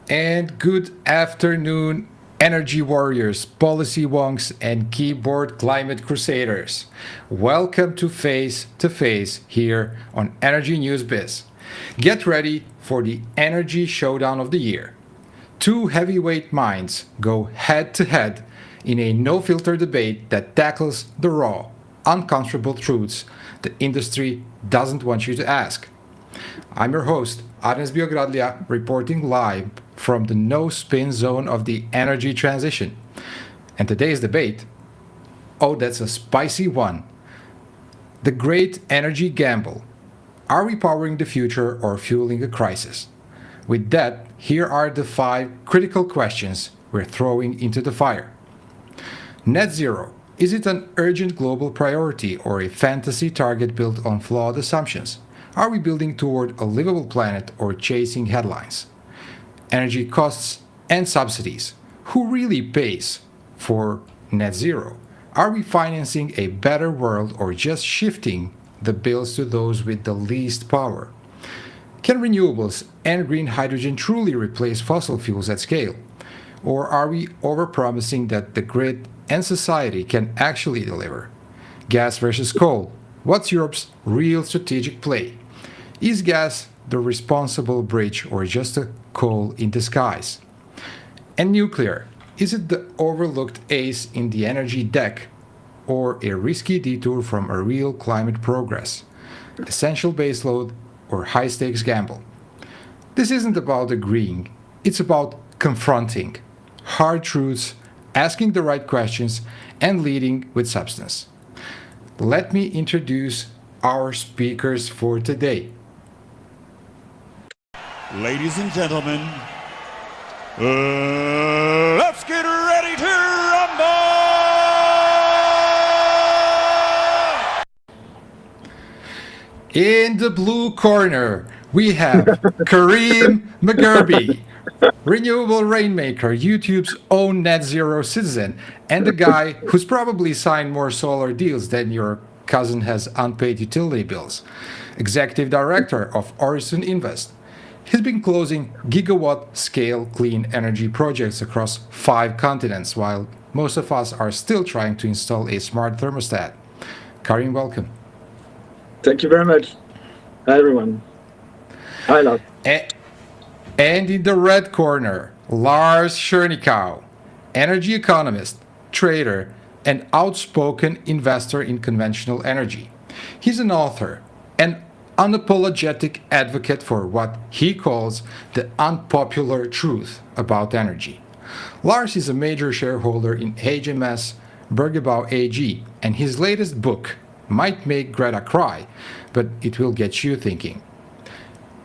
And good afternoon, energy warriors, policy wonks, and keyboard climate crusaders. Welcome to Face here on EnergyNews.biz. Get ready for the energy showdown of the year. Two heavyweight minds go head to head in a no filter debate that tackles the raw, uncomfortable truths the industry doesn't want you to ask. I'm your host, Arnes Biogradlija, reporting live from the no-spin zone of the energy transition. And today's debate, oh, that's a spicy one. The great energy gamble. Are we powering the future or fueling a crisis? With that, here are the 5 critical questions we're throwing into the fire. Net zero. Is it an urgent global priority or a fantasy target built on flawed assumptions? Are we building toward a livable planet or chasing headlines? Energy costs and subsidies. Who really pays for net zero? Are we financing a better world or just shifting the bills to those with the least power? Can renewables and green hydrogen truly replace fossil fuels at scale? Or are we overpromising that the grid and society can actually deliver? Gas versus coal. What's Europe's real strategic play? Is gas the responsible bridge or just a coal in disguise? And nuclear. Is it the overlooked ace in the energy deck or a risky detour from a real climate progress? Essential baseload or high-stakes gamble? This isn't about agreeing, it's about confronting hard truths, asking the right questions, and leading with substance. Let me introduce our speakers for today. Ladies and gentlemen, let's get ready to rumble! In the blue corner, we have Karim Megherbi, renewable rainmaker, YouTube's own net zero citizen, and the guy who's probably signed more solar deals than your cousin has unpaid utility bills. Executive Director of Horizon Invest. He's been closing gigawatt-scale clean energy projects across 5 continents, while most of us are still trying to install a smart thermostat. Karim, welcome. Thank you very much. Hi, everyone. Hi, Lars. And in the red corner, Lars Schernikau, energy economist, trader, and outspoken investor in conventional energy. He's an author, an unapologetic advocate for what he calls the unpopular truth about energy. Lars is a major shareholder in HMS Bergebau AG, and his latest book might make Greta cry, but it will get you thinking.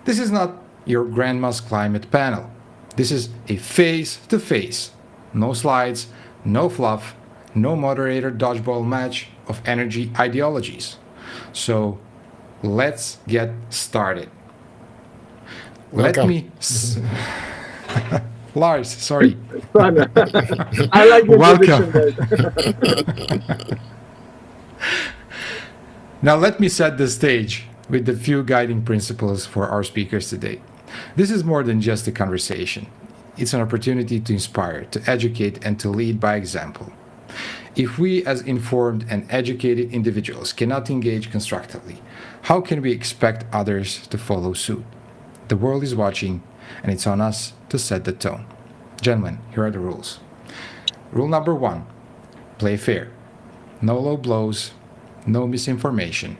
This is not your grandma's climate panel. This is a face-to-face, no slides, no fluff, no moderator dodgeball match of energy ideologies. So let's get started. Welcome. Lars, sorry. I like the Welcome. Now let me set the stage with a few guiding principles for our speakers today. This is more than just a conversation. It's an opportunity to inspire, to educate, and to lead by example. If we as informed and educated individuals cannot engage constructively, how can we expect others to follow suit? The world is watching, and it's on us to set the tone. Gentlemen, here are the rules. Rule number 1, play fair. No low blows, no misinformation.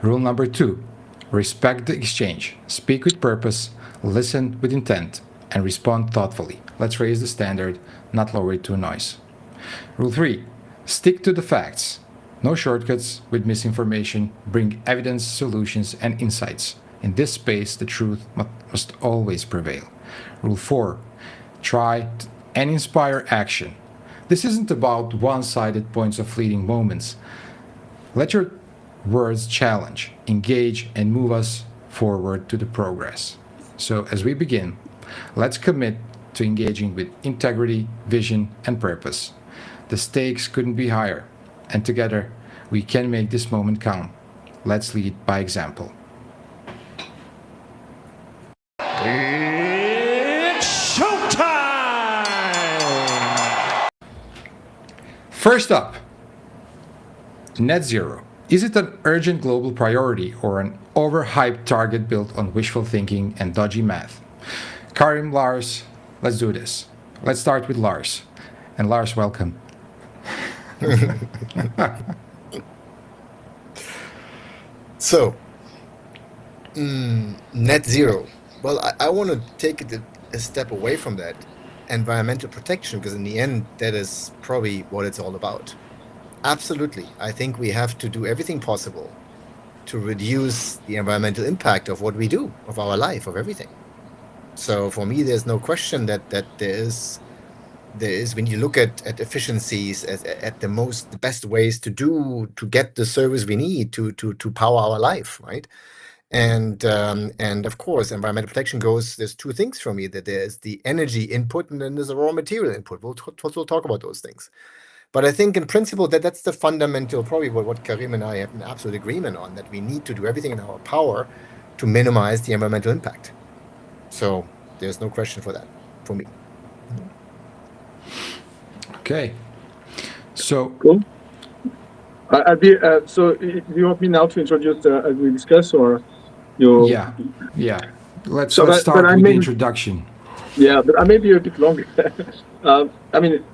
Rule number 2, respect the exchange. Speak with purpose, listen with intent, and respond thoughtfully. Let's raise the standard, not lower it to a noise. Rule 3, stick to the facts. No shortcuts with misinformation. Bring evidence, solutions, and insights. In this space, the truth must always prevail. Rule 4, try and inspire action. This isn't about one-sided points of fleeting moments. Let your words challenge, engage, and move us forward to the progress. So as we begin, let's commit to engaging with integrity, vision, and purpose. The stakes couldn't be higher, and together we can make this moment count. Let's lead by example. It's showtime! First up, net zero. Is it an urgent global priority or an overhyped target built on wishful thinking and dodgy math? Karim, Lars, let's do this. Let's start with Lars. And Lars, welcome. So, net zero. Well, I want to take it a step away from that. Environmental protection, because in the end, that is probably what it's all about. Absolutely. I think we have to do everything possible to reduce the environmental impact of what we do, of our life, of everything. So for me, there's no question that there is, when you look at efficiencies, at the best ways to get the service we need to power our life, right? And of course, environmental protection there's two things for me, that there's the energy input and then there's the raw material input. We'll talk about those things. But I think in principle that's the fundamental, probably what Karim and I have an absolute agreement on, that we need to do everything in our power to minimize the environmental impact. So there's no question for that, for me. Okay. So Cool. So do you want me now to introduce as we discuss, or you? yeah. Let's So but start I with the mean- introduction. Yeah, but I may be a bit longer. I mean,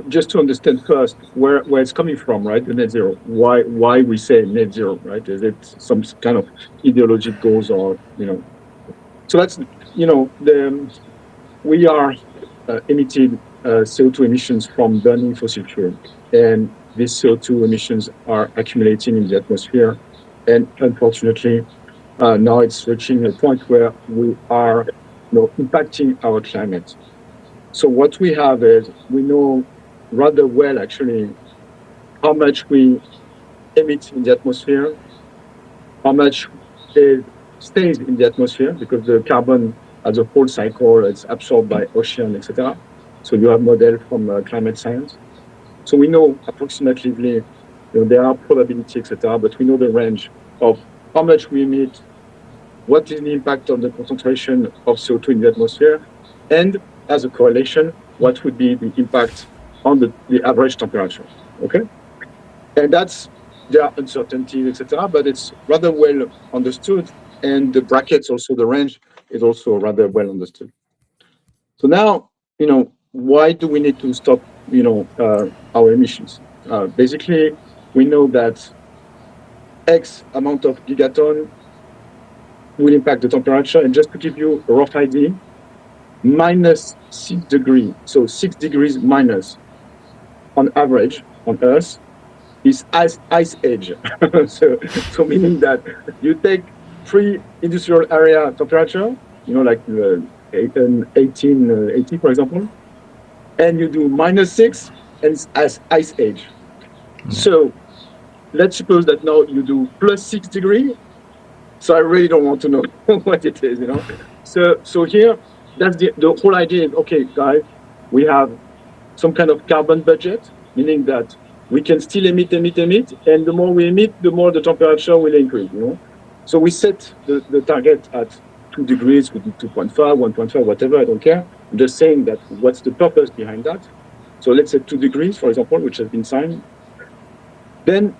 just to understand first where it's coming from, right? The net zero. Why we say net zero, right? Is it some kind of ideological goals, or So that's we are emitting CO2 emissions from burning fossil fuel, and these CO2 emissions are accumulating in the atmosphere, and unfortunately, now it's reaching a point where we are impacting our climate. So what we have is, we know rather well actually how much we emit in the atmosphere, how much it stays in the atmosphere, because the carbon as a whole cycle is absorbed by ocean, etc. So you have model from climate science. So we know approximately, there are probability, etc., but we know the range of how much we emit, what is the impact of the concentration of CO2 in the atmosphere, and as a correlation, what would be the impact on the average temperature, okay? And there are uncertainties, etc., but it's rather well understood, and the brackets, also the range, is also rather well understood. So now, why do we need to stop, our emissions? Basically, we know that X amount of gigaton will impact the temperature. And just to give you a rough idea, minus 6 degrees, so 6 degrees minus on average on Earth is ice age. so meaning that you take pre-industrial area temperature, like 1880, for example, and you do minus 6, and it's ice age. So let's suppose that now you do plus 6 degrees. So I really don't want to know what it is, So here, that's the whole idea is, okay, guys, we have some kind of carbon budget, meaning that we can still emit, and the more we emit, the more the temperature will increase, So we set the target at 2 degrees, we do 2.5, 1.5, whatever, I don't care. I'm just saying that what's the purpose behind that. So let's say 2 degrees, for example, which has been signed. Then,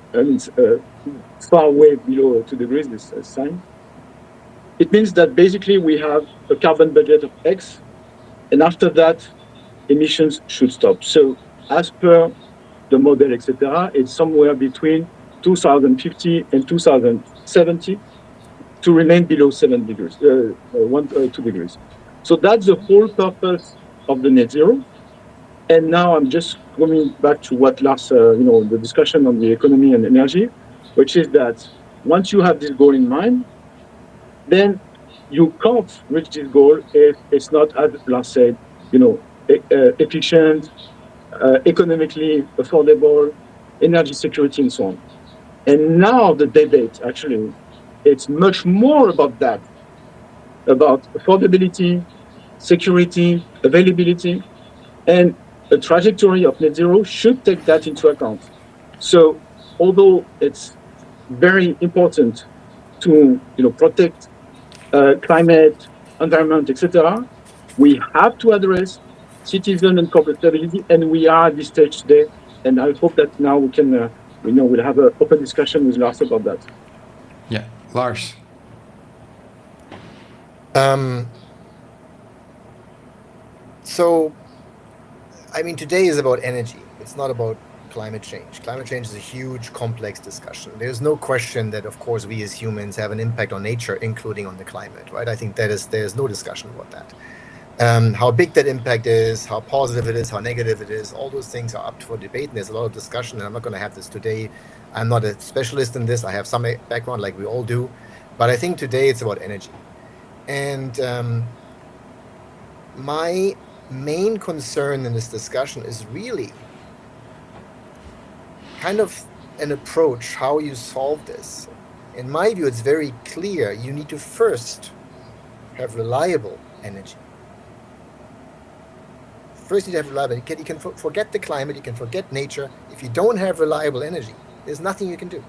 far way below 2 degrees, this sign. It means that basically we have a carbon budget of X, and after that, emissions should stop. So as per the model, etc., it's somewhere between 2050 and 2070 to remain below 7 degrees, 2 degrees. So that's the whole purpose of the net zero. And now I'm just coming back to what Lars, the discussion on the economy and energy, which is that once you have this goal in mind, then you can't reach this goal if it's not, as Lars said, efficient, economically affordable, energy security, and so on. And now the debate, actually, it's much more about that, about affordability, security, availability, and a trajectory of net zero should take that into account. So although it's very important to protect climate, environment, etc., we have to address citizen and corporate stability, and we are at this stage today. And I hope that now we can, we'll have an open discussion with Lars about that. Yeah, Lars. So, I mean, today is about energy. It's not about climate change. Climate change is a huge, complex discussion. There's no question that, of course, we as humans have an impact on nature, including on the climate, right? I think there's no discussion about that. How big that impact is, how positive it is, how negative it is, all those things are up for debate, and there's a lot of discussion, and I'm not going to have this today. I'm not a specialist in this. I have some background, like we all do, but I think today it's about energy. And my main concern in this discussion is really kind of an approach, how you solve this. In my view, it's very clear. You need to first have reliable energy. First, you need to have reliable. You can forget the climate, you can forget nature. If you don't have reliable energy, there's nothing you can do.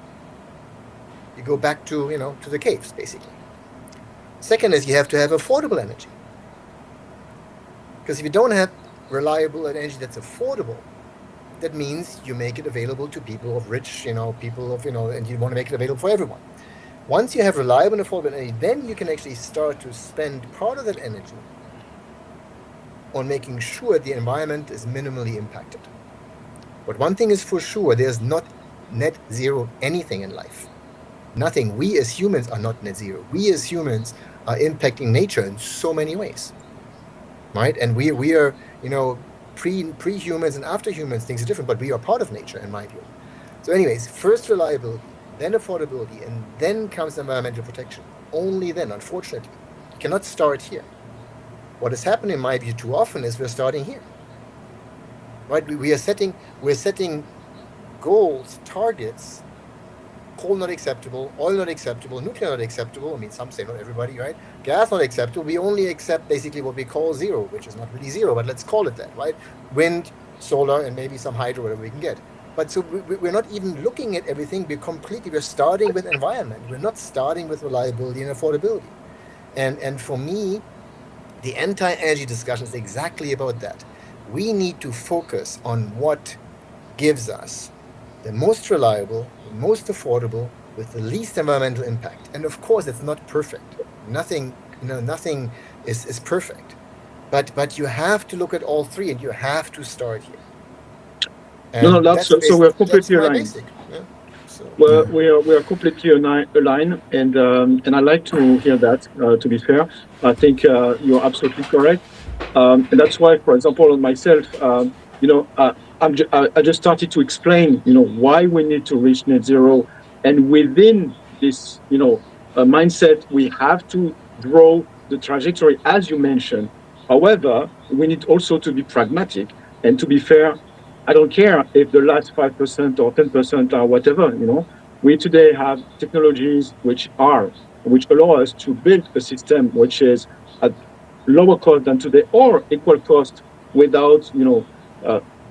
You go back to, to the caves, basically. Second is you have to have affordable energy. Because if you don't have reliable energy that's affordable, that means you make it available to people of rich, people of, and you want to make it available for everyone. Once you have reliable and affordable energy, then you can actually start to spend part of that energy on making sure the environment is minimally impacted. But one thing is for sure, there's not net zero anything in life. Nothing. We as humans are not net zero. We as humans are impacting nature in so many ways, right? And we are, pre-humans and after humans, things are different, but we are part of nature, in my view. So anyways, first reliability, then affordability, and then comes environmental protection. Only then, unfortunately. You cannot start here. What has happened, in my view, too often is we're starting here, right? We're setting goals, targets. Coal not acceptable, oil not acceptable, nuclear not acceptable. I mean, some say not everybody, right? Gas not acceptable. We only accept basically what we call zero, which is not really zero, but let's call it that, right? Wind, solar, and maybe some hydro, whatever we can get. But so we're not even looking at everything. We're starting with environment. We're not starting with reliability and affordability. And for me, the anti-energy discussion is exactly about that. We need to focus on what gives us the most reliable, the most affordable, with the least environmental impact. And of course, it's not perfect. Nothing is perfect. But you have to look at all three, and you have to start here. And so we're completely aligned. Yeah. So, we are completely aligned, and I like to hear that. To be fair, I think you're absolutely correct, and that's why, for example, on myself, I just started to explain, why we need to reach net zero, and within this, mindset, we have to draw the trajectory, as you mentioned. However, we need also to be pragmatic, and to be fair, I don't care if the last 5% or 10% or whatever, we today have technologies which allow us to build a system which is at lower cost than today or equal cost without,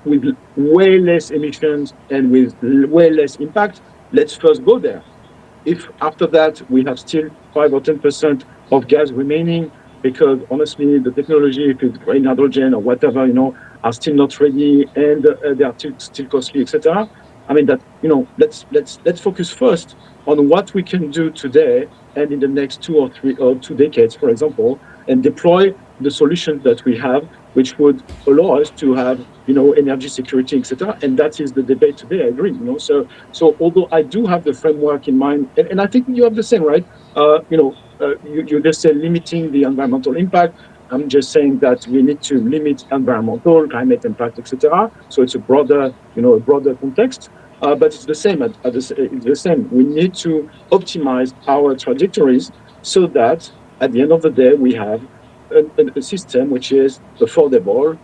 with way less emissions and with way less impact. Let's first go there. If after that we have still 5 or 10% of gas remaining, because honestly, the technology, if it's green hydrogen or whatever, are still not ready, and they are still costly, etc. I mean that let's focus first on what we can do today and in the next 2 or 3 or 2 decades, for example, and deploy the solutions that we have, which would allow us to have energy security, etc. And that is the debate today. I agree. So although I do have the framework in mind, and I think you have the same, right? You just said limiting the environmental impact. I'm just saying that we need to limit environmental, climate impact, etc. So it's a broader context. But it's the same. It's the same. We need to optimize our trajectories so that at the end of the day we have a system which is affordable,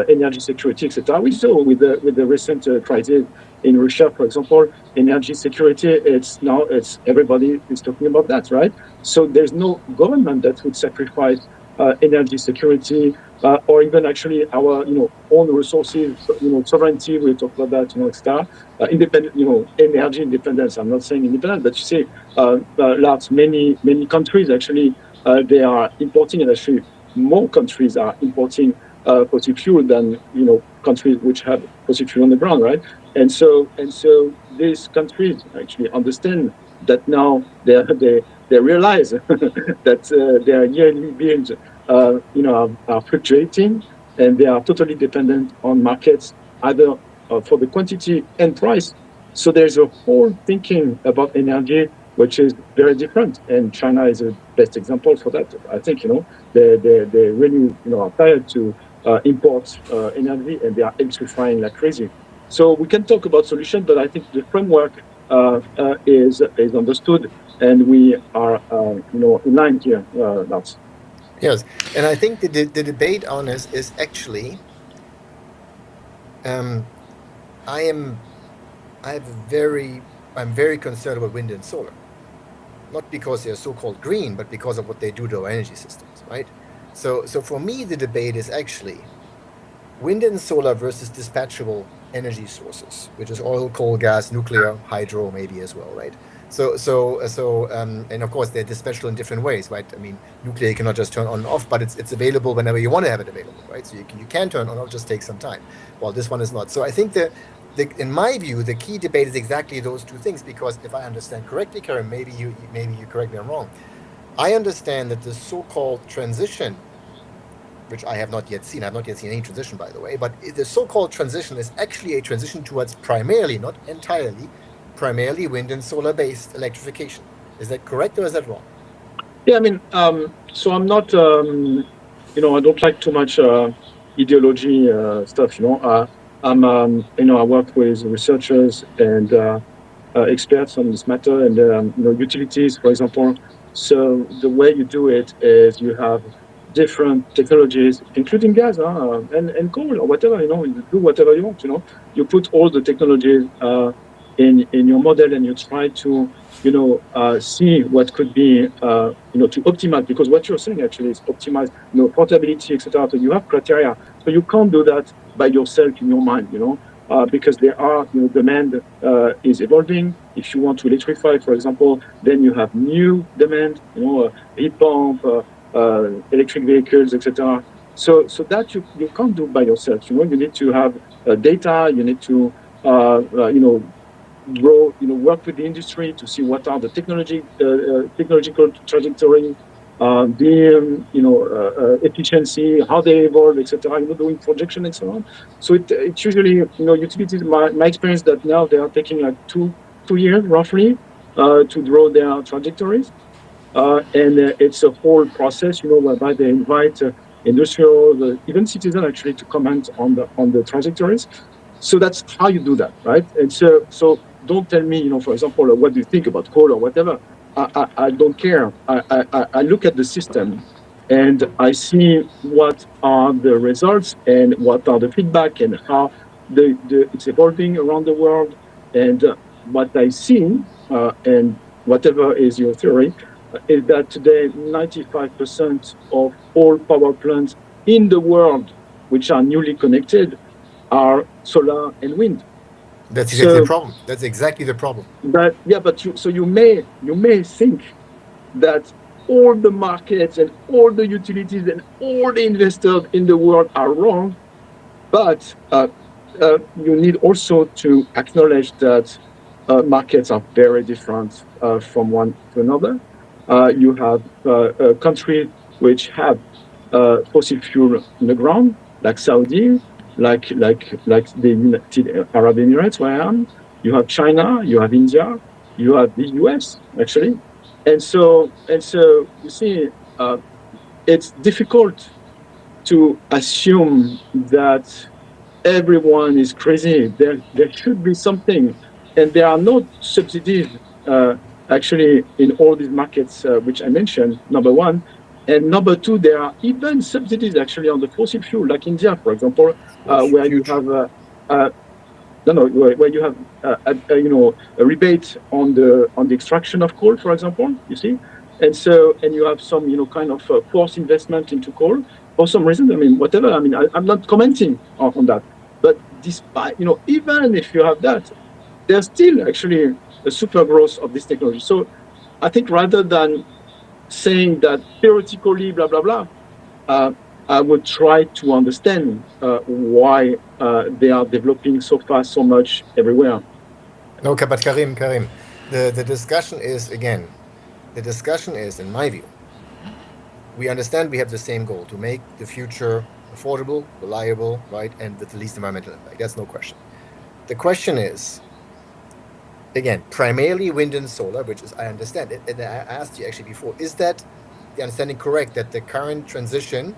energy security, etc. We saw with the recent crisis in Russia, for example, energy security. It's everybody is talking about that, right? So there's no government that would sacrifice energy security or even actually our own resources, sovereignty. We talk about that, etc. Independent, energy independence. I'm not saying independent, but you see, many countries actually they are importing, and actually more countries are importing fossil fuel than countries which have fossil fuel on the ground, right? And so these countries actually understand that now they realize that their yearly bills are fluctuating, and they are totally dependent on markets either for the quantity and price. So there's a whole thinking about energy which is very different, and China is a best example for that. I think they really are tired to import energy, and they are electrifying like crazy. So we can talk about solutions, but I think the framework is understood, and we are in line here, Lars. Yes, and I think the debate on this is actually, I'm very concerned about wind and solar, not because they're so-called green, but because of what they do to our energy systems, right? So for me, the debate is actually wind and solar versus dispatchable energy sources, which is oil, coal, gas, nuclear, hydro, maybe as well, right? And of course they're dispatchable in different ways, right? I mean, nuclear you cannot just turn on and off, but it's available whenever you want to have it available, right? So you can turn on, it'll just take some time. While this one is not. So I think in my view, the key debate is exactly those two things, because if I understand correctly, Karim, maybe you correct me if I'm wrong. I understand that the so-called transition, which I have not yet seen any transition, by the way, but the so-called transition is actually a transition towards primarily, not entirely, primarily wind and solar-based electrification. Is that correct, or is that wrong? Yeah, I mean, so I'm not, I don't like too much ideology stuff. I work with researchers and experts on this matter, and utilities, for example. So the way you do it is you have different technologies, including gas and coal or whatever. You do whatever you want. You put all the technologies in your model, and you try to see what could be to optimize, because what you're saying actually is optimize portability, etc. So you have criteria, so you can't do that by yourself in your mind, because there are demand is evolving. If you want to electrify, for example, then you have new demand, heat pump, electric vehicles, etc. So that you can't do by yourself. You need to have data. You need to work with the industry to see what are the technological trajectory, efficiency, how they evolve, etc. Doing projection and so on. So it's usually utilities. My experience that now they are taking like two years roughly to draw their trajectories, and it's a whole process, whereby they invite industrial, even citizens actually to comment on the trajectories. So that's how you do that, right? And so don't tell me, for example, what do you think about coal or whatever. I don't care. I look at the system, and I see what are the results and what are the feedback and how it's evolving around the world. And what I see, and whatever is your theory, is that today 95% of all power plants in the world which are newly connected are solar and wind. That's exactly the problem. That's exactly the problem. But you may think that all the markets and all the utilities and all the investors in the world are wrong, but you need also to acknowledge that markets are very different from one to another. You have countries which have fossil fuel in the ground, like Saudi, like the United Arab Emirates, where I am. You have China, you have India, you have the US, actually. And so you see, it's difficult to assume that everyone is crazy. There should be something, and there are no subsidies actually in all these markets which I mentioned, number one. And number two, there are even subsidies actually on the fossil fuel, like India, for example, where you have where you have a rebate on the extraction of coal, for example. You see, and you have some kind of forced investment into coal for some reason. I mean, whatever. I mean, I'm not commenting on that. But despite even if you have that, there's still actually a super growth of this technology. So I think rather than saying that theoretically, blah, blah, blah, I would try to understand why they are developing so fast, so much everywhere. Okay, but Karim, the discussion is, again, in my view, we understand we have the same goal, to make the future affordable, reliable, right, and with the least environmental impact. That's no question. The question is, again, primarily wind and solar, which is, I understand it, and I asked you actually before, is that the understanding correct, that the current transition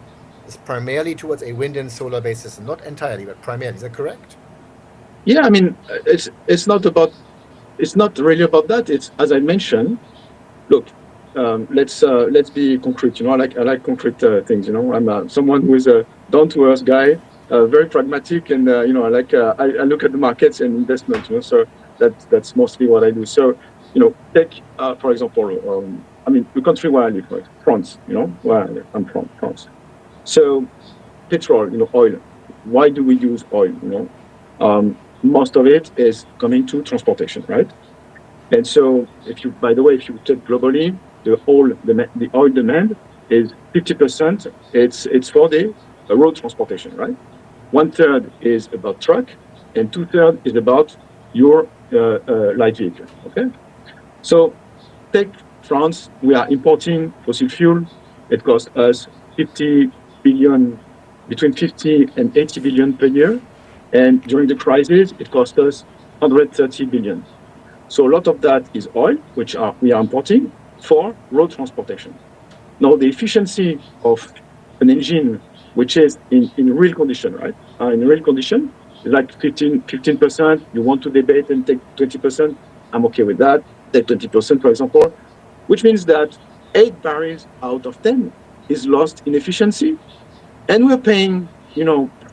is primarily towards a wind and solar based system? Not entirely, but primarily. Is that correct? Yeah, I mean, it's not really about that. It's, as I mentioned, look, let's be concrete. I like concrete things. I'm someone who is a down-to-earth guy, very pragmatic, and I look at the markets and investment. So that's mostly what I do. So take for example, the country where I live, right? France. Where I live. I'm from France. So petrol, oil. Why do we use oil? Most of it is coming to transportation, right? And so, if you take globally, the oil demand is 50%. It's for the road transportation, right? 1/3 is about truck, and 2/3 is about your light vehicle. Okay, so take France. We are importing fossil fuel. It costs us 50 billion, between 50 and 80 billion per year, and during the crisis, it cost us 130 billion. So a lot of that is oil, which we are importing for road transportation. Now, the efficiency of an engine, which is in real condition, right? In real condition, is like 15%. You want to debate and take 20%. I'm okay with that. Take 20%, for example, which means that 8 barrels out of 10 is lost in efficiency, and we're paying,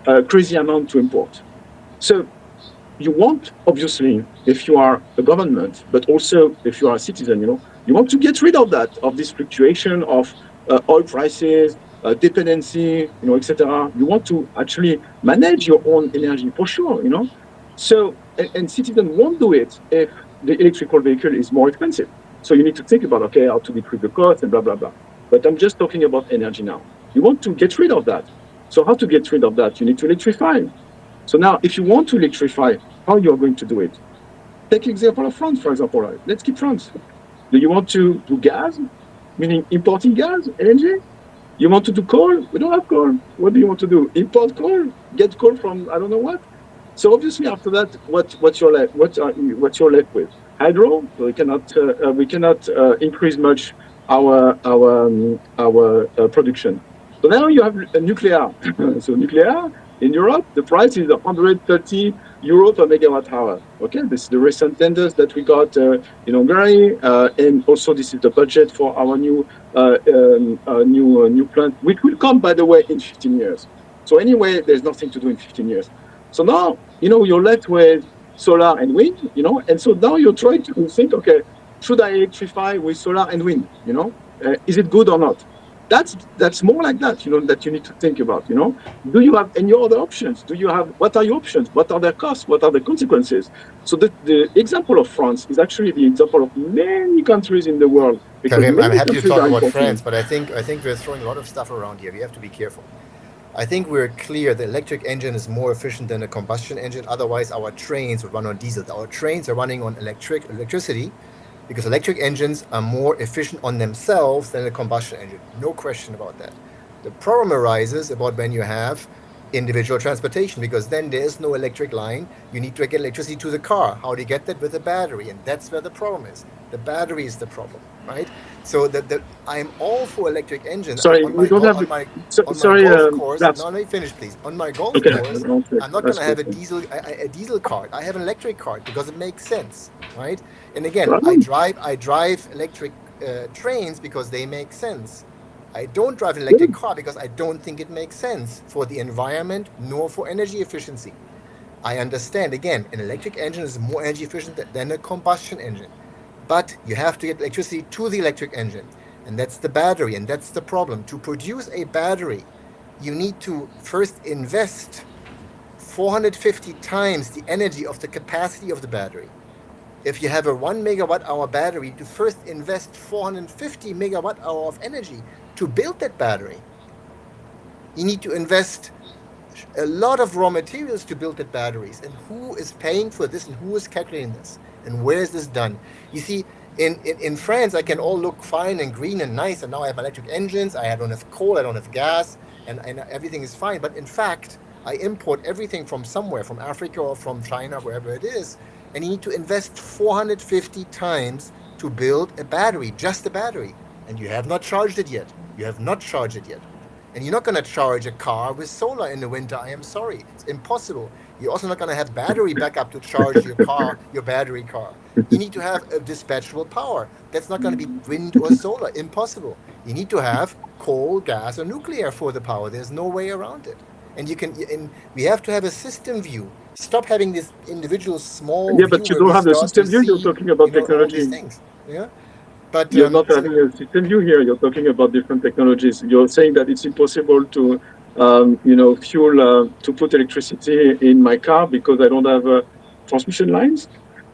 a crazy amount to import. So you want, obviously, if you are a government, but also if you are a citizen, you want to get rid of that, of this fluctuation of oil prices, dependency, etc. You want to actually manage your own energy for sure, So, and citizens won't do it if the electrical vehicle is more expensive. So you need to think about, okay, how to decrease the cost and blah, blah, blah. But I'm just talking about energy now. You want to get rid of that. So how to get rid of that? You need to electrify. So now, if you want to electrify, how you are going to do it? Take example of France, for example. Right? Let's keep France. Do you want to do gas, meaning importing gas, LNG? You want to do coal? We don't have coal. What do you want to do? Import coal? Get coal from I don't know what? So obviously, after that, what's your left? What you're left with? Hydro. So we cannot increase much our production. So now you have nuclear. So nuclear. In Europe, the price is 130 euro per megawatt hour. Okay, this is the recent tenders that we got in Hungary, and also this is the budget for our new plant, which will come, by the way, in 15 years. So anyway, there's nothing to do in 15 years. So now, you're left with solar and wind, and so now you're trying to think, okay, should I electrify with solar and wind? Is it good or not? That's more like that, that you need to think about, Do you have any other options? What are your options? What are their costs? What are the consequences? So the example of France is actually the example of many countries in the world. Karim, I'm happy to talk about France, but I think we're throwing a lot of stuff around here. We have to be careful. I think we're clear the electric engine is more efficient than a combustion engine. Otherwise, our trains would run on diesel. Our trains are running on electricity, because electric engines are more efficient on themselves than a combustion engine. No question about that. The problem arises about when you have individual transportation, because then there is no electric line. You need to get electricity to the car. How do you get that? With a battery, and that's where the problem is. The battery is the problem, right? So I'm all for electric engines. Sorry, on my golf course. No, let me finish, please. On my golf course, I'm not going to have a diesel cart. I have an electric cart because it makes sense, right? And again, I drive electric trains because they make sense. I don't drive an electric car because I don't think it makes sense for the environment nor for energy efficiency. I understand, again, an electric engine is more energy efficient than a combustion engine. But you have to get electricity to the electric engine. And that's the battery, and that's the problem. To produce a battery, you need to first invest 450 times the energy of the capacity of the battery. if you have a 1 megawatt hour battery, to first invest 450 megawatt hour of energy to build that battery. You need to invest a lot of raw materials to build the batteries. And who is paying for this, and who is calculating this, and where is this done? You see, in France, I can all look fine and green and nice, and now I have electric engines, I don't have coal, I don't have gas, and everything is fine. But in fact, I import everything from somewhere, from Africa or from China, wherever it is, and you need to invest 450 times to build a battery, just a battery. And you have not charged it yet. You have not charged it yet. And you're not going to charge a car with solar in the winter. I am sorry. It's impossible. You're also not going to have battery backup to charge your car, your battery car. You need to have a dispatchable power. That's not going to be wind or solar. Impossible. You need to have coal, gas, or nuclear for the power. There's no way around it. And we have to have a system view. Stop having this individual small. Yeah, but you don't have the system view. You're talking about technology. All these things. Yeah. But you're not having a system view here. You're talking about different technologies. You're saying that it's impossible to, fuel to put electricity in my car because I don't have transmission lines.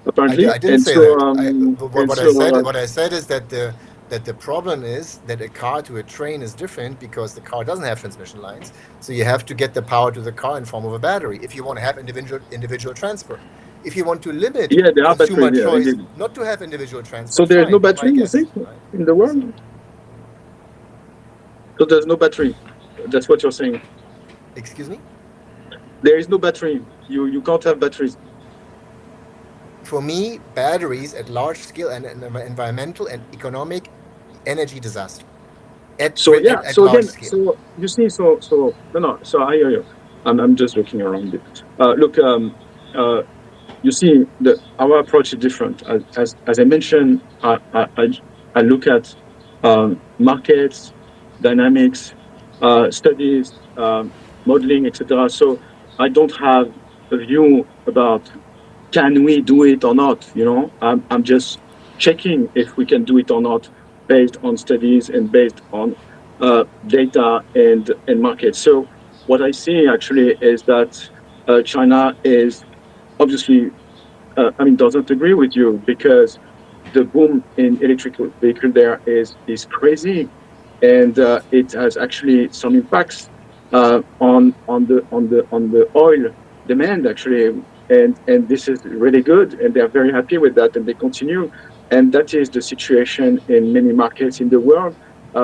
Apparently, I didn't say that. What I said is that the problem is that a car to a train is different because the car doesn't have transmission lines. So you have to get the power to the car in form of a battery if you want to have individual transfer. If you want to limit consumer choice, not to have individual transfer. So there is no battery, you think, in the world? So there's no battery. That's what you're saying. Excuse me? There is no battery. You can't have batteries. For me, batteries at large scale and environmental and economic energy disaster. So I hear you. I'm just looking around it. You see, our approach is different. As I mentioned, I look at markets, dynamics, studies, modeling, etc. So I don't have a view about can we do it or not. I'm just checking if we can do it or not based on studies and based on data and markets. So what I see actually is that China is obviously, doesn't agree with you because the boom in electrical vehicle there is crazy, and it has actually some impacts on the oil demand actually, and this is really good, and they are very happy with that, and they continue, and that is the situation in many markets in the world,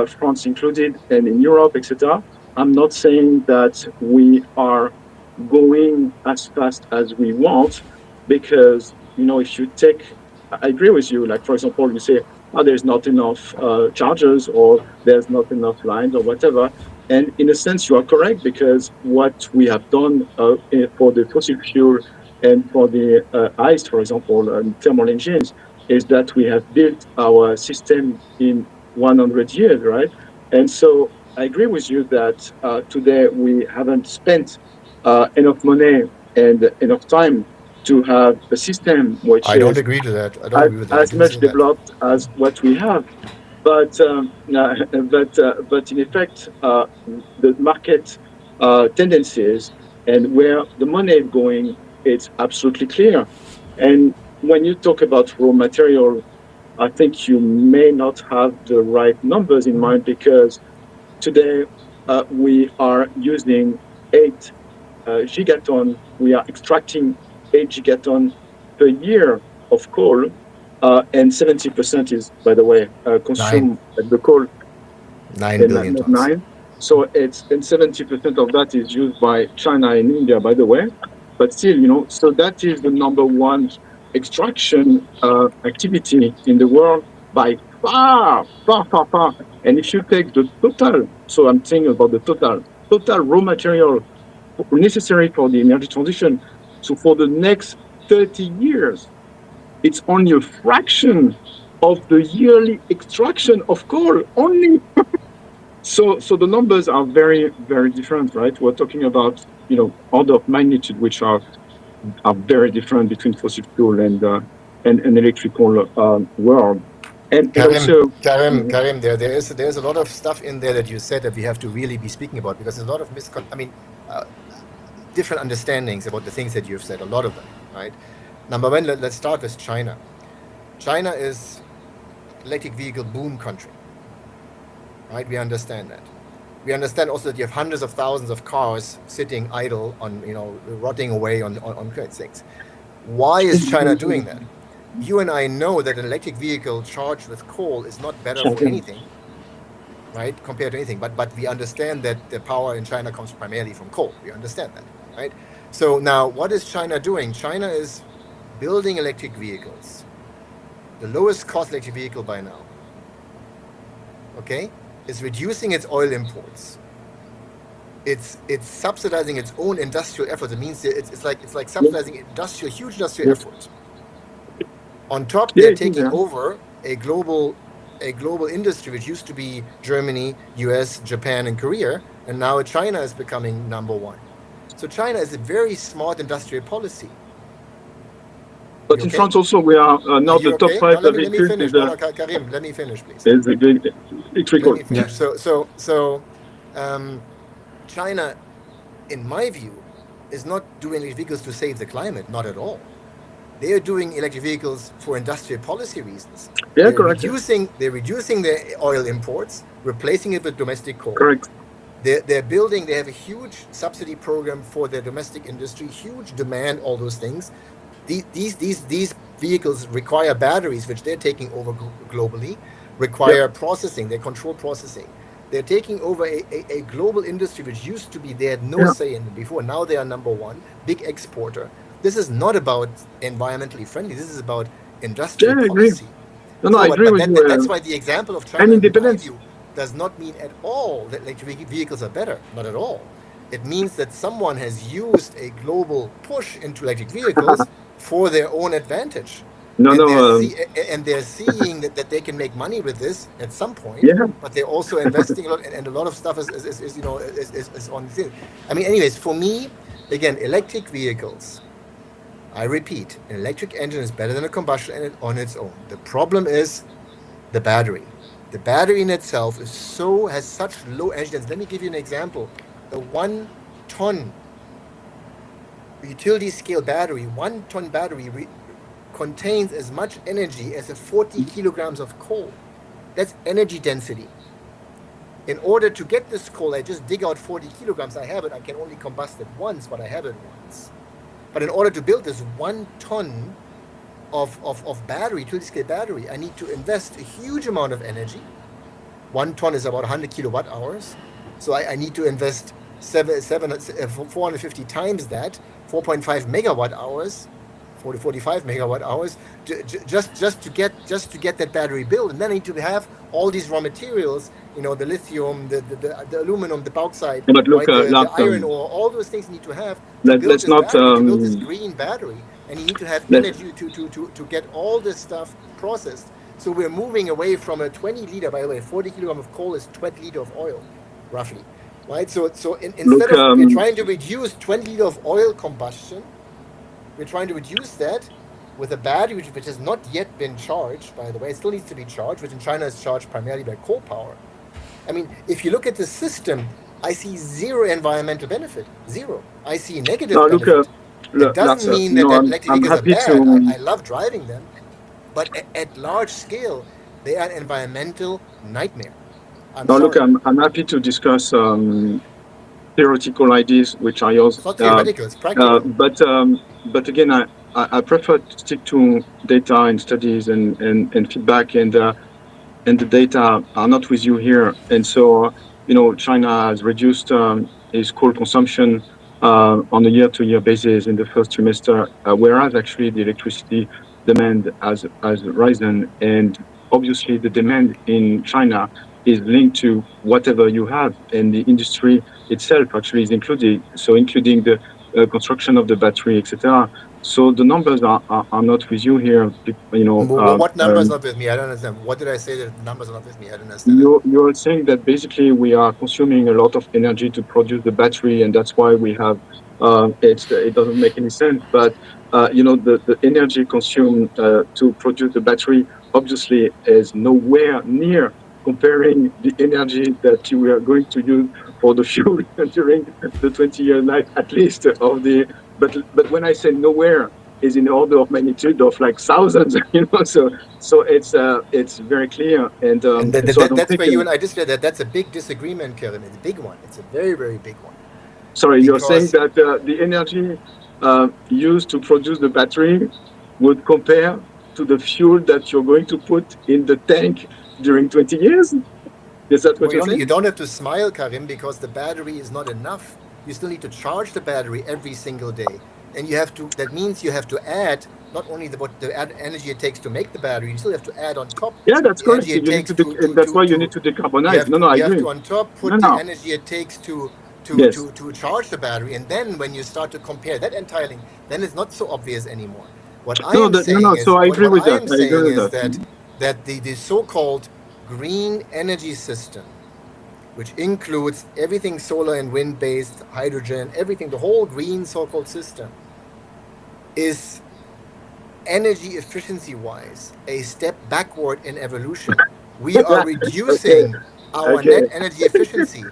France included, and in Europe, etc. I'm not saying that we are going as fast as we want, because if you take, I agree with you, like for example you say there's not enough chargers or there's not enough lines or whatever, and in a sense you are correct, because what we have done for the fossil fuel and for the ICE, for example, thermal engines, is that we have built our system in 100 years, right? And so I agree with you that today we haven't spent enough money and enough time to have a system which I don't agree to that. I don't agree with that. As much developed as what we have. But in effect, the market tendencies and where the money is going, it's absolutely clear. And when you talk about raw material, I think you may not have the right numbers in mind, because today we are using 8 gigaton. We are extracting 8 gigaton per year of coal, and 70% is, by the way, consumed at the coal. 9 billion tons. 9. So and 70% of that is used by China and India, by the way. But still, so that is the number one extraction activity in the world by far. And if you take the total, so I'm thinking about the total raw material necessary for the energy transition, so for the next 30 years, it's only a fraction of the yearly extraction of coal, only. So the numbers are very, very different, right? We're talking about, order of magnitude, which are very different between fossil fuel and an electrical world. And Karim, there's a lot of stuff in there that you said that we have to really be speaking about, because there's a lot of different understandings about the things that you've said, a lot of them, right? Number one, let's start with China. China is electric vehicle boom country, right? We understand that. We understand also that you have hundreds of thousands of cars sitting idle on, rotting away on things. Why is China doing that? You and I know that an electric vehicle charged with coal is not better for anything, right? Compared to anything. But we understand that the power in China comes primarily from coal. We understand that, right? So now what is China doing? China is building electric vehicles. The lowest cost electric vehicle by now, okay, is reducing its oil imports. It's subsidizing its own industrial efforts. It means it's like subsidizing huge industrial efforts. On top, they're taking over a global industry which used to be Germany, US, Japan, and Korea, and now China is becoming number one. So China is a very smart industrial policy. But in France also, we are now the top 5 let me finish. Karim, let me finish, please. It's electrical. Yeah. So China, in my view, is not doing electric vehicles to save the climate. Not at all. They are doing electric vehicles for industrial policy reasons. Yeah, correct. They're reducing their oil imports, replacing it with domestic coal. Correct. They have a huge subsidy program for their domestic industry, huge demand, all those things. These vehicles require batteries, which they're taking over globally, require processing, they control processing. They're taking over a global industry which used to be, they had no say in it before. Now they are number one, big exporter. This is not about environmentally friendly. This is about industrial policy. I agree with you. That's why the example of China, in my view, does not mean at all that electric vehicles are better. Not at all. It means that someone has used a global push into electric vehicles for their own advantage. And they're seeing that they can make money with this at some point, but they're also investing a lot, and a lot of stuff is on the. I mean, anyways, for me, again, electric vehicles, I repeat, an electric engine is better than a combustion engine on its own. The problem is the battery. The battery in itself has such low energy density. Let me give you an example. A 1 ton utility scale battery, 1 ton battery contains as much energy as 40 kilograms of coal. That's energy density. In order to get this coal, I just dig out 40 kilograms. I have it. I can only combust it once, but I have it once. But in order to build this 1 ton of battery, utility scale battery, I need to invest a huge amount of energy. 1 ton is about 100 kilowatt hours. So I need to invest 450 times that, 4.5 megawatt hours, 45 megawatt hours, just to get that battery built. And then I need to have all these raw materials, the lithium, the aluminum, the bauxite, the iron ore, all those things you need to have to build this green battery. And you need to have energy to get all this stuff processed. So we're moving away from a 20 liter, by the way, 40 kilogram of coal is 20 liter of oil, roughly. Right? So instead of we're trying to reduce 20 liter of oil combustion, we're trying to reduce that with a battery which has not yet been charged, by the way. It still needs to be charged, which in China is charged primarily by coal power. I mean, if you look at the system, I see zero environmental benefit. Zero. I see negative benefit. It doesn't mean that electric vehicles are bad. I love driving them. But at large scale, they are an environmental nightmare. I'm happy to discuss theoretical ideas, which are yours. It's not theoretical, it's practical. But again, I prefer to stick to data and studies and feedback, and the data are not with you here. And so, China has reduced its coal consumption on a year-to-year basis in the first trimester, whereas actually the electricity demand has risen, and obviously the demand in China is linked to whatever you have, and the industry itself actually is included, so including the construction of the battery, etc. So the numbers are not with you here. What numbers not with me? I don't understand. What did I say that the numbers are not with me? I don't understand. You're saying that basically we are consuming a lot of energy to produce the battery, and that's why we have. It doesn't make any sense, but the energy consumed to produce the battery obviously is nowhere near comparing the energy that we are going to use for the fuel during the 20-year life, at least, of the. But when I say nowhere, is in the order of magnitude of like thousands, so it's very clear, and so I don't that's think, where you and I disagree. That's a big disagreement, Karim. It's a big one. It's a very, very big one. Sorry, you're saying that the energy used to produce the battery would compare to the fuel that you're going to put in the tank during 20 years? Is that what you're saying? You don't have to smile, Karim, because the battery is not enough. You still need to charge the battery every single day. And that means you have to add not only what the energy it takes to make the battery, you still have to add on top. Yeah, that's correct. That's why you need to decarbonize. I agree. You have to on top put the energy it takes to charge the battery. And then when you start to compare that entire thing, then it's not so obvious anymore. What I am saying is that the so-called green energy system, which includes everything solar and wind-based, hydrogen, everything, the whole green so-called system, is energy efficiency-wise a step backward in evolution. We are reducing our net energy efficiency.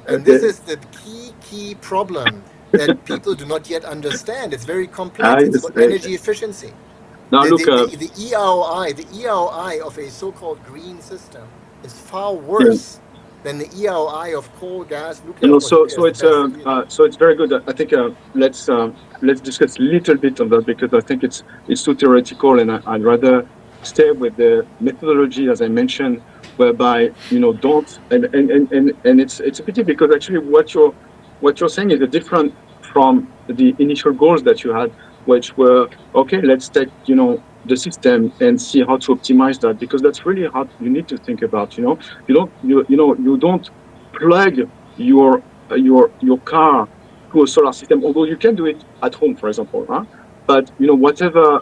And this is the key problem that people do not yet understand. It's very complex. It's about energy efficiency. Now the EROI of a so-called green system is far worse than the EROI of coal, gas, nuclear. So it's very good. I think let's discuss a little bit on that, because I think it's too theoretical, and I'd rather stay with the methodology, as I mentioned, whereby don't and it's a pity, because actually what you're saying is different from the initial goals that you had, which were, okay, let's take the system and see how to optimize that, because that's really how you need to think about. You don't plug your car to a solar system, although you can do it at home, for example, huh? But whatever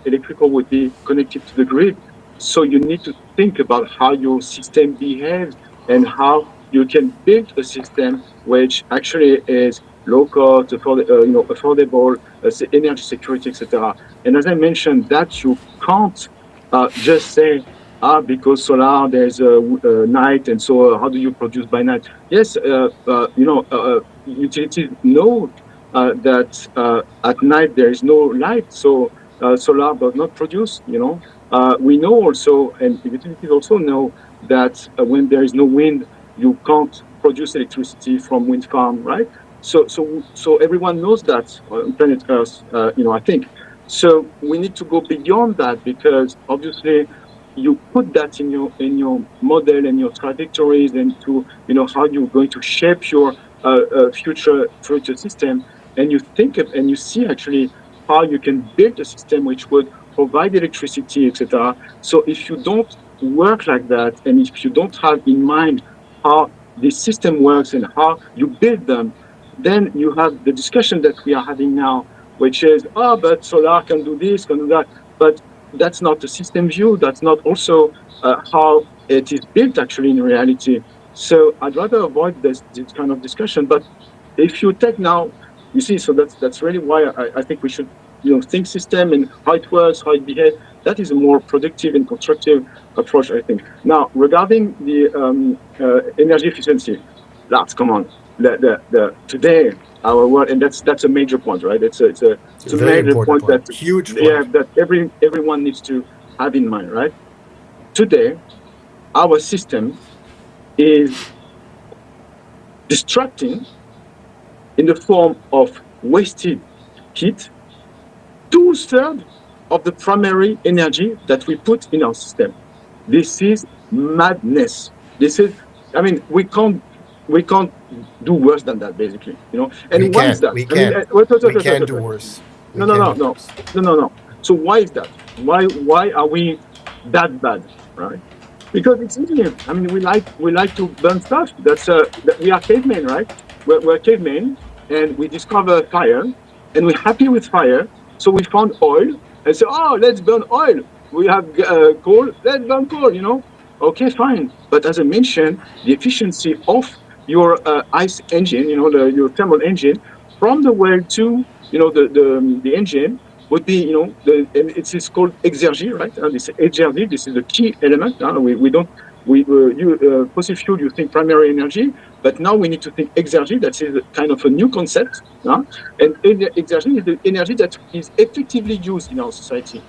electrical would be connected to the grid, so you need to think about how your system behaves and how you can build a system which actually is low cost, affordable, energy security, etc. And as I mentioned, that you can't just say, because solar there's a night, and so how do you produce by night? Yes, utilities know that at night there is no light, so solar does not produce. We know also, and utilities also know, that when there is no wind, you can't produce electricity from wind farm, right? So everyone knows that on planet Earth, I think. So we need to go beyond that, because obviously you put that in your model and your trajectories, and to how you're going to shape your future system, and you think of, and you see actually how you can build a system which would provide electricity, etc. So if you don't work like that, and if you don't have in mind how the system works and how you build them, then you have the discussion that we are having now, which is, but solar can do this, can do that. But that's not the system view. That's not also how it is built actually in reality. So I'd rather avoid this kind of discussion. But if you take now, you see, so that's really why I think we should think system and how it works, how it behaves. That is a more productive and constructive approach, I think. Now, regarding the energy efficiency, Lars, come on. Today our world, and that's a major point, right? It's a major point, that huge point. Yeah, that everyone needs to have in mind, right? Today, our system is destructing, in the form of wasted heat, 2/3 of the primary energy that we put in our system. This is madness. We can't do worse than that, basically. And why is that? We can't do worse. No. So why is that? Why are we that bad, right? Because it's easy. We like to burn stuff. We are cavemen, right? We're cavemen, and we discover fire, and we're happy with fire. So we found oil, and say, let's burn oil. We have coal, let's burn coal. Okay, fine. But as I mentioned, the efficiency of your ice engine, your thermal engine, from the well to the engine would be and it's called exergy, right? This exergy, this is the key element. You fossil fuel, you think primary energy, But now we need to think exergy, that is kind of a new concept. And exergy is the energy that is effectively used in our society,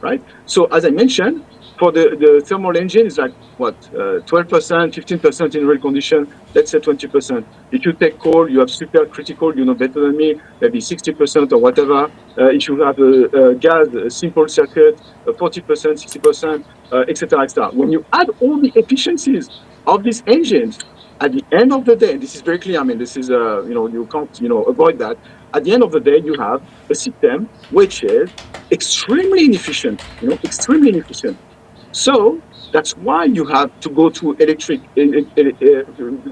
right? So as I mentioned, for the thermal engine is like what, 12%, 15% in real condition, let's say 20%. If you take coal, you have super critical, you know better than me, maybe 60% or whatever. If you have a gas, a simple circuit, 40%, 60%, etc., etc. When you add all the efficiencies of these engines, at the end of the day, this is very clear. I mean, this is you can't avoid that. At the end of the day, you have a system which is extremely inefficient. Extremely inefficient. So that's why you have to go to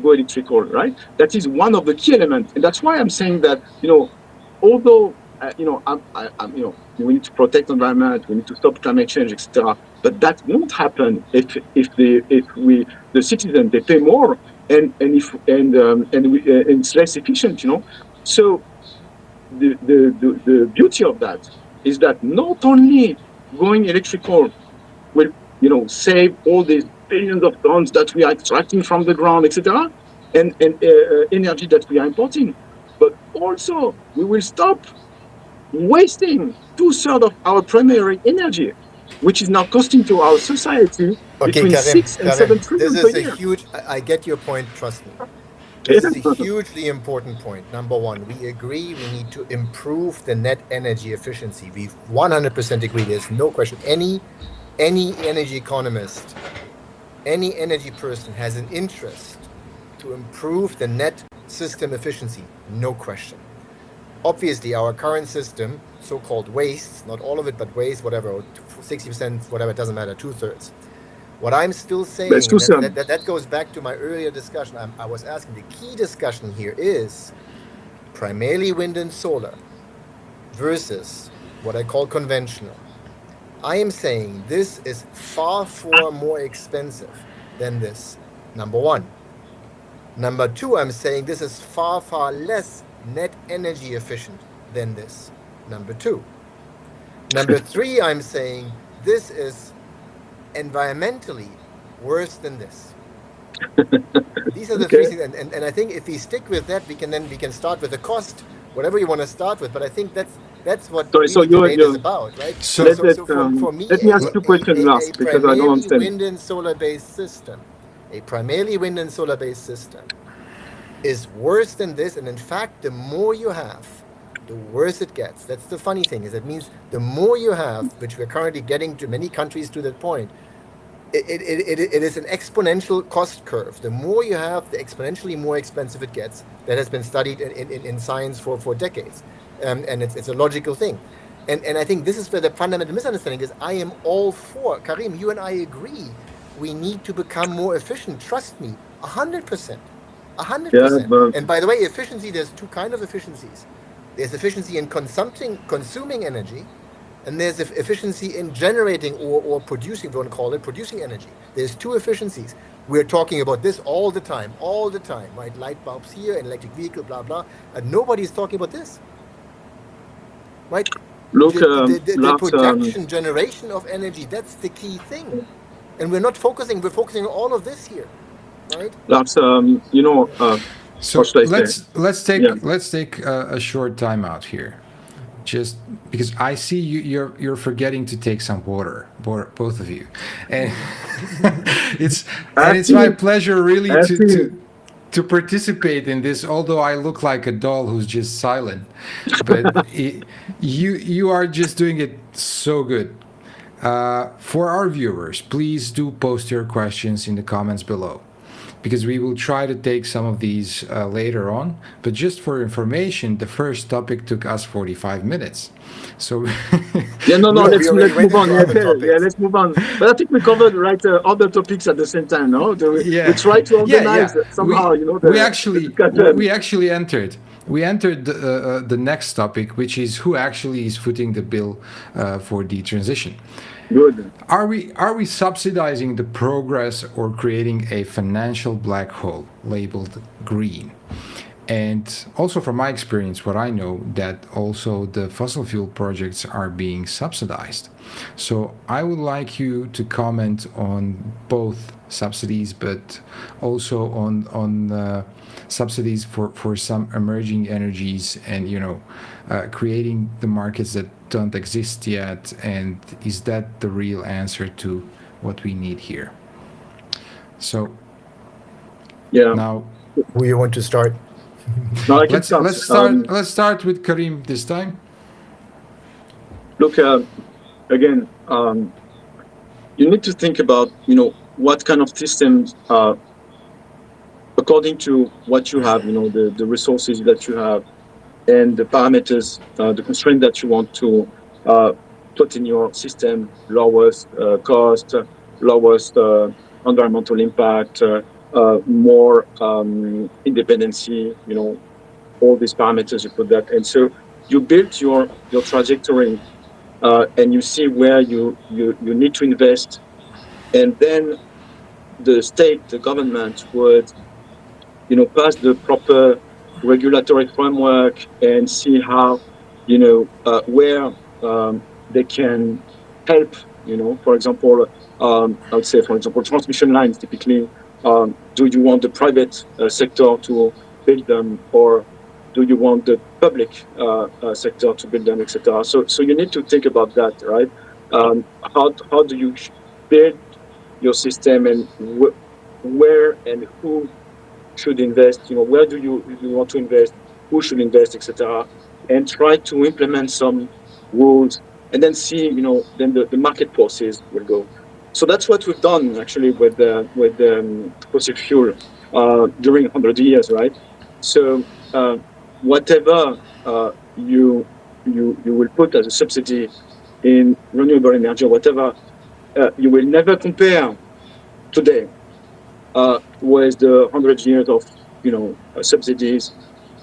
electrical, right? That is one of the key elements, and that's why I'm saying that although we need to protect the environment, we need to stop climate change, etc. But that won't happen if the citizens they pay more and it's less efficient. So the beauty of that is that not only going electrical will save all these billions of tons that we are extracting from the ground, etc., and energy that we are importing, but also we will stop wasting 2/3 of our primary energy, which is now costing to our society between Karim, 6 and 7 trillion this per is a year. huge. I get your point. Trust me. This is a hugely important point. Number one, we agree we need to improve the net energy efficiency. We 100% agree. There's no question. Any energy economist, any energy person has an interest to improve the net system efficiency, no question. Obviously, our current system, so-called wastes, not all of it, but waste, whatever, 60%, whatever, it doesn't matter, 2/3. What I'm still saying, that goes back to my earlier discussion. I was asking, the key discussion here is primarily wind and solar versus what I call conventional. I am saying this is far more expensive than this, number one. Number two, I'm saying this is far less net energy efficient than this, number two. Number three, I'm saying this is environmentally worse than this. These are the three things, and I think if we stick with that, we can start with the cost, whatever you want to start with. But I think that's what debate is about, right? So for me, let me ask you a question, Lars, because I don't understand. A primarily wind and solar-based system is worse than this, and in fact, the more you have, the worse it gets. That's the funny thing, is it means the more you have, which we're currently getting to many countries to that point, it is an exponential cost curve. The more you have, the exponentially more expensive it gets. That has been studied in science for decades, and it's a logical thing. And I think this is where the fundamental misunderstanding is. I am all for, Karim, you and I agree, we need to become more efficient. Trust me, 100%. 100%. And by the way, efficiency, there's two kinds of efficiencies. There's efficiency in consuming energy, and there's efficiency in generating or producing, if you want to call it, producing energy. There's two efficiencies. We're talking about this all the time, right? Light bulbs here, an electric vehicle, blah, blah. And nobody's talking about this, right? Look, the production, generation of energy, that's the key thing. And we're focusing on all of this here, right? Lars, so let's take a short time out here, just because I see you're forgetting to take some water, both of you, and it's my pleasure really to participate in this. Although I look like a doll who's just silent, but you are just doing it so good. For our viewers, please do post your questions in the comments below, because we will try to take some of these later on. But just for information, the first topic took us 45 minutes. So let's move on. Let's move on. But I think we covered other topics at the same time. No, we try to organize somehow. We actually entered the next topic, which is who actually is footing the bill for the transition. Good. Are we subsidizing the progress or creating a financial black hole labeled green? And also from my experience, what I know, that also the fossil fuel projects are being subsidized. So I would like you to comment on both subsidies, but also on subsidies for some emerging energies, and creating the markets that don't exist yet. And is that the real answer to what we need here? So Yeah. now, Who you want to start? Now I can let's start with Karim this time. Look, again, you need to think about, what kind of systems, according to what you have, the resources that you have, and the parameters, the constraint that you want to put in your system: lowest cost, lowest environmental impact, more independency, all these parameters, you put that. And so you build your trajectory, and you see where you need to invest. And then the state, the government would, pass the proper regulatory framework and see how, where they can help, for example, I would say, for example, transmission lines, typically, do you want the private sector to build them, or do you want the public sector to build them, etc.? So you need to think about that, right? How do you build your system, and where and who should invest? Where do you want to invest? Who should invest, etc.? And try to implement some rules, and then see, then the market forces will go. So that's what we've done actually with fossil fuel during 100 years, right? So whatever you will put as a subsidy in renewable energy or whatever, you will never compare today with the 100 years of subsidies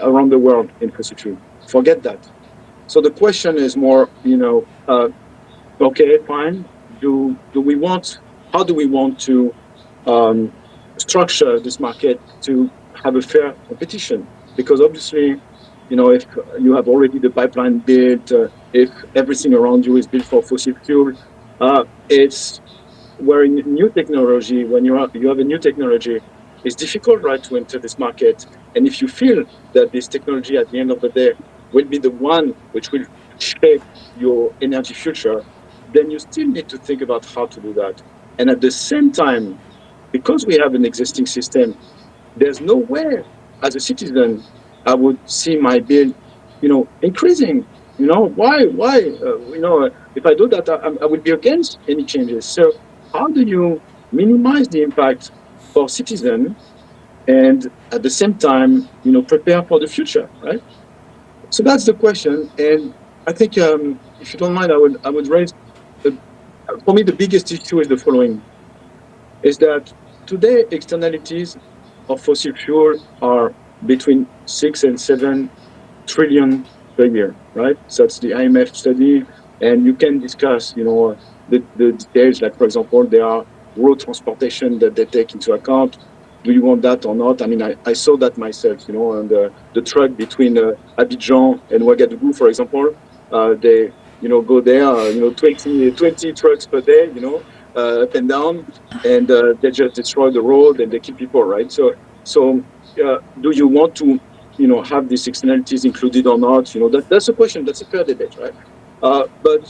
around the world in fossil fuel. Forget that. So the question is more, okay, fine. How do we want to structure this market to have a fair competition? Because obviously, if you have already the pipeline built, if everything around you is built for fossil fuel, it's where in new technology, when you have a new technology, it's difficult, right, to enter this market. And if you feel that this technology at the end of the day will be the one which will shape your energy future, then you still need to think about how to do that. And at the same time, because we have an existing system, there's no way as a citizen I would see my bill, increasing. Why? If I do that, I would be against any changes. So how do you minimize the impact for citizens and at the same time, prepare for the future, right? So that's the question. And I think, if you don't mind, I would raise, for me, the biggest issue is the following: is that today externalities of fossil fuel are between 6 and 7 trillion per year, right? So that's the IMF study, and you can discuss, the details. Like, for example, there are road transportation that they take into account. Do you want that or not? I mean, I saw that myself, and the truck between Abidjan and Ouagadougou, for example, they, go there, 20 trucks per day, up and down, and they just destroy the road and they kill people, right? So do you want to, have these externalities included or not? That's a question. That's a fair debate, right? But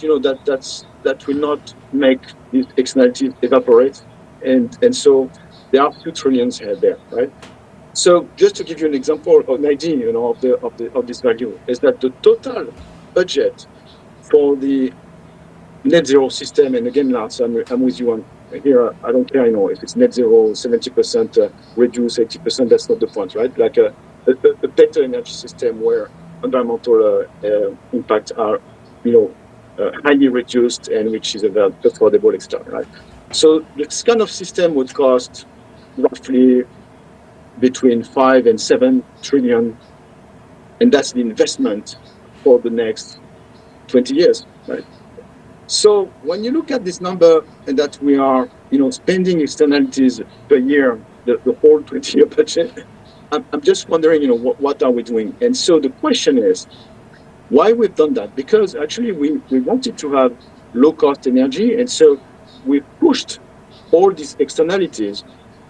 that will not make these externalities evaporate, and so there are a few trillions here there, right? So just to give you an example, an idea, of this value, is that the total budget for the net zero system, and again, Lars, I'm with you on here. I don't care, if it's net zero, 70% reduce, 80%. That's not the point, right? Like a better energy system where environmental impacts are, highly reduced, and which is affordable, etc. Right? So this kind of system would cost roughly between 5 and 7 trillion, and that's the investment for the next 20 years, right? So when you look at this number, and that we are, spending externalities per year, the whole 20-year budget, I'm just wondering, what are we doing? And so the question is, why we've done that? Because actually we wanted to have low cost energy, and so we pushed all these externalities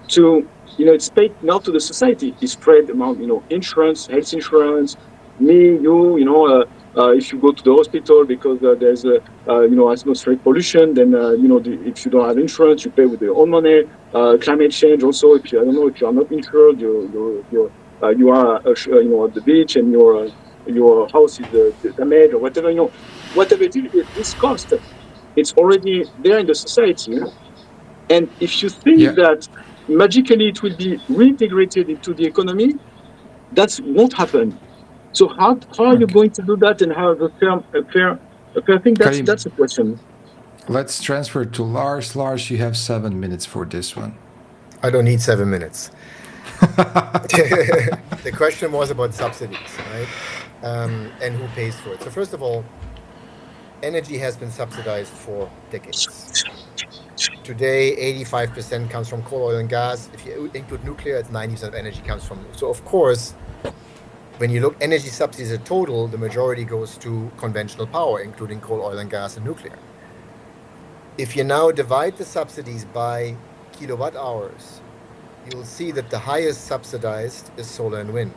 to, it's paid now to the society. It's spread among, insurance, health insurance, me, you, if you go to the hospital because there's atmospheric pollution, then if you don't have insurance, you pay with your own money. Climate change also. If you, I don't know, if you are not insured, you are at the beach and your house is damaged or whatever. Whatever it is, this cost, it's already there in the society. And if you think that magically it will be reintegrated into the economy, that won't happen. So how are you going to do that and have a fair thing? That's a question. Let's transfer to Lars. Lars, you have 7 minutes for this one. I don't need 7 minutes. The question was about subsidies, right? And who pays for it. So first of all, energy has been subsidized for decades. Today, 85% comes from coal, oil, and gas. If you include nuclear, it's 90% of energy comes from. So of course, when you look energy subsidies in total, the majority goes to conventional power, including coal, oil, and gas, and nuclear. If you now divide the subsidies by kilowatt hours, you'll see that the highest subsidized is solar and wind.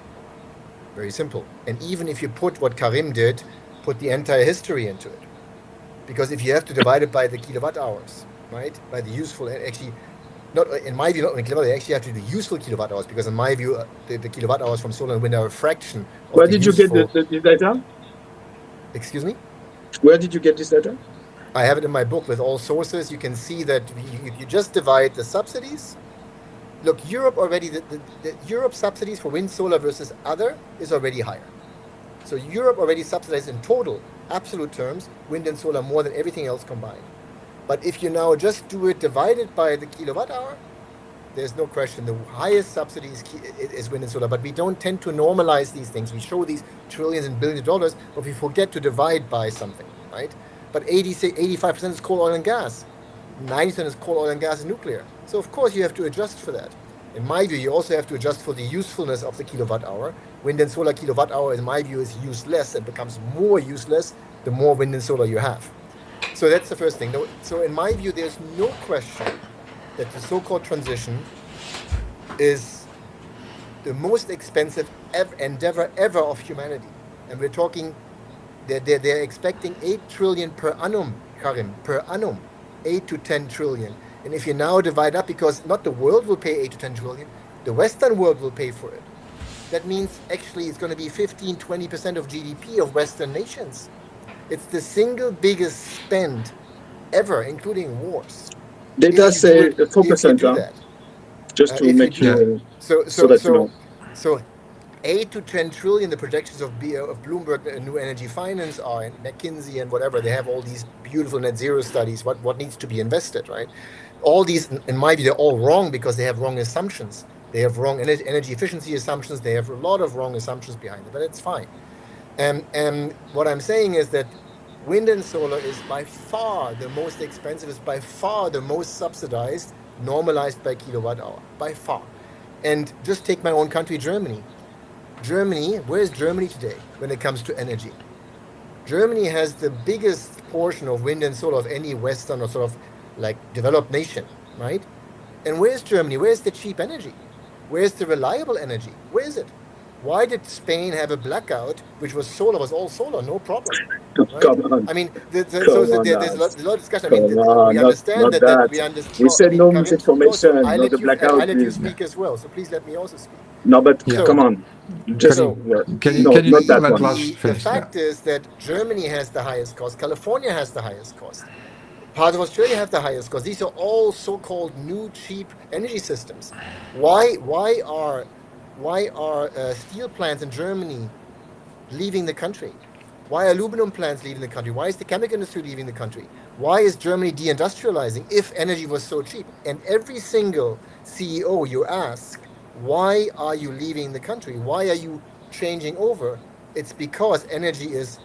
Very simple. And even if you put what Karim did, put the entire history into it. Because if you have to divide it by the kilowatt hours, right? By the useful, actually, not in my view, not in kilowatt, you actually have to do the useful kilowatt hours, because in my view, the kilowatt hours from solar and wind are a fraction of Where did you get this data? Excuse me? Where did you get this data? I have it in my book with all sources. You can see that if you just divide the subsidies, look, Europe already, the Europe subsidies for wind, solar versus other is already higher. So Europe already subsidized in total, absolute terms, wind and solar more than everything else combined. But if you now just do it divided by the kilowatt hour, there's no question the highest subsidy is wind and solar. But we don't tend to normalize these things. We show these trillions and billions of dollars, but we forget to divide by something, right? But 85% is coal, oil, and gas. 90% is coal, oil, and gas and nuclear. So of course you have to adjust for that. In my view, you also have to adjust for the usefulness of the kilowatt hour. Wind and solar kilowatt hour, in my view, is useless and becomes more useless the more wind and solar you have. So that's the first thing. So in my view, there's no question that the so-called transition is the most expensive endeavor ever of humanity. And we're talking, they're expecting 8 trillion per annum, Karim, per annum, 8 to 10 trillion. And if you now divide up, because not the world will pay 8 to 10 trillion, the Western world will pay for it. That means actually it's going to be 15-20% of GDP of Western nations. It's the single biggest spend ever, including wars. They does say 4%, just to make you so 8 to 10 trillion, the projections of Bloomberg New Energy Finance are, and McKinsey and whatever, they have all these beautiful net zero studies, what needs to be invested, right? All these, in my view, they're all wrong because they have wrong assumptions. They have wrong energy efficiency assumptions. They have a lot of wrong assumptions behind it, but it's fine. And what I'm saying is that wind and solar is by far the most expensive, is by far the most subsidized, normalized by kilowatt hour, by far. And just take my own country, Germany. Germany, where is Germany today when it comes to energy? Germany has the biggest portion of wind and solar of any Western or sort of like developed nation, right? And where's Germany? Where's the cheap energy? Where's the reliable energy? Where is it? Why did Spain have a blackout, which was solar, was all solar, no problem? Right? Come on. I mean, there's a lot of discussion. I mean, we understand that. We understand. We said no misinformation, not the blackout. I let you speak as well, so please let me also speak. No, but come on. Just the fact is that Germany has the highest cost. California has the highest cost. Part of Australia have the highest cost. These are all so-called new cheap energy systems. Why are steel plants in Germany leaving the country? Why are aluminum plants leaving the country? Why is the chemical industry leaving the country? Why is Germany deindustrializing if energy was so cheap? And every single CEO you ask, why are you leaving the country? Why are you changing over? It's because energy is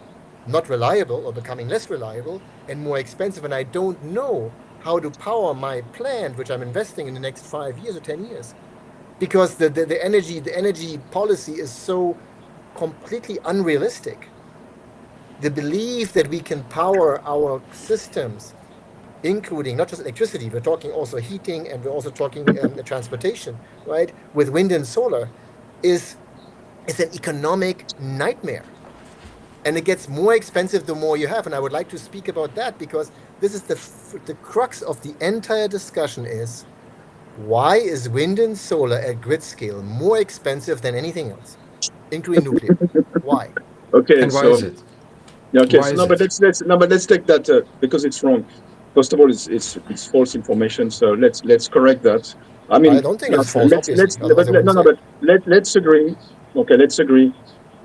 not reliable or becoming less reliable and more expensive. And I don't know how to power my plant, which I'm investing in the next 5 years or 10 years. because the energy policy is so completely unrealistic. The belief that we can power our systems, including not just electricity, we're talking also heating, and we're also talking transportation, right, with wind and solar, is an economic nightmare. And it gets more expensive the more you have. And I would like to speak about that, because this is the crux of the entire discussion is, why is wind and solar at grid scale more expensive than anything else, including nuclear? Why? Okay, And why so is it? yeah, okay, Why so is no, but it? let's take that because it's wrong. First of all, it's false information. So let's correct that. I mean, I don't think it's false, obviously. Otherwise I no, wouldn't no, say it. but let's agree. Okay, let's agree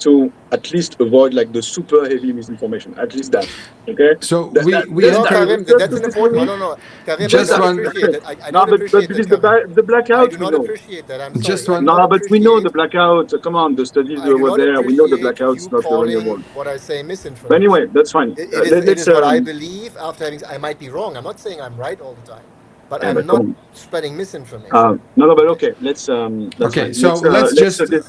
to at least avoid like the super heavy misinformation. At least that. Okay. So That, we that, we You just know, that. encourage Karim, Just that's to an important simply, one. No, Karim, I just don't one. appreciate that. I no, don't appreciate but that, this is the Karim. the I blackout. do We not know. appreciate that. I'm sorry. Just I do one. No, not but we know the appreciate. blackout. Come on, the studies I do were not there. We know the appreciate blackout's you not calling renewable. what I say But misinformation. anyway, that's fine. It Let's is what I believe after having. I might be wrong. I'm not saying I'm right all the time, but yeah, I'm but come not on. spreading misinformation. No, but Okay. okay. That's Okay, fine. so Let's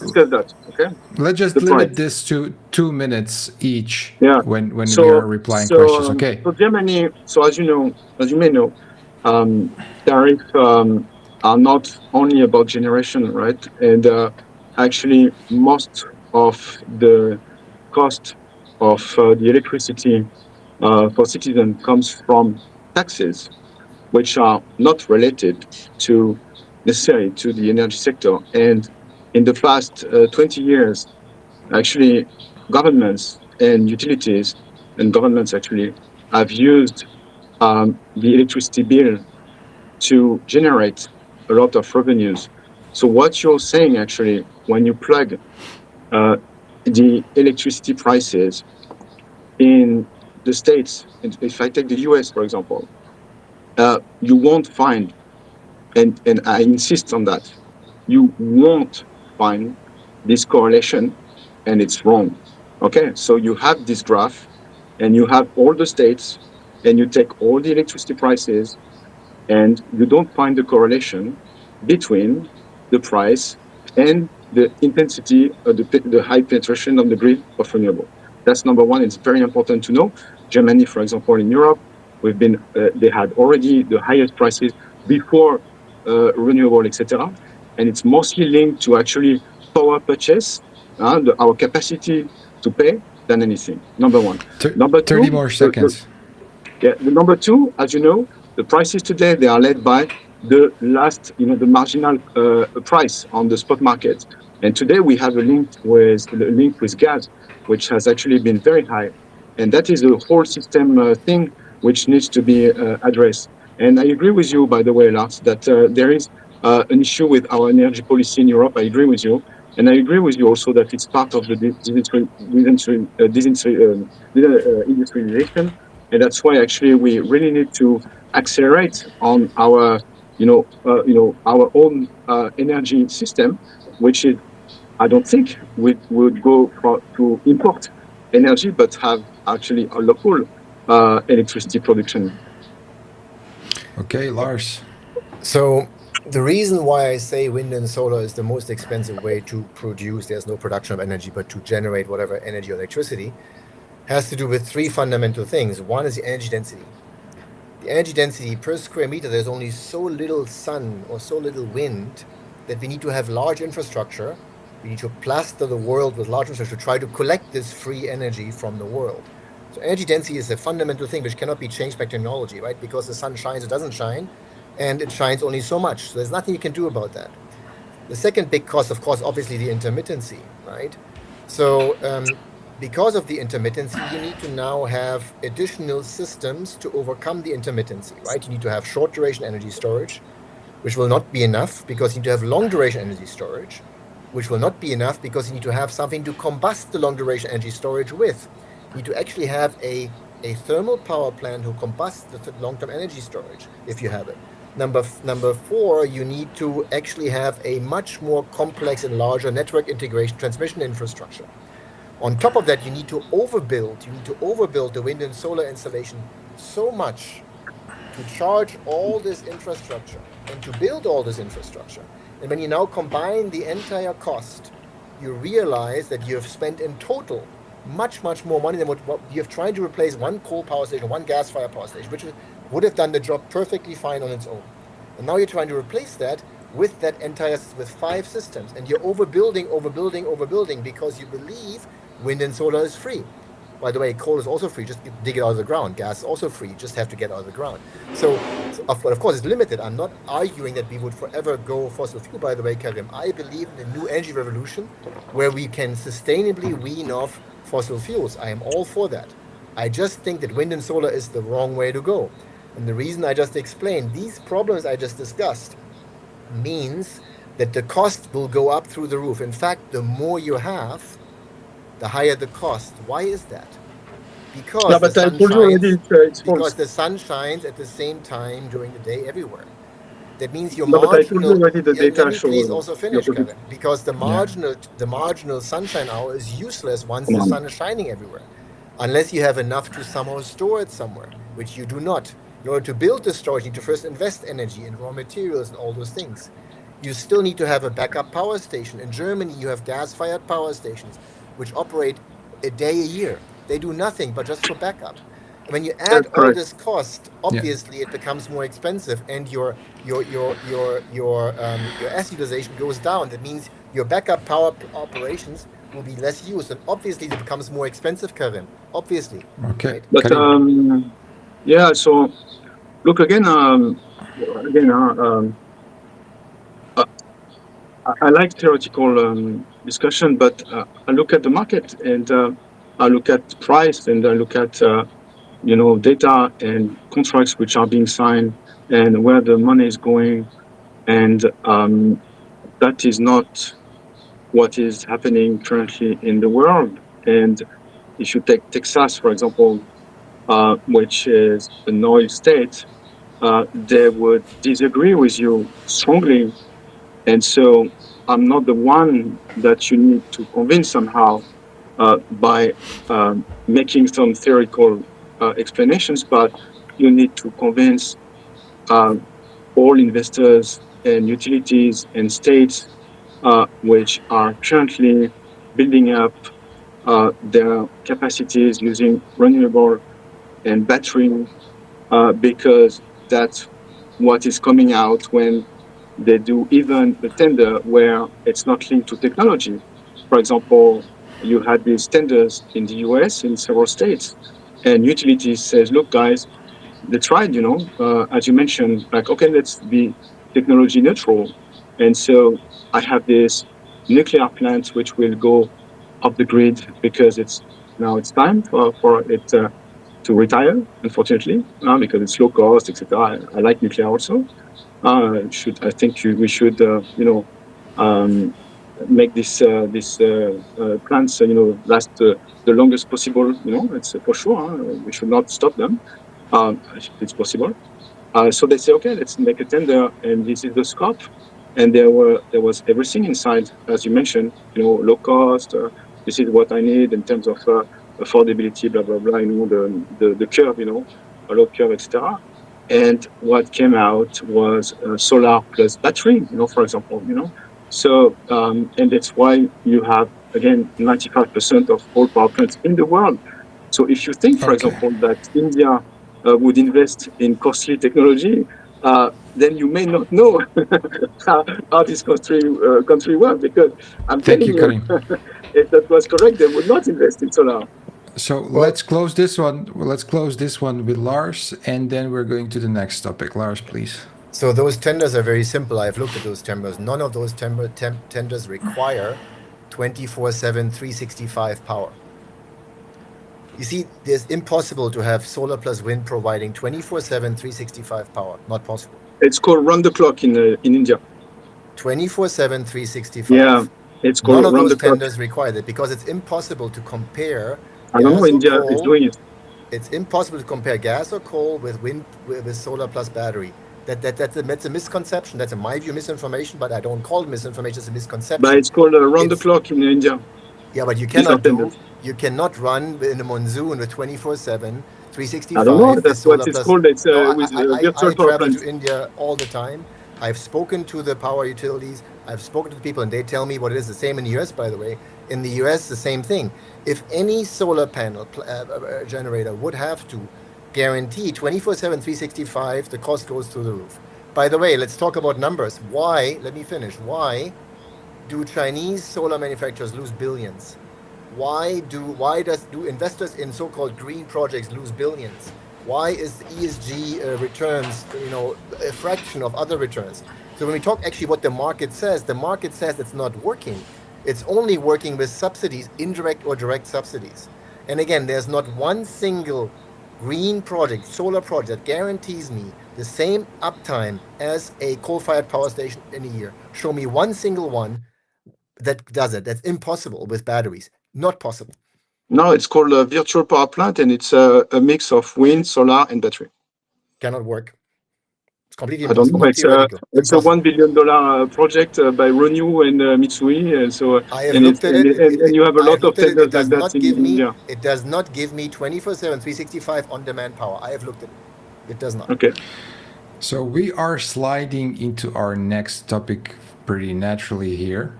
discuss that. Okay. let's just The limit price. this to 2 minutes each Yeah. when we are So replying questions. so Okay. so Germany. So as you know, as you may know, um, tariffs are not only about generation, right? And actually, most of the cost of the electricity for citizens comes from taxes, which are not related to necessarily to the energy sector. And in the past 20 years, actually, governments and utilities and governments actually have used the electricity bill to generate a lot of revenues. So what you're saying actually, when you plug uh, the electricity prices in the States, if I take the US, for example, you won't find, and I insist on that, you won't find this correlation, and it's wrong. Okay, so you have this graph, and you have all the states, and you take all the electricity prices, and you don't find the correlation between the price and the intensity of the high penetration on the grid of renewable. That's number one. It's very important to know. Germany, for example, in Europe, they had already the highest prices before renewable, etc. And it's mostly linked to actually power purchase, our capacity to pay than anything. Number one. Number 30 two, more seconds. the number two, as you know, the prices today, they are led by the last, the marginal price on the spot market. And today we have a link with gas, which has actually been very high. And that is a whole system thing which needs to be addressed. And I agree with you, by the way, Lars, that there is an issue with our energy policy in Europe. I agree with you. And I agree with you also that it's part of the industrialization, and that's why actually we really need to accelerate on our, our own energy system, which is, I don't think we would go to import energy, but have actually a local electricity production. Okay, Lars. So the reason why I say wind and solar is the most expensive way to produce, there's no production of energy, but to generate whatever energy or electricity, has to do with three fundamental things. One is the energy density. The energy density per square meter, there's only so little sun or so little wind that we need to have large infrastructure. We need to plaster the world with large infrastructure to try to collect this free energy from the world. So energy density is a fundamental thing which cannot be changed by technology, right? Because the sun shines or doesn't shine, and it shines only so much. So there's nothing you can do about that. The second big cost, of course, obviously the intermittency, right? So because of the intermittency, you need to now have additional systems to overcome the intermittency, right? You need to have short duration energy storage, which will not be enough because you need to have long duration energy storage, which will not be enough because you need to have something to combust the long duration energy storage with. You need to actually have a thermal power plant who combusts the long-term energy storage if you have it. Number four, you need to actually have a much more complex and larger network integration transmission infrastructure. On top of that, you need to overbuild the wind and solar installation so much to charge all this infrastructure and to build all this infrastructure And when you now combine the entire cost, you realize that you have spent in total much, much more money than what you have tried to replace one coal power station, one gas-fired power station, which would have done the job perfectly fine on its own. And now you're trying to replace that with 5 systems, and you're overbuilding because you believe wind and solar is free. By the way, coal is also free, just dig it out of the ground. Gas is also free, just have to get out of the ground. So of course, it's limited. I'm not arguing that we would forever go fossil fuel, by the way, Karim. I believe in a new energy revolution where we can sustainably wean off fossil fuels. I am all for that. I just think that wind and solar is the wrong way to go. And the reason I just explained, these problems I just discussed, means that the cost will go up through the roof. In fact, the more you have, the higher the cost. Why is that? Because, but I told you already it's because false. the sun shines at the same time during the day everywhere. That means your No, but I told marginal. you already the data Let me show please also finish, the opposite. Kevin, because the marginal sunshine hour is useless once Come the on. sun is shining everywhere, unless you have enough to somehow store it somewhere, which you do not. In order to build the storage, you need to first invest energy in raw materials and all those things. You still need to have a backup power station. In Germany, you have gas-fired power stations, which operate a day a year. They do nothing but just for backup. And when you add That's all correct. this cost, obviously it becomes more expensive, and your asset utilization goes down. That means your backup power operations will be less used, and obviously it becomes more expensive, Karim. Obviously. Okay. Right? But yeah, so look again. I like theoretical discussion, but I look at the market, and I look at price, and I look at data and contracts which are being signed, and where the money is going, and that is not what is happening currently in the world. And if you take Texas, for example, which is an oil state, they would disagree with you strongly. And so I'm not the one that you need to convince somehow by making some theoretical explanations, but you need to convince all investors and utilities and states which are currently building up their capacities using renewable and battery, because that's what is coming out when they do even a tender where it's not linked to technology. For example, you had these tenders in the US in several states, and utilities says, look, guys, they tried, as you mentioned, like, okay, let's be technology neutral. And so I have this nuclear plant which will go off the grid because it's time for it to retire, unfortunately, because it's low cost, etc. I like nuclear also. I think we should, make this plants, last the longest possible. It's for sure. We should not stop them if it's possible. So they say, okay, let's make a tender, and this is the scope. And there was everything inside, as you mentioned. Low cost. This is what I need in terms of affordability, blah blah blah. The curve, a low curve, etc. And what came out was solar plus battery, for example, So, and that's why you have, again, 95% of all power plants in the world. So if you think, for example, that India would invest in costly technology, then you may not know how this country works, because I'm telling you, if that was correct, they would not invest in solar. So let's close this one. Let's close this one with Lars, and then we're going to the next topic. Lars, please. So those tenders are very simple. I've looked at those tenders. None of those tenders require 24/7, 365 power. You see, it's impossible to have solar plus wind providing 24/7, 365 power. Not possible. It's called round the clock in India. 24/7, 365. Yeah, it's called None of round those the clock. tenders require that, because it's impossible to compare. I don't know. India is doing it. It's impossible to compare gas or coal with wind, with solar plus battery. That's a misconception. That's, in my view, misinformation. But I don't call it misinformation. It's a misconception. But it's called round the clock in India. Yeah, but you cannot run in a monsoon with 24/7, 365. I don't know. That's what it's called. It's with virtual power I travel plants. to India all the time. I've spoken to the power utilities. I've spoken to the people, and they tell me what it is. The same in the US, by the way. In the US, the same thing. If any solar panel generator would have to guarantee 24/7, 365, the cost goes through the roof. By the way, let's talk about numbers. Why? Let me finish. Why do Chinese solar manufacturers lose billions? Why do investors in so-called green projects lose billions? Why is ESG returns, a fraction of other returns? So when we talk actually what the market says it's not working. It's only working with subsidies, indirect or direct subsidies. And again, there's not one single green project, solar project that guarantees me the same uptime as a coal-fired power station in a year. Show me one single one that does it. That's impossible with batteries. Not possible. No, it's called a virtual power plant, and it's a mix of wind, solar, and battery. Cannot work. It's completely I don't impossible. know. Not theoretical. It's Impossible. a $1 billion project by Renew and Mitsui, and so I have and looked at it. and you have a I have lot of looked at it. tenders It does like that not in give me. India. It does not give me 24/7, 365 on-demand power. I have looked at it. It does not. Okay. So we are sliding into our next topic pretty naturally here,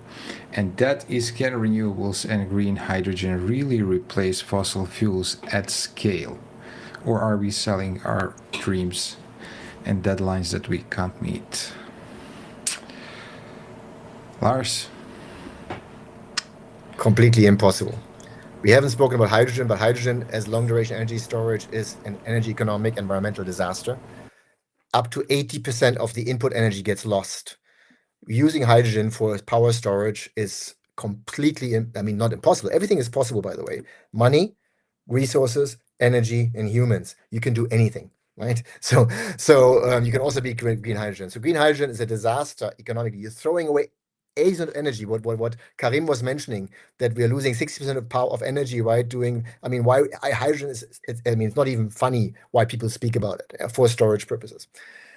and that is, can renewables and green hydrogen really replace fossil fuels at scale? Or are we selling our dreams and deadlines that we can't meet? Lars? Completely impossible. We haven't spoken about hydrogen, but hydrogen as long-duration energy storage is an energy economic environmental disaster. Up to 80% of the input energy gets lost. Using hydrogen for power storage is completely, not impossible. Everything is possible, by the way. Money, resources, energy, and humans. You can do anything, right? So you can also be green hydrogen. So green hydrogen is a disaster economically. You're throwing away 80% of energy. What Karim was mentioning, that we are losing 60% of power of energy, right? Why hydrogen is, it's not even funny why people speak about it for storage purposes.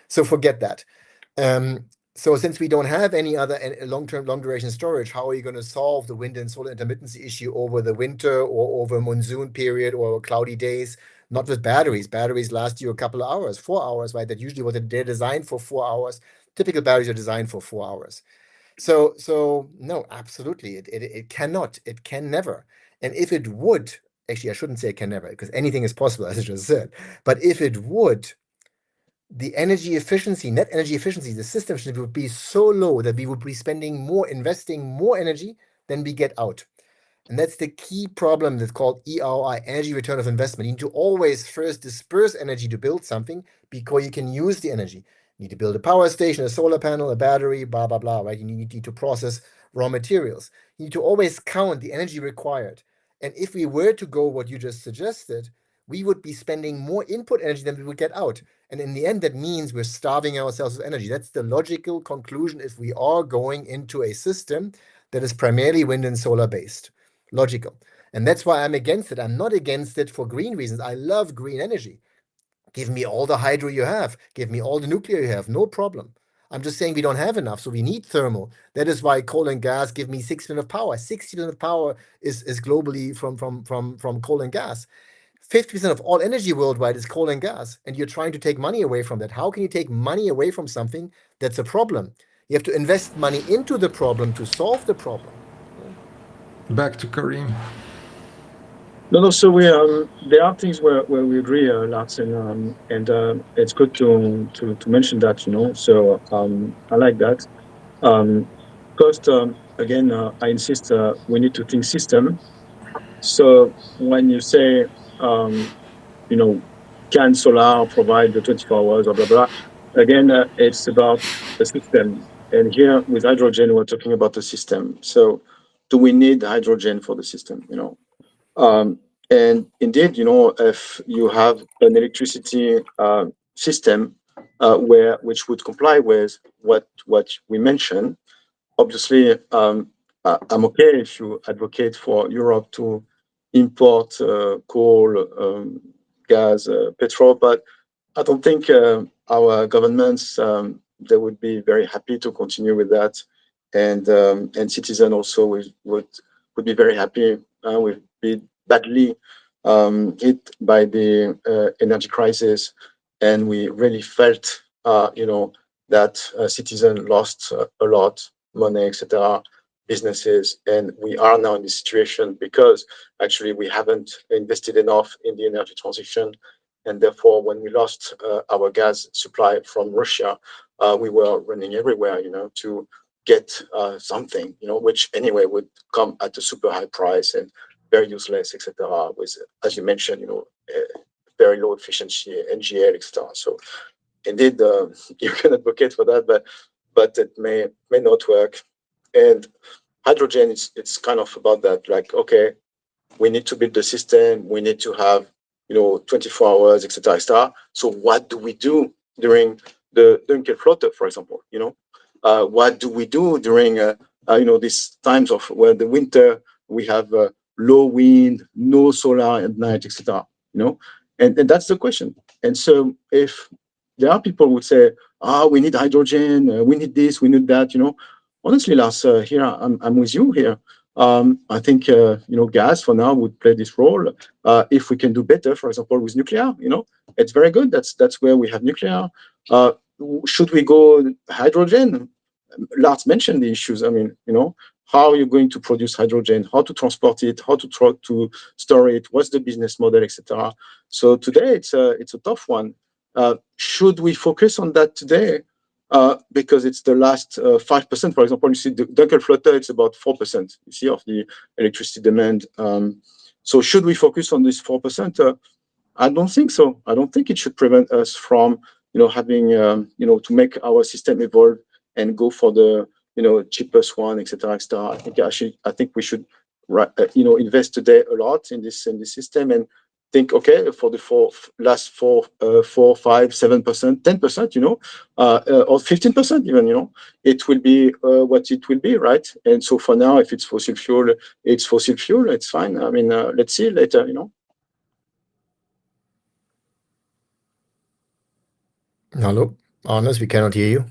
So forget that. So since we don't have any other long duration storage, how are you going to solve the wind and solar intermittency issue over the winter or over monsoon period or cloudy days? Not with batteries. Batteries last you a couple of hours, 4 hours, right? That usually what they're designed for 4 hours. Typical batteries are designed for 4 hours. So no, absolutely. It cannot. It can never. And if it would, actually, I shouldn't say it can never, because anything is possible, as I just said. But if it would, the energy efficiency, net energy efficiency, the system efficiency would be so low that we would be investing more energy than we get out. And that's the key problem that's called EROI, energy return of investment. You need to always first disperse energy to build something before you can use the energy. You need to build a power station, a solar panel, a battery, blah, blah, blah, right? You need to process raw materials. You need to always count the energy required. And if we were to go what you just suggested, we would be spending more input energy than we would get out. And in the end, that means we're starving ourselves of energy. That's the logical conclusion if we are going into a system that is primarily wind and solar based. Logical. And that's why I'm against it. I'm not against it for green reasons. I love green energy. Give me all the hydro you have. Give me all the nuclear you have. No problem. I'm just saying we don't have enough, so we need thermal. That is why coal and gas give me 60% of power. 60% of power is globally from coal and gas. 50% of all energy worldwide is coal and gas, and you're trying to take money away from that. How can you take money away from something that's a problem? You have to invest money into the problem to solve the problem. Back to Karim. No. So there are things where we agree, Lars, and it's good to mention that. So I like that. First, again, I insist we need to think system. So when you say, can solar provide the 24 hours or blah, blah, again, it's about the system. And here with hydrogen, we're talking about the system. So do we need hydrogen for the system, and indeed, if you have an electricity system which would comply with what we mentioned, obviously, I'm okay if you advocate for Europe to import coal, gas, petrol, but I don't think our governments they would be very happy to continue with that, and citizens also would be very happy. We've been badly hit by the energy crisis, and we really felt that citizens lost a lot, money, etc., businesses, and we are now in this situation because actually we haven't invested enough in the energy transition, and therefore when we lost our gas supply from Russia, we were running everywhere, to get something, which anyway would come at a super high price and very useless, etc. With, as you mentioned, very low efficiency, NGL, etc. So indeed, you can advocate for that, but it may not work. And hydrogen, it's kind of about that. Like, okay, we need to build the system. We need to have 24 hours, etc., etc. So what do we do during the Dunkelflotte, for example? What do we do during these times of where the winter we have low wind, no solar at night, etc. And that's the question. And so if there are people who would say, we need hydrogen, we need this, we need that, honestly, Lars, here I'm with you here. I think gas for now would play this role. If we can do better, for example, with nuclear, it's very good. That's where we have nuclear. Should we go hydrogen? Lars mentioned the issues. I mean, how are you going to produce hydrogen? How to transport it? How to try to store it? What's the business model, etc. So today it's a tough one. Should we focus on that today? Because it's the last 5%, for example, you see the Dunkelflotte, it's about 4%, you see, of the electricity demand. So should we focus on this 4%? I don't think so. I don't think it should prevent us from, having, to make our system evolve and go for the, cheapest one, etc., etc. I think we should, invest today a lot in this system and think, okay, for the last 4, 5, 7%, 10%, or 15%, even, it will be what it will be, right? And so for now, if it's fossil fuel, it's fossil fuel. It's fine. I mean, let's see later, Hello, Arnes, we cannot hear you.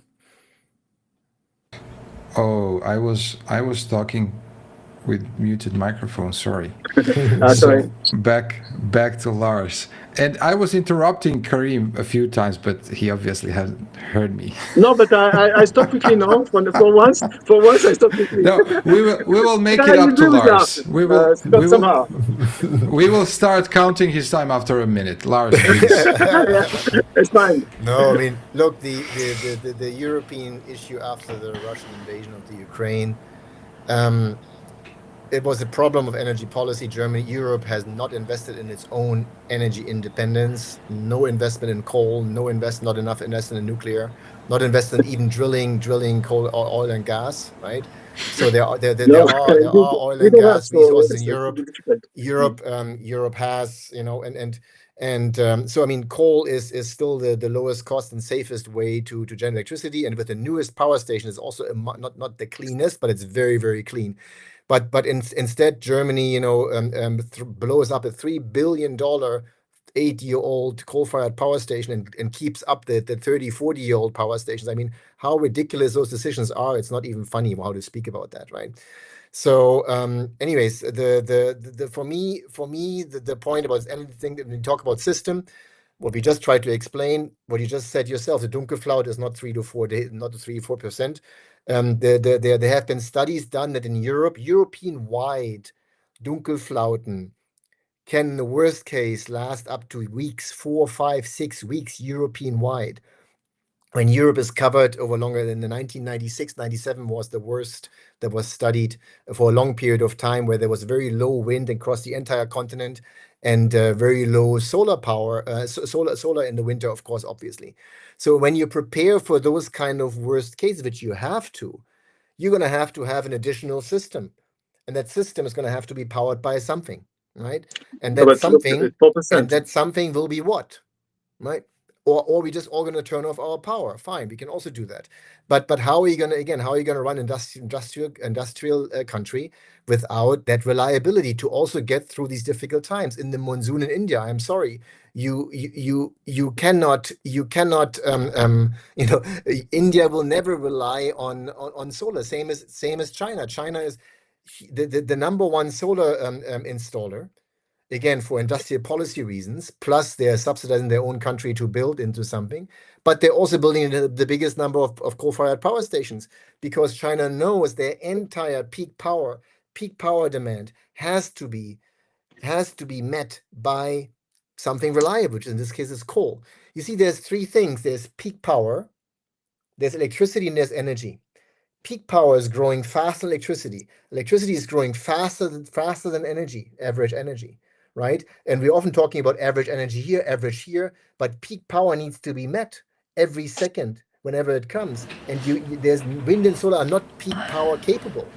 Oh, I was talking with muted microphone. Sorry. Sorry. So back to Lars, and I was interrupting Karim a few times, but he obviously hasn't heard me. No, but I stopped quickly now. For once, I stopped quickly. No, we will make I it up agree to with Lars. that. We will Somehow. we will start counting his time after a minute. Lars, please. It's fine. No, I mean, look, the European issue after the Russian invasion of the Ukraine, it was a problem of energy policy. Europe has not invested in its own energy independence. No investment in coal. Not enough investment in nuclear. Not investment even drilling coal, oil and gas. Right. So there are oil and gas resources in Europe. Europe has, so I mean, coal is still the lowest cost and safest way to generate electricity, and with the newest power station is also not the cleanest, but it's very, very clean. But instead, Germany, blows up a $3 billion 8-year-old coal-fired power station and keeps up the 30, 40-year-old power stations. I mean, how ridiculous those decisions are. It's not even funny how to speak about that, right? So, anyways, for me, the point about anything that we talk about system, what we just tried to explain, what you just said yourself, the Dunkelflaute is not 3 to 4 days, not 3-4%. There have been studies done that in Europe, European-wide, Dunkelflauten can, in the worst case, last up to weeks, 4, 5, 6 weeks, European-wide. When Europe is covered over longer than the 1996, 97 was the worst that was studied for a long period of time, where there was very low wind across the entire continent and very low solar power, solar in the winter, of course, obviously. So when you prepare for those kind of worst cases, which you have to, you're going to have an additional system. And that system is going to have to be powered by something, right? And that something will be what, right? Or we just all going to turn off our power. Fine, we can also do that. But how are you going to run industrial country without that reliability to also get through these difficult times? In the monsoon in India, I'm sorry, you cannot India will never rely on solar. Same as China. China is the number one solar installer. again, for industrial policy reasons, plus they're subsidizing their own country to build into something, but they're also building the biggest number of coal-fired power stations, because China knows their entire peak power demand has to be met by something reliable, which in this case is coal. You see, there's three things. There's peak power, there's electricity, and there's energy. Peak power is growing faster than electricity. Electricity is growing faster than energy, average energy, right? And we're often talking about average energy here, average here, but peak power needs to be met every second whenever it comes. And there's wind and solar are not peak power capable.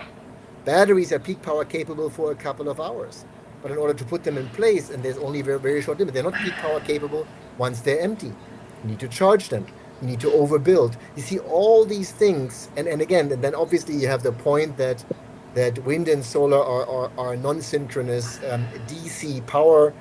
Batteries are peak power capable for a couple of hours. But in order to put them in place, and there's only very, very short limit, they're not peak power capable once they're empty. You need to charge them. You need to overbuild. You see all these things, and again, and then obviously you have the point that wind and solar are non-synchronous DC power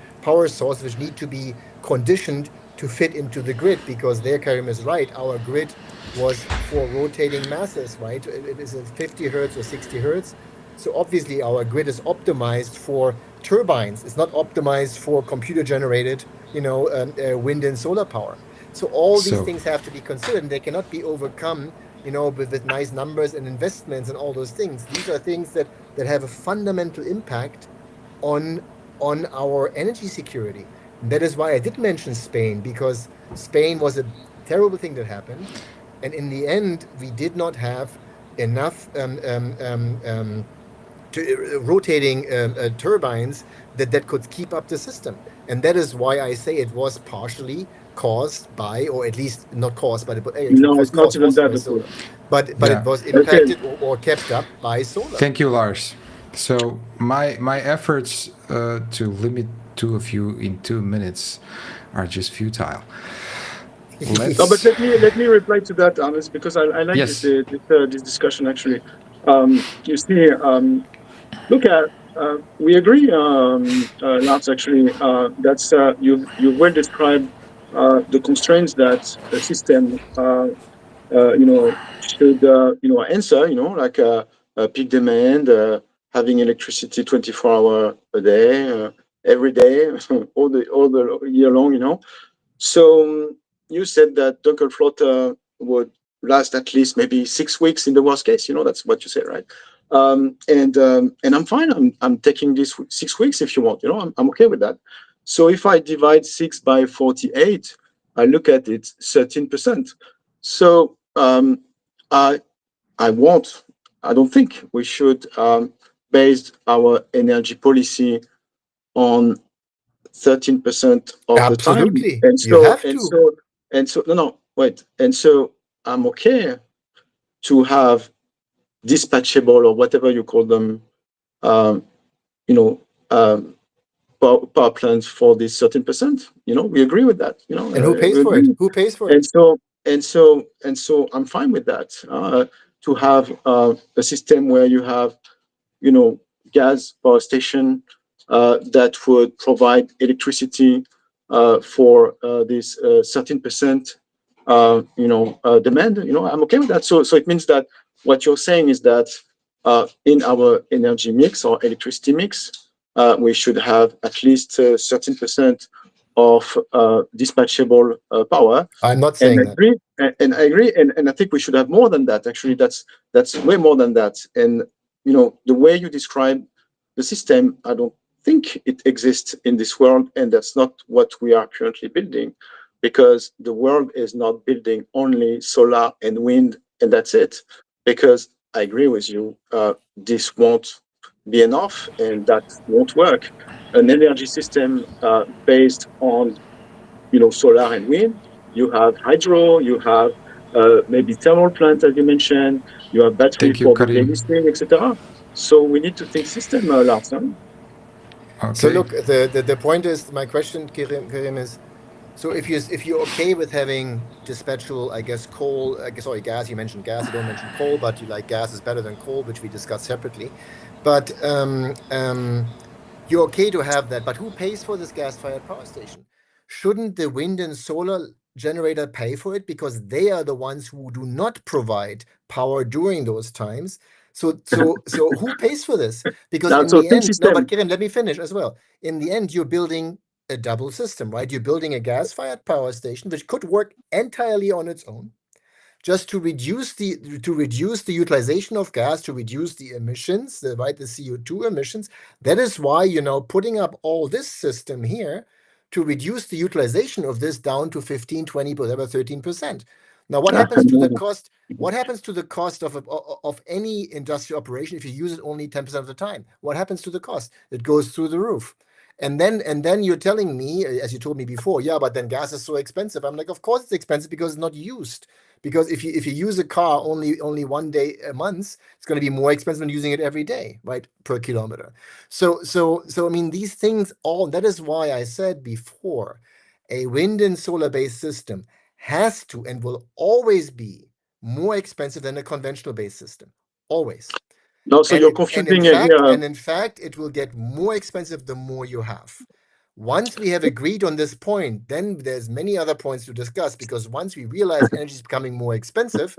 source, which need to be conditioned to fit into the grid, because there Karim is right. Our grid was for rotating masses, right? It is 50 hertz or 60 hertz. So obviously our grid is optimized for turbines. It's not optimized for computer-generated, wind and solar power. So all these things have to be considered, and they cannot be overcome, with nice numbers and investments and all those things. These are things that have a fundamental impact on our energy security. And that is why I did mention Spain, because Spain was a terrible thing that happened, and in the end, we did not have enough rotating turbines that could keep up the system. And that is why I say it was partially caused by, or at least not caused, but no, it's not even that. But it was impacted or kept up by solar. Thank you, Lars. So my efforts to limit two of you in 2 minutes are just futile. No, but let me reply to that, Arnes, because I like this discussion actually. You see, look at we agree, Lars. Actually, that's you well described the constraints that the system should answer. Like peak demand, having electricity 24 hours a day, every day, all the year long. So you said that Dunkelflotte would last at least maybe 6 weeks in the worst case. That's what you said, right? And I'm fine. I'm taking this 6 weeks if you want. I'm okay with that. So if I divide 6 by 48, I look at it 13%. So I don't think we should base our energy policy on 13% of Absolutely. the time. And so, you have to. And so I'm okay to have dispatchable or whatever you call them, power plants for this 13%. We agree with that. And who pays for it? Who pays for it? And so I'm fine with that. To have a system where you have, gas power station that would provide electricity for this 13%, demand. I'm okay with that. So it means that what you're saying is that in our energy mix or electricity mix, we should have at least 13% of dispatchable power. I'm not saying that. I agree, and I think we should have more than that. Actually, that's way more than that. And the way you describe the system, I don't think it exists in this world, and that's not what we are currently building, because the world is not building only solar and wind, and that's it. Because I agree with you, this won't be enough, and that won't work. An energy system based on, solar and wind. You have hydro, you have maybe thermal plants, as you mentioned. You have battery for the etc. So we need to think system, Lars. Okay. So look, the point is, my question, Karim, is, so if you're okay with having dispatchable, I guess coal, gas. You mentioned gas. You don't mention coal, but you like gas is better than coal, which we discussed separately. But you're okay to have that. But who pays for this gas-fired power station? Shouldn't the wind and solar generator pay for it, because they are the ones who do not provide power during those times? So who pays for this? Because Now, in so the think end, no, but system. Kiran, let me finish as well. In the end, you're building a double system, right? You're building a gas-fired power station which could work entirely on its own, just to reduce the utilization of gas, to reduce the emissions, the CO2 emissions. That is why putting up all this system here to reduce the utilization of this down to 15, 20, whatever, 13%. Now, what happens to the cost? What happens to the cost of any industrial operation if you use it only 10% of the time? What happens to the cost? It goes through the roof. And then you're telling me, as you told me before, yeah, but then gas is so expensive. I'm like, of course it's expensive because it's not used. Because if you use a car only one day a month, it's going to be more expensive than using it every day, right, per kilometer. So I mean, these things all, that is why I said before, a wind and solar based system has to and will always be more expensive than a conventional based system, always. No, so you're confusing it here. In fact, it will get more expensive the more you have. Once we have agreed on this point, then there's many other points to discuss, because once we realize energy is becoming more expensive,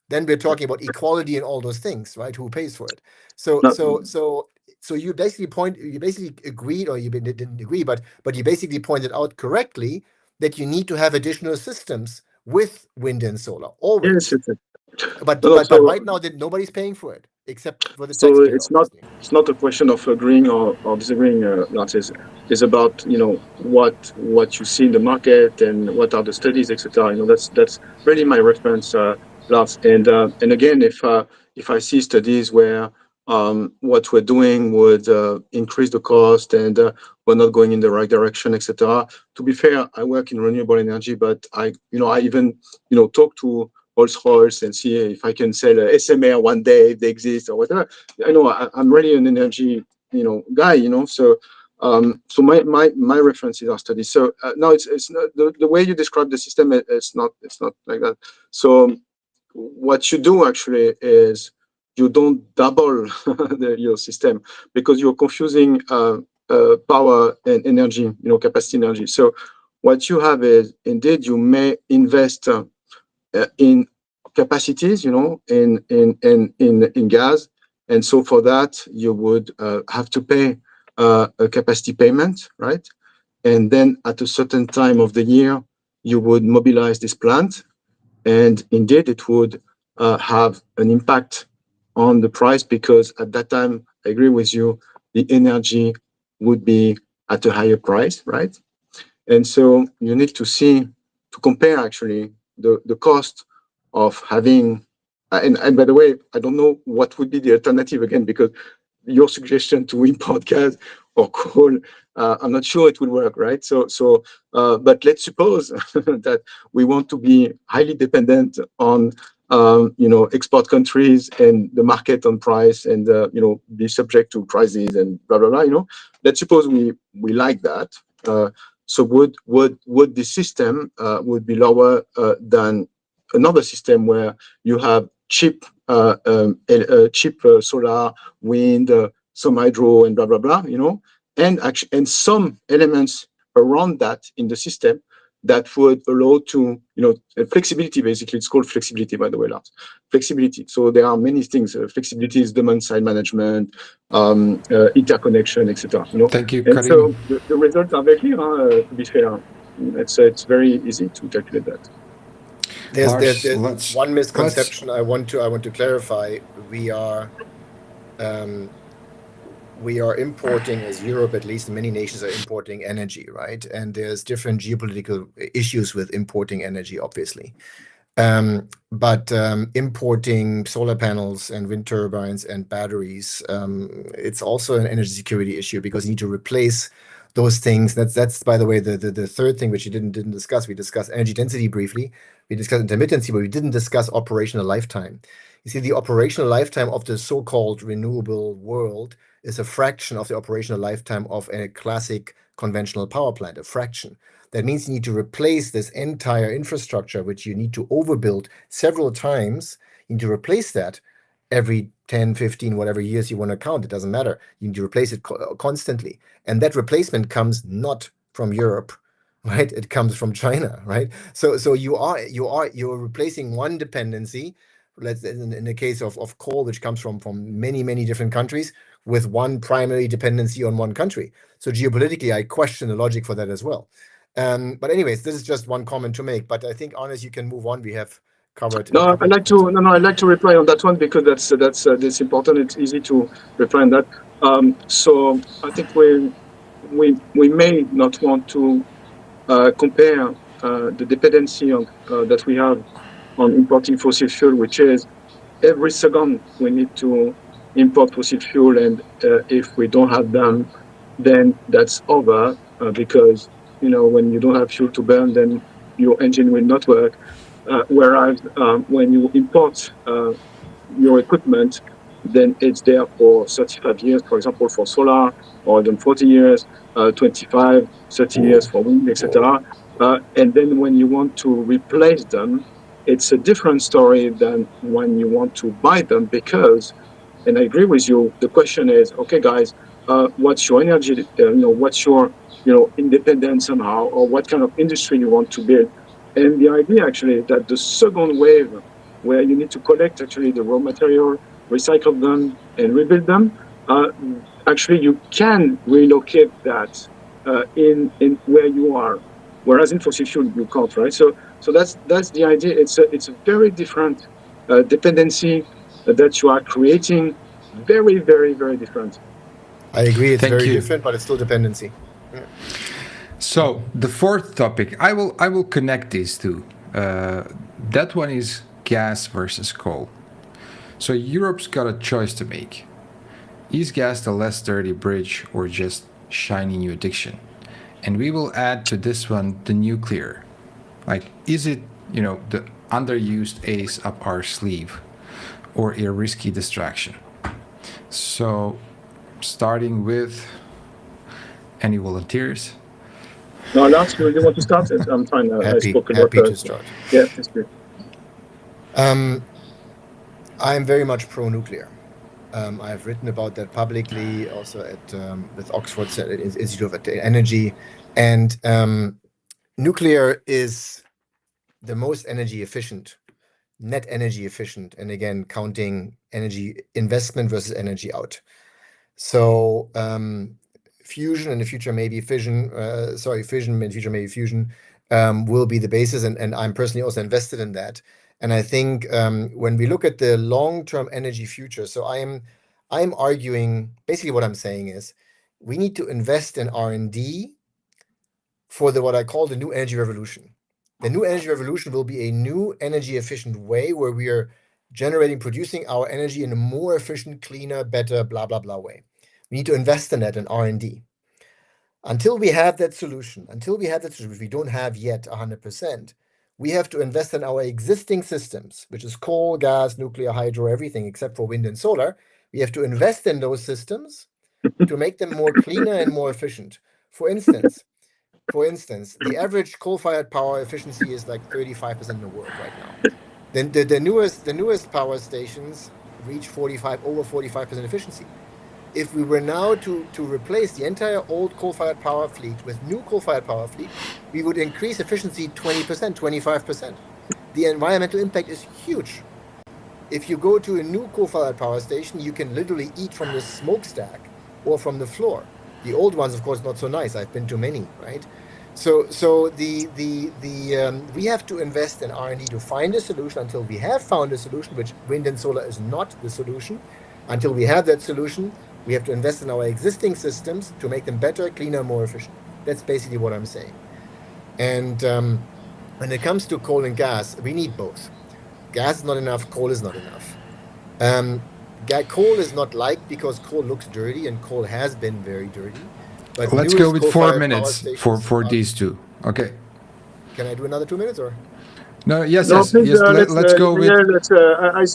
then we're talking about equality and all those things, right? Who pays for it? So No, you basically agreed, or you didn't agree, but you basically pointed out correctly that you need to have additional systems with wind and solar yes, always. But no, right now that nobody's paying for it except for the so taxpayer, obviously. it's not a question of agreeing or disagreeing, Lars. It's about what you see in the market and what are the studies, etc. That's really my reference, Lars. And again, if I see studies where what we're doing would increase the cost and we're not going in the right direction, etc. To be fair, I work in renewable energy, but I even talk to Rolls-Royce and see if I can sell a SMR one day if they exist or whatever. I'm really an energy guy. So my references are studies. So no, it's not the way you describe the system. It's not like that. So what you do actually is you don't double your system, because you're confusing power and energy, capacity energy. So what you have is, indeed, you may invest in capacities, in gas, and so for that you would have to pay a capacity payment, right? And then at a certain time of the year, you would mobilize this plant, and indeed it would have an impact on the price, because at that time, I agree with you, the energy would be at a higher price, right? And so you need to compare actually the cost of having, and by the way, I don't know what would be the alternative again, because your suggestion to import gas or coal, I'm not sure it will work, right? But let's suppose that we want to be highly dependent on export countries and the market on price, and be subject to crises and blah blah blah. Let's suppose we like that. So would the system would be lower than another system where you have cheap solar, wind, some hydro, and blah blah blah, and some elements around that in the system that would allow to flexibility. Basically, it's called flexibility, by the way, Lars. Flexibility. So there are many things. Flexibility is demand side management, interconnection, etc. Thank you, And Karim. so the results are very clear. To be fair, it's very easy to calculate that. Lars, There's let's one misconception I want to clarify. We are importing, as Europe, at least many nations are importing energy, right? And there's different geopolitical issues with importing energy, obviously. But importing solar panels and wind turbines and batteries, it's also an energy security issue, because you need to replace those things. That's by the way, the third thing which you didn't discuss. We discussed energy density briefly. We discussed intermittency, but we didn't discuss operational lifetime. You see, the operational lifetime of the so-called renewable world is a fraction of the operational lifetime of a classic conventional power plant, a fraction. That means you need to replace this entire infrastructure, which you need to overbuild several times. You need to replace that every 10, 15, whatever years you want to count. It doesn't matter. You need to replace it constantly. And that replacement comes not from Europe, right? It comes from China, right? So you're replacing one dependency let's in the case of coal, which comes from many different countries with one primary dependency on one country. So geopolitically, I question the logic for that as well. But anyways, this is just one comment to make. But I think, Arnes, you can move on. We have covered. No, I'd like to reply on that one because that's important. It's easy to reply on that. So I think we may not want to compare the dependency that we have on importing fossil fuel, which is every second we need to import fossil fuel, and if we don't have them, then that's over because when you don't have fuel to burn, then your engine will not work. Whereas when you import your equipment, then it's there for 35 years, for example, for solar, or even 40 years, 25, 30 years for wind, etc. And then when you want to replace them, it's a different story than when you want to buy them because, and I agree with you, the question is, okay, guys, what's your energy, what's your, independence somehow, or what kind of industry you want to build. And the idea actually that the second wave, where you need to collect actually the raw material, recycle them, and rebuild them, actually you can relocate that in where you are, whereas in fossil fuel you can't, right? So that's the idea. It's a very different dependency that you are creating, very, very, very different. I agree. It's very different, but it's still dependency. Yeah. So the fourth topic, I will connect these two. That one is gas versus coal. So Europe's got a choice to make. Is gas the less dirty bridge or just shiny new addiction? And we will add to this one the nuclear. Like, is it, the underused ace up our sleeve or a risky distraction? So starting with any volunteers? No, Lars, you want to start? I'm fine. Happy to start. Yeah, that's good. I'm very much pro-nuclear. I've written about that publicly, also with Oxford Institute of Energy, and nuclear is the most energy efficient, net energy efficient, and again counting energy investment versus energy out. So fusion in the future, maybe fission. Fission in the future, maybe fusion, will be the basis, and I'm personally also invested in that. And I think when we look at the long-term energy future, so I'm arguing, basically what I'm saying is we need to invest in R&D for what I call the new energy revolution. The new energy revolution will be a new energy efficient way where we are producing our energy in a more efficient, cleaner, better, blah, blah, blah way. We need to invest in that in R&D. Until we have that solution, which we don't have yet 100%, we have to invest in our existing systems, which is coal, gas, nuclear, hydro, everything except for wind and solar. We have to invest in those systems to make them more cleaner and more efficient. For instance, the average coal-fired power efficiency is like 35% in the world right now. Then the newest power stations reach over 45% efficiency. If we were now to replace the entire old coal-fired power fleet with new coal-fired power fleet, we would increase efficiency 20%, 25%. The environmental impact is huge. If you go to a new coal-fired power station, you can literally eat from the smokestack or from the floor. The old ones, of course, not so nice. I've been to many, right? So we have to invest in R&D to find a solution. Until we have found a solution, which wind and solar is not the solution, until we have that solution, we have to invest in our existing systems to make them better, cleaner, more efficient. That's basically what I'm saying. And when it comes to coal and gas, we need both. Gas is not enough, coal is not enough. Coal is not liked because coal looks dirty, and coal has been very dirty. But let's go with 4 minutes for these two. Okay. Can I do another 2 minutes or? No, yes. Please, let's go with.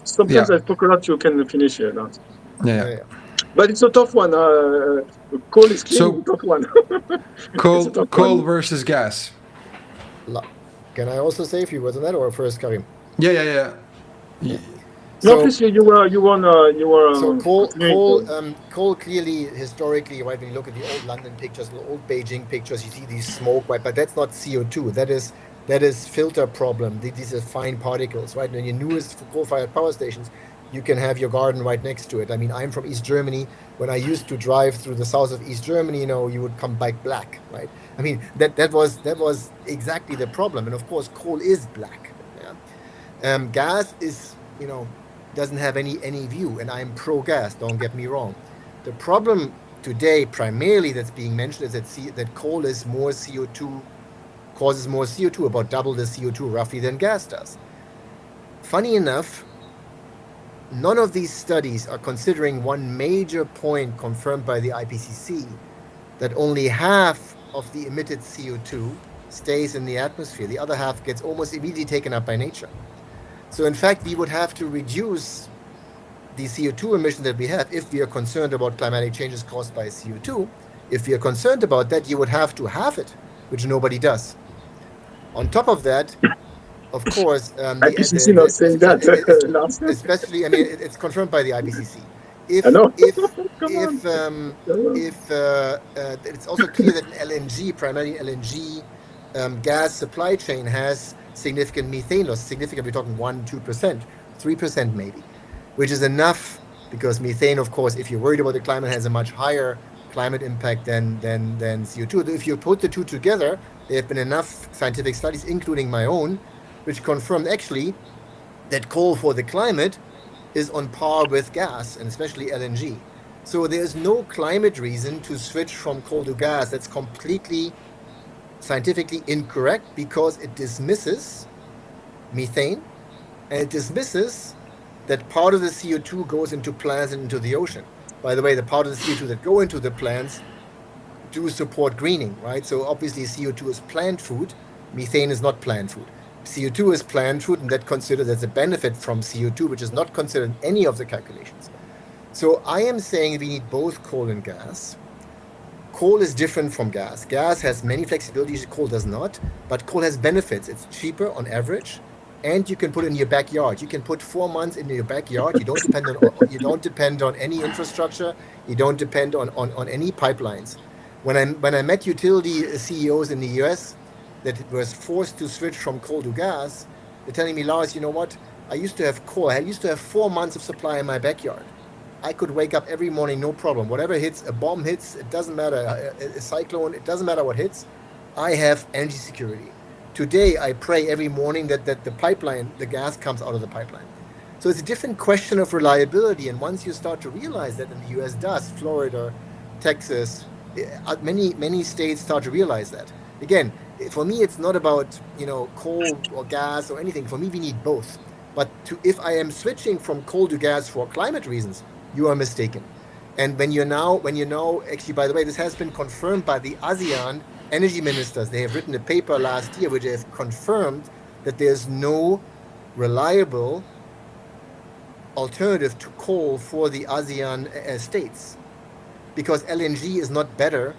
Sometimes I spoke a lot. You can finish here, Lars. Yeah. But it's a tough one. Coal is clean, tough one. Coal versus gas. Can I also say a few words on that, or first, Karim? Yeah. No, please. You were. So coal clearly, historically, right? When you look at the old London pictures, the old Beijing pictures, you see these smoke, right? But that's not CO2. That is That is filter problem. These are fine particles, right? And your newest coal-fired power stations, you can have your garden right next to it. I mean, I'm from East Germany. When I used to drive through the south of East Germany, you would come back black, right? I mean, that was exactly the problem. And of course, coal is black. Yeah? Gas is, doesn't have any view, and I'm pro-gas. Don't get me wrong. The problem today, primarily that's being mentioned, is that coal is more CO2. Causes more CO2, about double the CO2 roughly than gas does. Funny enough, none of these studies are considering one major point confirmed by the IPCC, that only half of the emitted CO2 stays in the atmosphere. The other half gets almost immediately taken up by nature. So in fact, we would have to reduce the CO2 emission that we have if we are concerned about climatic changes caused by CO2. If we are concerned about that, you would have to halve it, which nobody does. On top of that, of course, IPCC not saying that, Lars. especially, I mean, it's confirmed by the IPCC. I know. It's also clear that an LNG, primarily LNG gas supply chain, has significant methane loss. Significant, we're talking 1-2%, 3% maybe, which is enough, because methane, of course, if you're worried about the climate, has a much higher climate impact than CO2. If you put the two together, there have been enough scientific studies, including my own, which confirmed actually that coal for the climate is on par with gas, and especially LNG. So there's no climate reason to switch from coal to gas. That's completely scientifically incorrect, because it dismisses methane, and it dismisses that part of the CO2 goes into plants and into the ocean. By the way, the part of the CO2 that go into the plants do support greening, right? So obviously CO2 is plant food, methane is not plant food. CO2 is plant food, and that considered as a benefit from CO2, which is not considered in any of the calculations. So I am saying we need both coal and gas. Coal is different from gas. Gas has many flexibilities, coal does not, but coal has benefits. It's cheaper on average, and you can put it in your backyard. You can put 4 months in your backyard. You don't depend on any infrastructure. You don't depend on any pipelines. When I met utility CEOs in the US that was forced to switch from coal to gas, they're telling me, Lars, you know what? I used to have coal. I used to have 4 months of supply in my backyard. I could wake up every morning, no problem. Whatever hits, a bomb hits, it doesn't matter, a cyclone, it doesn't matter what hits. I have energy security. Today, I pray every morning that the pipeline, the gas comes out of the pipeline. So it's a different question of reliability. And once you start to realize that, in the US does, Florida, Texas, many states start to realize that. Again, for me, it's not about, coal or gas or anything. For me, we need both. But if I am switching from coal to gas for climate reasons, you are mistaken. And when you know, actually, by the way, this has been confirmed by the ASEAN energy ministers. They have written a paper last year which has confirmed that there's no reliable alternative to coal for the ASEAN states, because LNG is not better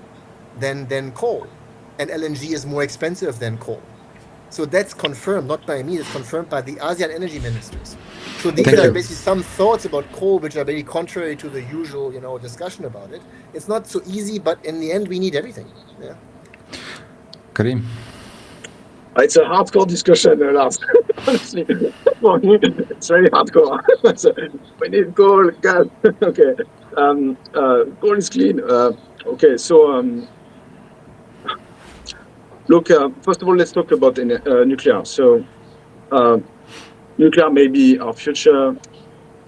than coal, and LNG is more expensive than coal. So that's confirmed, not by me, it's confirmed by the ASEAN energy ministers. So these are basically some thoughts about coal which are very contrary to the usual, discussion about it. It's not so easy, but in the end, we need everything. Yeah. Karim? It's a hardcore discussion, Lars. Honestly, for me, it's very hardcore. We need coal, gas. Okay. Coal is clean. Okay, so look, first of all, let's talk about nuclear. So, nuclear may be our future.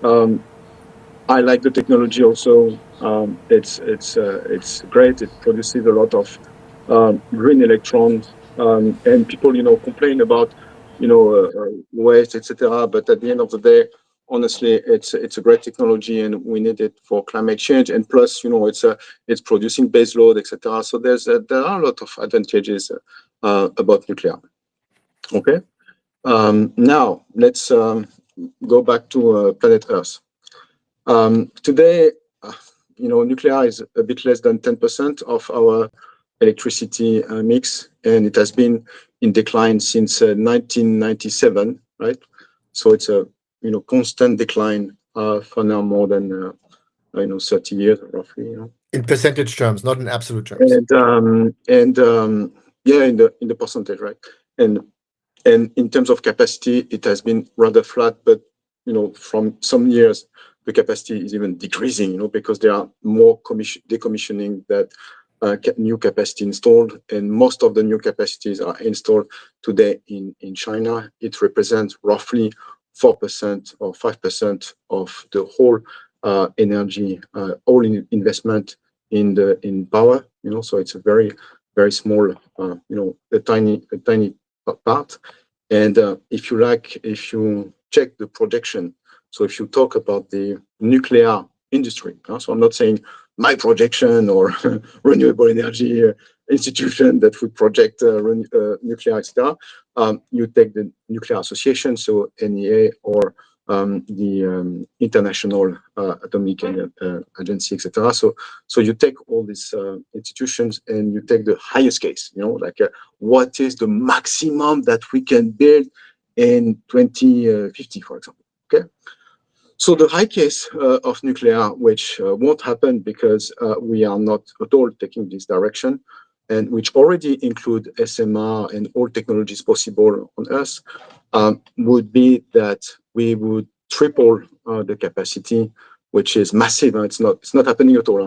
I like the technology also. It's great. It produces a lot of green electrons, and people, complain about, waste, etc. But at the end of the day, honestly, it's a great technology, and we need it for climate change. And plus, it's producing base load, etc. So there are a lot of advantages about nuclear. Okay. Now let's go back to planet Earth. Today, nuclear is a bit less than 10% of our electricity mix, and it has been in decline since 1997, right? So it's a constant decline for now more than 30 years roughly. In percentage terms, not in absolute terms. And yeah, in the percentage, right? And And in terms of capacity, it has been rather flat, but from some years, the capacity is even decreasing, because there are more decommissioning that new capacity installed, and most of the new capacities are installed today in China. It represents roughly 4% or 5% of the whole energy, all investment in power. So it's a very, very small, a tiny part. And if you check the projection, so if you talk about the nuclear industry, so I'm not saying my projection or renewable energy institution that would project nuclear, etc. You take the Nuclear Association, so NEA, or the International Atomic Agency, etc. So you take all these institutions and you take the highest case, what is the maximum that we can build in 2050, for example. Okay. So the high case of nuclear, which won't happen because we are not at all taking this direction, and which already include SMR and all technologies possible on Earth, would be that we would triple the capacity, which is massive. It's not happening at all.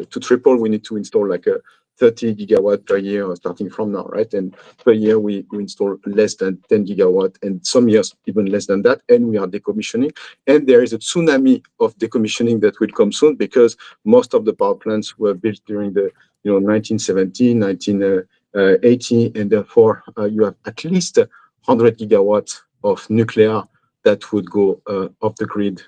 To triple, we need to install like a 30 gigawatt per year starting from now, right? And per year we install less than 10 gigawatt, and some years even less than that, and we are decommissioning. And there is a tsunami of decommissioning that will come soon, because most of the power plants were built during the 1970, 1980, and therefore you have at least 100 gigawatts of nuclear that would go off the grid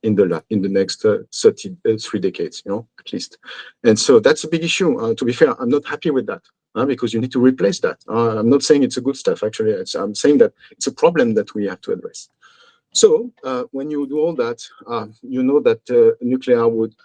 in the next 3 decades, at least. And so that's a big issue. To be fair, I'm not happy with that, because you need to replace that. I'm not saying it's a good stuff, actually. I'm saying that it's a problem that we have to address. So when you do all that, you know that nuclear would,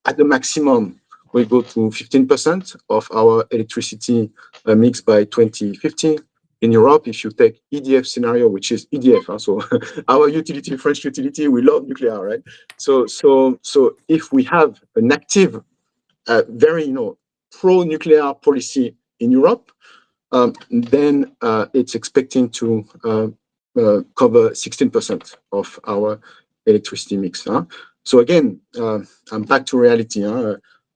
at the maximum, we go to 15% of our electricity mix by 2050. In Europe, if you take EDF scenario, which is EDF, so our utility, French utility, we love nuclear, right? So if we have an active, very pro-nuclear policy in Europe, then it's expecting to cover 16% of our electricity mix. So again, I'm back to reality.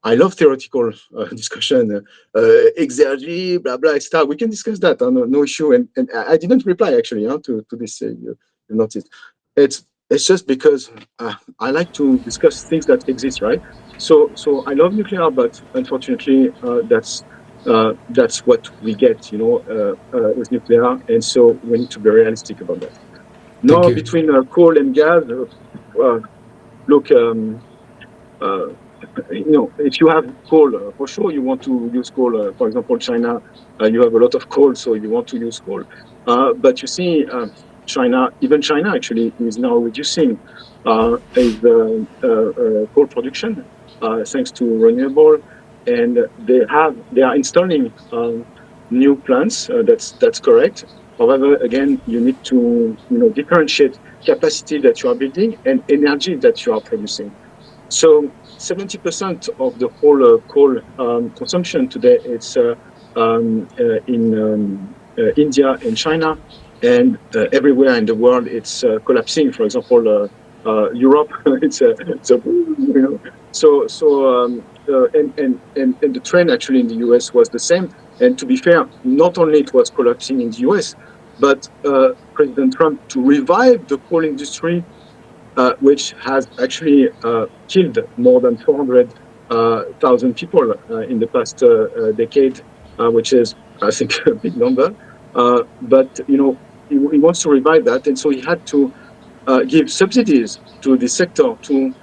I love theoretical discussion, exergy, blah, blah, etc. We can discuss that, no issue. And I didn't reply, actually, to this, you noticed. It's just because I like to discuss things that exist, right? So I love nuclear, but unfortunately, that's what we get, with nuclear. And so we need to be realistic about that. Now, between coal and gas, look, if you have coal, for sure you want to use coal. For example, China, you have a lot of coal, so you want to use coal. But you see, even China actually is now reducing its coal production thanks to renewable, and they are installing new plants. That's correct. However, again, you need to differentiate capacity that you are building and energy that you are producing. So 70% of the whole coal consumption today is in India and China, and everywhere in the world it's collapsing. For example, Europe, it's and the trend actually in the US was the same. And to be fair, not only it was collapsing in the US, but President Trump, to revive the coal industry, which has actually killed more than 400,000 people in the past decade, which is, I think, a big number. But he wants to revive that, and so he had to give subsidies to the sector to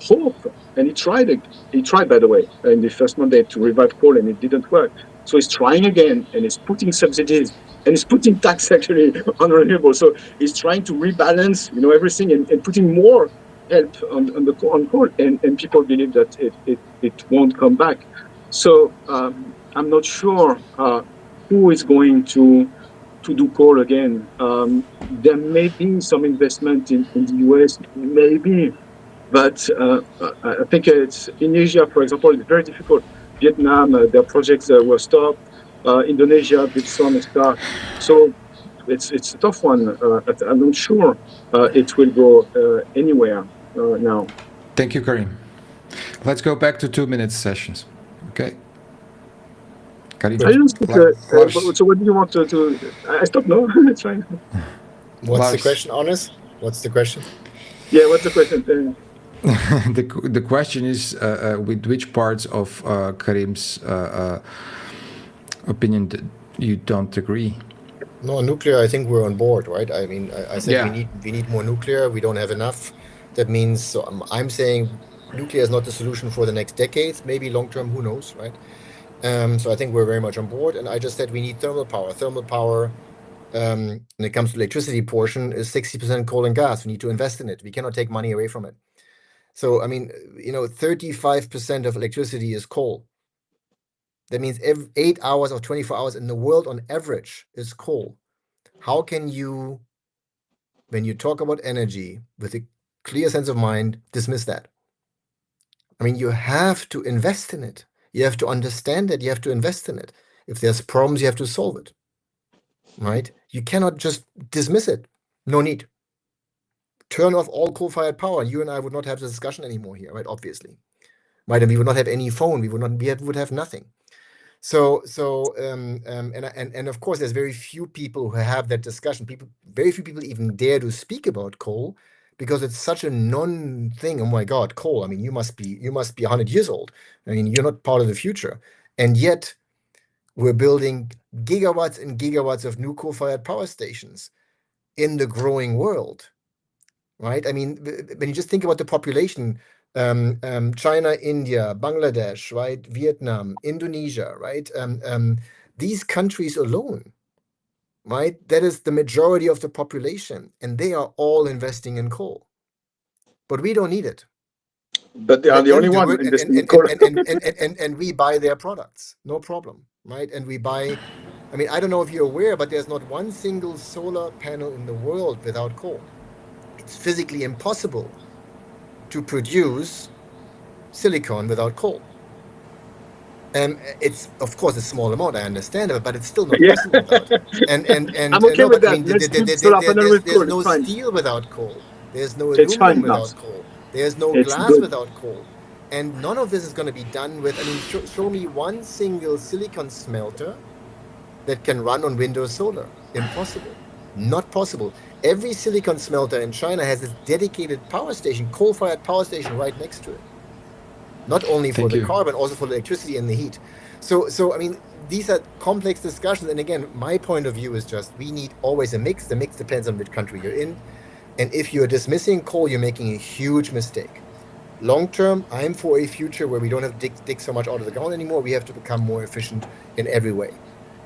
hope. And he tried, by the way, in the first mandate to revive coal, and it didn't work. So he's trying again, and he's putting subsidies, and he's putting tax actually on renewable. So he's trying to rebalance, everything, and putting more help on coal, and people believe that it won't come back. So I'm not sure who is going to do coal again. There may be some investment in the US, maybe, but I think it's in Asia, for example, it's very difficult. Vietnam, their projects were stopped. Indonesia, big sun, etc. So it's a tough one. I'm not sure it will go anywhere now. Thank you, Karim. Let's go back to 2 minute sessions. Okay. Karim, I didn't speak. Lars, So what do you want to? I stopped. No, it's fine. What's the Lars. question, Arnes? What's the question? Yeah, what's the question? the question is with which parts of Karim's opinion you don't agree? No, nuclear, I think we're on board, right? I mean, I said Yeah. we need more nuclear. We don't have enough. That means, so I'm saying nuclear is not the solution for the next decades, maybe long term, who knows, right? So I think we're very much on board. And I just said we need thermal power. Thermal power, when it comes to electricity portion, is 60% coal and gas. We need to invest in it. We cannot take money away from it. So, I mean, 35% of electricity is coal. That means 8 hours of 24 hours in the world on average is coal. How can you, when you talk about energy with a clear sense of mind, dismiss that? I mean, you have to invest in it. You have to understand it. You have to invest in it. If there's problems, you have to solve it, right? You cannot just dismiss it. No need. Turn off all coal-fired power. You and I would not have this discussion anymore here, right? Obviously, right? And we would not have any phone. We would have nothing. So and of course, there's very few people who have that discussion. Very few people even dare to speak about coal because it's such a non-thing. Oh my God, coal! I mean, you must be 100 years old. I mean, you're not part of the future, and yet we're building gigawatts and gigawatts of new coal-fired power stations in the growing world, right? I mean, when you just think about the population. China, India, Bangladesh, right? Vietnam, Indonesia, right? These countries alone, right? That is the majority of the population, and they are all investing in coal. But we don't need it. But they are the only one investing in coal. And we buy their products, no problem, right? And we buy. I mean, I don't know if you're aware, but there's not one single solar panel in the world without coal. It's physically impossible to produce silicon without coal. It's of course a small amount, I understand it, but it's still not possible without. And I'm okay with that. I mean, there's no steel without coal. There's no aluminum without coal. There's no glass without coal. And none of this is going to be done with. I mean, show me one single silicon smelter that can run on Windows Solar. Impossible. Not possible. Every silicon smelter in China has a dedicated power station, coal-fired power station right next to it. Not only for the carbon, also for the electricity and the heat. So I mean, these are complex discussions. And again, my point of view is just we need always a mix. The mix depends on which country you're in. And if you're dismissing coal, you're making a huge mistake. Long term, I'm for a future where we don't have to dig so much out of the ground anymore. We have to become more efficient in every way.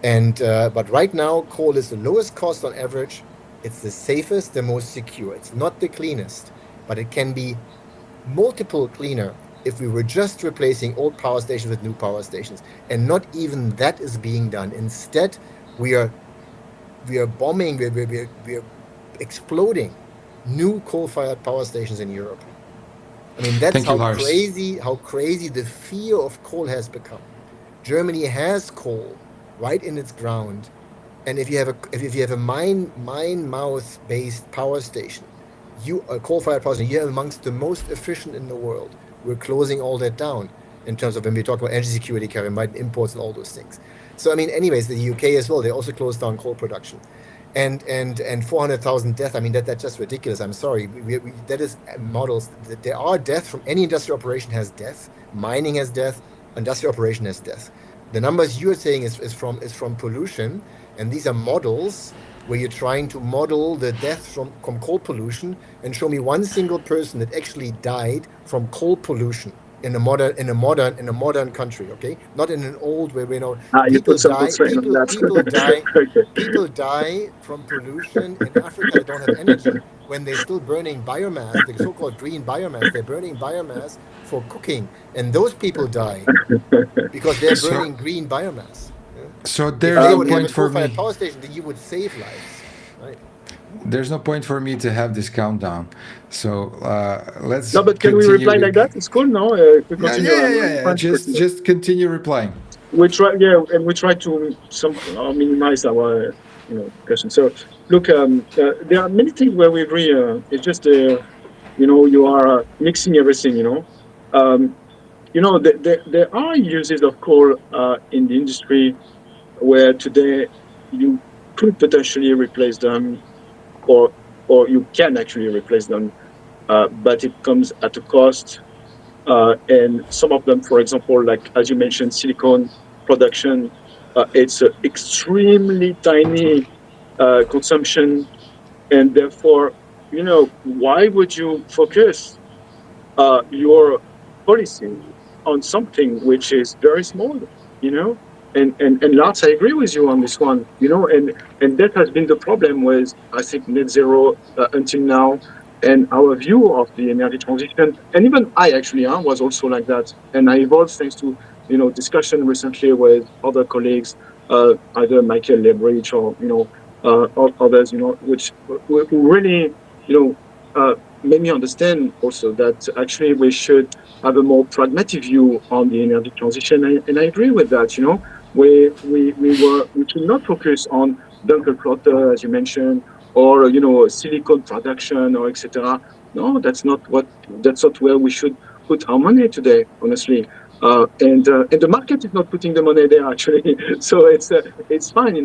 And but right now, coal is the lowest cost on average. It's the safest, the most secure. It's not the cleanest, but it can be multiple cleaner if we were just replacing old power stations with new power stations. And not even that is being done. Instead, we are bombing, we're exploding new coal-fired power stations in Europe. I mean, that's how crazy the fear of coal has become. Germany has coal right in its ground, and if you have a mine-mouth based power station, a coal-fired power station, you're amongst the most efficient in the world. We're closing all that down in terms of when we talk about energy security, Karim, right, imports and all those things. So I mean, anyways, the UK as well, they also closed down coal production, and 400,000 deaths. I mean, that's just ridiculous. I'm sorry. That is models. There are deaths from any industrial operation has death. Mining has death. Industrial operation has death. The numbers you are saying is from pollution, and these are models where you're trying to model the death from coal pollution and show me one single person that actually died from coal pollution in a modern country, okay? Not in an old where people die from pollution in Africa that don't have energy when they're still burning biomass, the so-called green biomass. They're burning biomass for cooking, and those people die because they're burning green biomass. So there's no point for me. Power station that you would save lives, right? There's no point for me to have this countdown. So let's. No, but can we reply like that? It's cool, no? Yeah. Just continue replying. we try, and we try to minimize our discussion. So look, there are many things where we agree. It's just you are mixing everything. There are uses of coal in the industry where today you could potentially replace them, or you can actually replace them, but it comes at a cost. And some of them, for example, like as you mentioned, silicone production, it's an extremely tiny consumption, and therefore, why would you focus your policy on something which is very small? And Lars, I agree with you on this one. And that has been the problem with, I think, net zero until now, and our view of the energy transition. And even I actually was also like that, and I evolved thanks to discussion recently with other colleagues, either Michael Lebridge or or others, which who really made me understand also that actually we should have a more pragmatic view on the energy transition, and I agree with that. We should not focus on Dunkelflotte, as you mentioned, or silicon production or etc. No, that's not where we should put our money today, honestly. And the market is not putting the money there actually, so it's fine.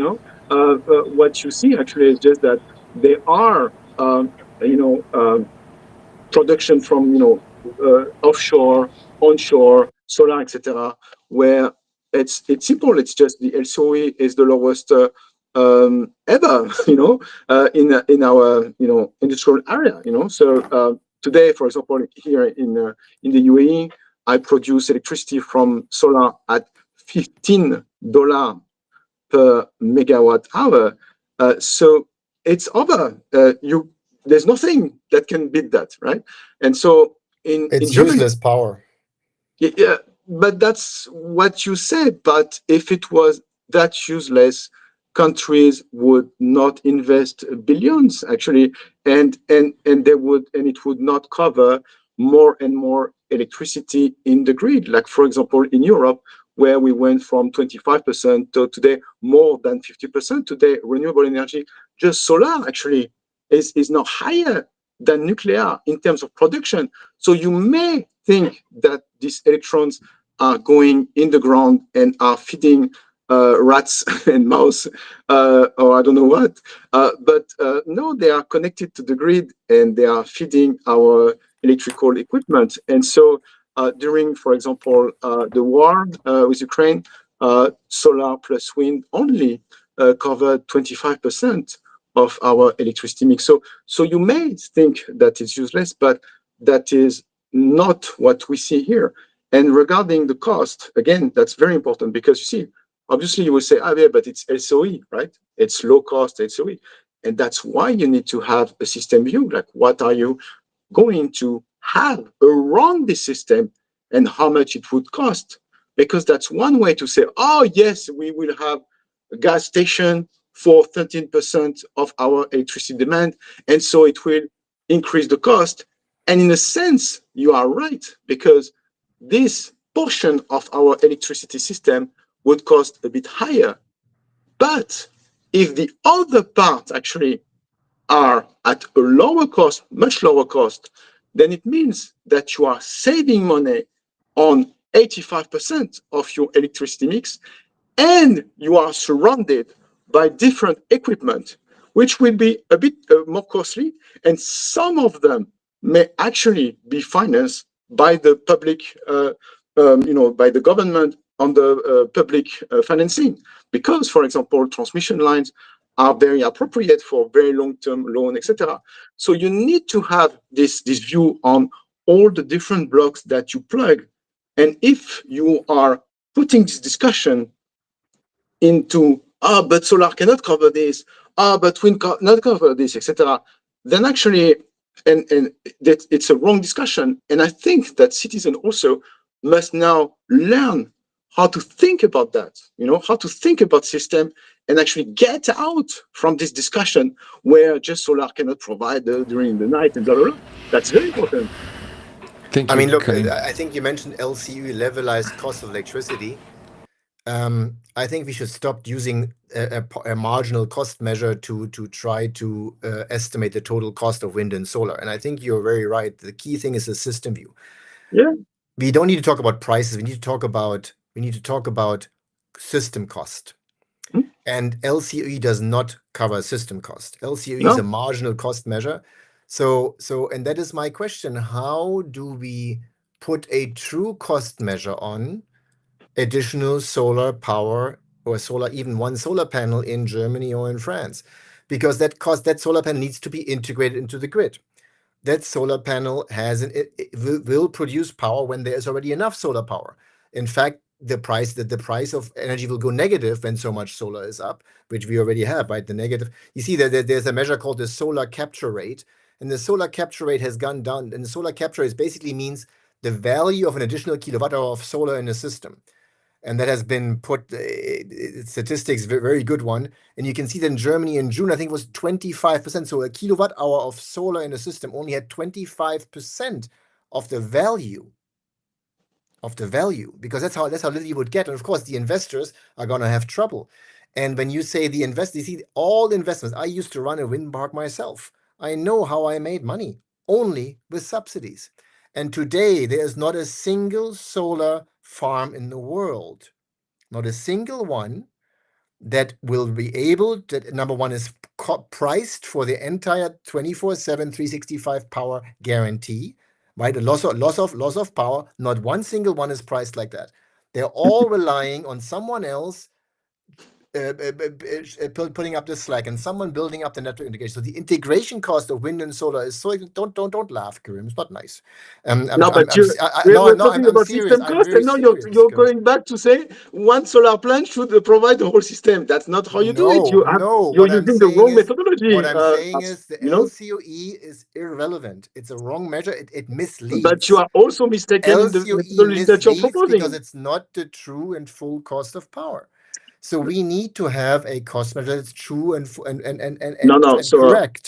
What you see actually is just that there are you know production from offshore, onshore, solar, etc., where it's simple. It's just the LCOE is the lowest ever, in our industrial area. So today, for example, here in the UAE, I produce electricity from solar at $15 per megawatt hour. So it's over. There's nothing that can beat that, right? And so in Germany, useless power. yeah, but that's what you said. But if it was that useless, countries would not invest billions actually, and it would not cover more and more electricity in the grid. Like for example, in Europe, where we went from 25% to today more than 50%. Today, renewable energy, just solar actually, is now higher than nuclear in terms of production. So you may think that these electrons are going in the ground and are feeding rats and mouse, or I don't know what. But no, they are connected to the grid and they are feeding our electrical equipment. And so during, for example, the war with Ukraine, solar plus wind only covered 25% of our electricity mix. So you may think that it's useless, but that is not what we see here. And regarding the cost, again, that's very important because you see, obviously you will say, yeah, but it's LCOE, right? It's low cost LCOE. And that's why you need to have a system view. Like, what are you going to have around this system and how much it would cost? Because that's one way to say, oh, yes, we will have a gas station for 13% of our electricity demand. And so it will increase the cost. And in a sense, you are right, because this portion of our electricity system would cost a bit higher. But if the other part actually are at a lower cost, much lower cost, then it means that you are saving money on 85% of your electricity mix, and you are surrounded by different equipment, which will be a bit more costly, and some of them may actually be financed by the public, by the government on the public financing. Because, for example, transmission lines are very appropriate for very long-term loan, etc. So you need to have this view on all the different blocks that you plug. And if you are putting this discussion into, but solar cannot cover this, but wind cannot cover this, etc., then actually, and that it's a wrong discussion. And I think that citizens also must now learn how to think about that, how to think about system and actually get out from this discussion where just solar cannot provide during the night and blah, blah, blah. That's very important. Thank I you, mean, look, Karim. I think you mentioned LCE, levelized cost of electricity. I think we should stop using a marginal cost measure to try to estimate the total cost of wind and solar. And I think you're very right. The key thing is the system view. Yeah. We don't need to talk about prices. We need to talk about system cost. Hmm. And LCOE does not cover system cost. LCOE No. is a marginal cost measure. So, and that is my question. How do we put a true cost measure on additional solar power or even one solar panel in Germany or in France? Because that solar panel needs to be integrated into the grid. That solar panel will produce power when there is already enough solar power. In fact, the price of energy will go negative when so much solar is up, which we already have, right? The negative. You see that there's a measure called the solar capture rate, and the solar capture rate has gone down. And the solar capture rate basically means the value of an additional kilowatt hour of solar in the system. And that has been put, statistics, very good one. And you can see that in Germany in June, I think it was 25%. So a kilowatt hour of solar in the system only had 25% of the value. Because that's how little you would get. And of course, the investors are going to have trouble. And when you say you see all investments, I used to run a wind park myself. I know how I made money only with subsidies. And today, there is not a single solar farm in the world, not a single one, that will be able to, number one, is priced for the entire 24/7, 365 power guarantee, right? A loss of power. Not one single one is priced like that. They're all relying on someone else putting up the slack and someone building up the network integration. So the integration cost of wind and solar is so. Don't laugh, Karim. It's not nice. No, but we're talking about serious. system I'm cost, very and now serious, you're Karim. going back to say one solar plant should provide the whole system. That's not how you do it. You're using the wrong methodology. What I'm saying is the you know, LCOE is irrelevant. It's a wrong measure. It misleads. but you are also mistaken in the LCOE methodology that you're misleads because proposing. it's not the true and full cost of power. So we need to have a cost measure that's true and correct.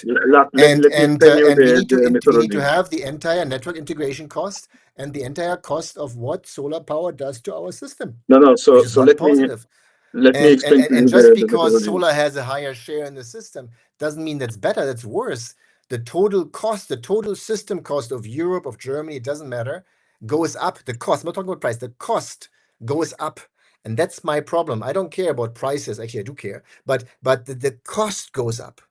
Let me explain you We need the methodology. to have the entire network integration cost and the entire cost of what solar power does to our system, No. which is So not positive. let me explain to And you just the because methodology. solar has a higher share in the system doesn't mean that's better, that's worse. The total cost, the total system cost of Europe, of Germany, it doesn't matter, goes up. The cost, I'm not talking about price, the cost goes up. And that's my problem. I don't care about prices. Actually, I do care. But the cost goes up.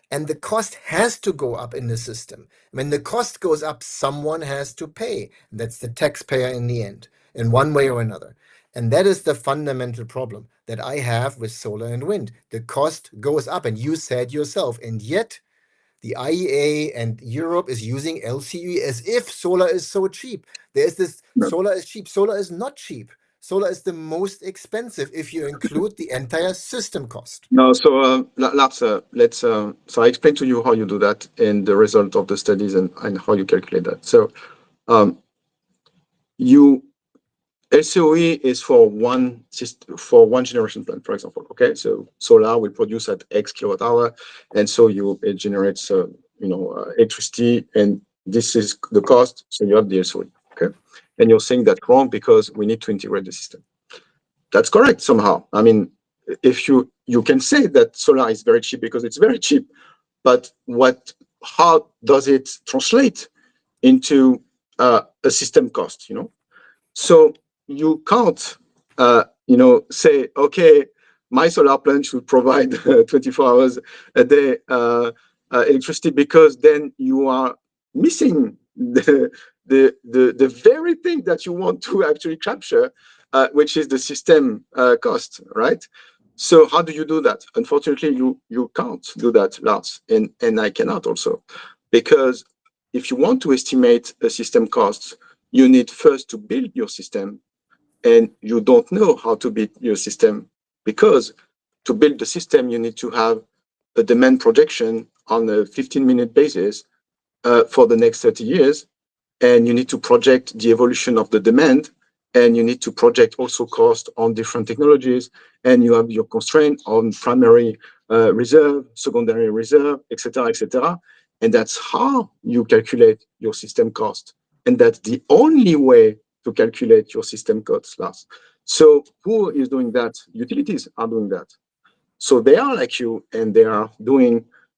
And the cost has to go up in the system. When the cost goes up, someone has to pay. That's the taxpayer in the end, in one way or another. And that is the fundamental problem that I have with solar and wind. The cost goes up, and you said yourself. And yet, the IEA and Europe is using LCE as if solar is so cheap. There's this solar is cheap. Solar is not cheap. Solar is the most expensive if you include the entire system cost. No, so Lars, so I explain to you how you do that and the result of the studies and how you calculate that. So LCOE is for one generation plant, for example. Okay, so solar will produce at X kilowatt hour, and so it generates electricity, and this is the cost. So you have the LCOE. Okay, and you're saying that's wrong because we need to integrate the system. That's correct somehow. I mean, if you can say that solar is very cheap because it's very cheap, but how does it translate into a system cost? So you can't say, okay, my solar plant should provide 24 hours a day electricity, because then you are missing the very thing that you want to actually capture, which is the system cost, right? So how do you do that? Unfortunately, you can't do that, Lars, and I cannot also, because if you want to estimate a system cost, you need first to build your system, and you don't know how to build your system, because to build the system, you need to have a demand projection on a 15-minute basis for the next 30 years, and you need to project the evolution of the demand, and you need to project also cost on different technologies, and you have your constraint on primary reserve, secondary reserve, etc., and that's how you calculate your system cost, and that's the only way to calculate your system costs, Lars. So who is doing that? Utilities are doing that. So they are like you, and they are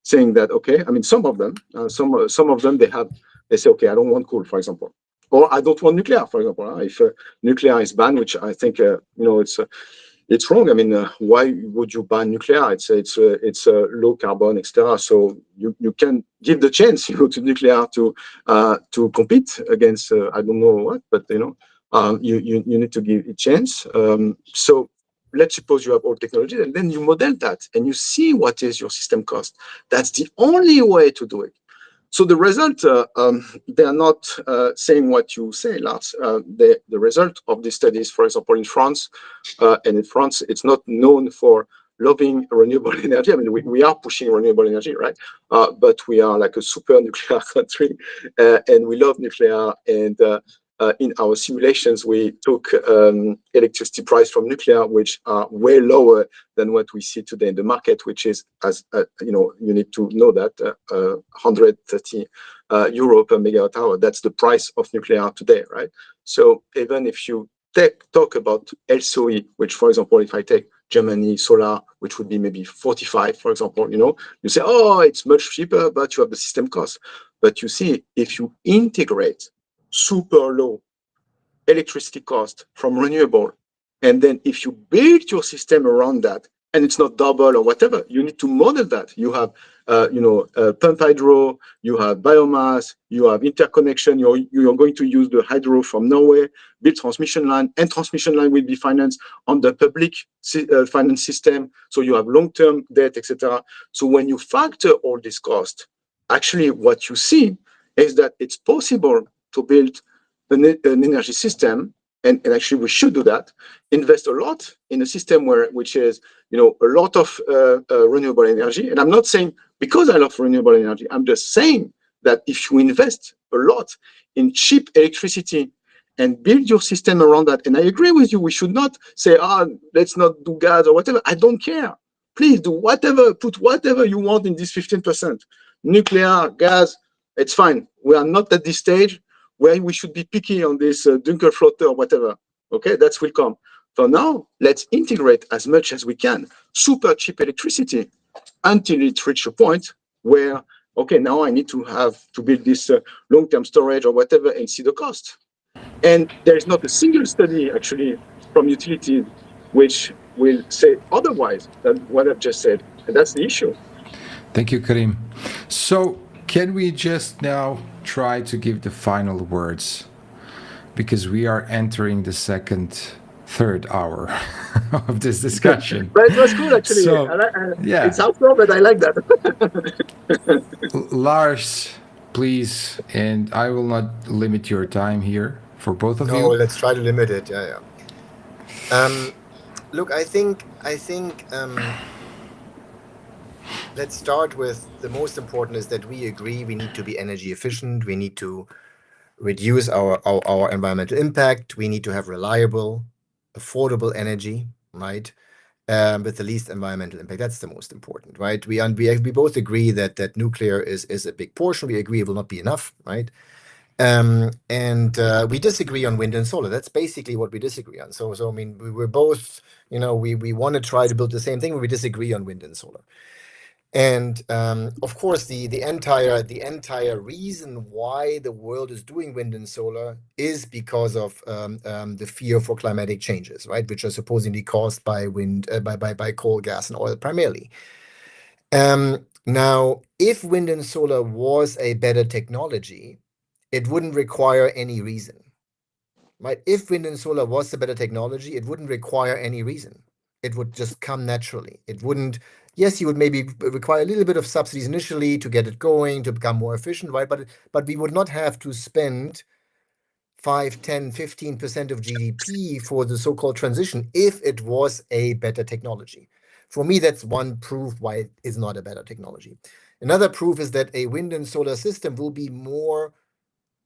saying that, okay, I mean, some of them, they say, okay, I don't want coal, for example, or I don't want nuclear, for example. If nuclear is banned, which I think, it's wrong. I mean, why would you ban nuclear? It's low carbon, etc. So you can give the chance, to nuclear to compete against I don't know what, but you need to give it a chance. So let's suppose you have all technology, and then you model that and you see what is your system cost. That's the only way to do it. So the result, they are not saying what you say, Lars. The result of these studies, for example, in France, and in France, it's not known for loving renewable energy. I mean, we are pushing renewable energy, right? But we are like a super nuclear country, and we love nuclear. And in our simulations, we took electricity price from nuclear, which are way lower than what we see today in the market, which is, as you need to know that 130 euro per megawatt hour. That's the price of nuclear today, right? So even if you talk about LCOE, which, for example, if I take Germany solar, which would be maybe 45, for example, you say, oh, it's much cheaper, but you have the system cost. But you see, if you integrate super low electricity cost from renewable, and then if you build your system around that, and it's not double or whatever, you need to model that. You have, pump hydro, you have biomass, you have interconnection. You're going to use the hydro from Norway, build transmission line, and transmission line will be financed on the public finance system. So you have long-term debt, etc. So when you factor all this cost, actually what you see is that it's possible to build an energy system, and actually we should do that, invest a lot in a system which is a lot of renewable energy. And I'm not saying because I love renewable energy, I'm just saying that if you invest a lot in cheap electricity and build your system around that, and I agree with you, we should not say, let's not do gas or whatever. I don't care. Please do whatever, put whatever you want in this 15%. Nuclear, gas, it's fine. We are not at this stage where we should be picky on this Dunkel floater or whatever. Okay, that will come. For now, let's integrate as much as we can super cheap electricity until it reaches a point where, okay, now I need to build this long-term storage or whatever and see the cost. And there is not a single study actually from utilities which will say otherwise than what I've just said. And that's the issue. Thank you, Karim. So can we just now try to give the final words? Because we are entering the third hour of this discussion. But it was cool, actually. So, yeah. It's outdoor, but I like that. Lars, please, and I will not limit your time here for both of you. No, let's try to limit it. Yeah. Look, I think let's start with the most important is that we agree we need to be energy efficient. We need to reduce our environmental impact. We need to have reliable, affordable energy, right? With the least environmental impact. That's the most important, right? We both agree that nuclear is a big portion. We agree it will not be enough, right? And we disagree on wind and solar. That's basically what we disagree on. So I mean, we're both, we want to try to build the same thing, but we disagree on wind and solar. And of course, the entire reason why the world is doing wind and solar is because of the fear for climatic changes, right? Which are supposedly caused by wind, by coal, gas, and oil primarily. Now, if wind and solar was a better technology, it wouldn't require any reason, right? If wind and solar was a better technology, it wouldn't require any reason. It would just come naturally. It wouldn't. Yes, you would maybe require a little bit of subsidies initially to get it going, to become more efficient, right? But we would not have to spend 5, 10, 15% of GDP for the so-called transition if it was a better technology. For me, that's one proof why it is not a better technology. Another proof is that a wind and solar system will be more,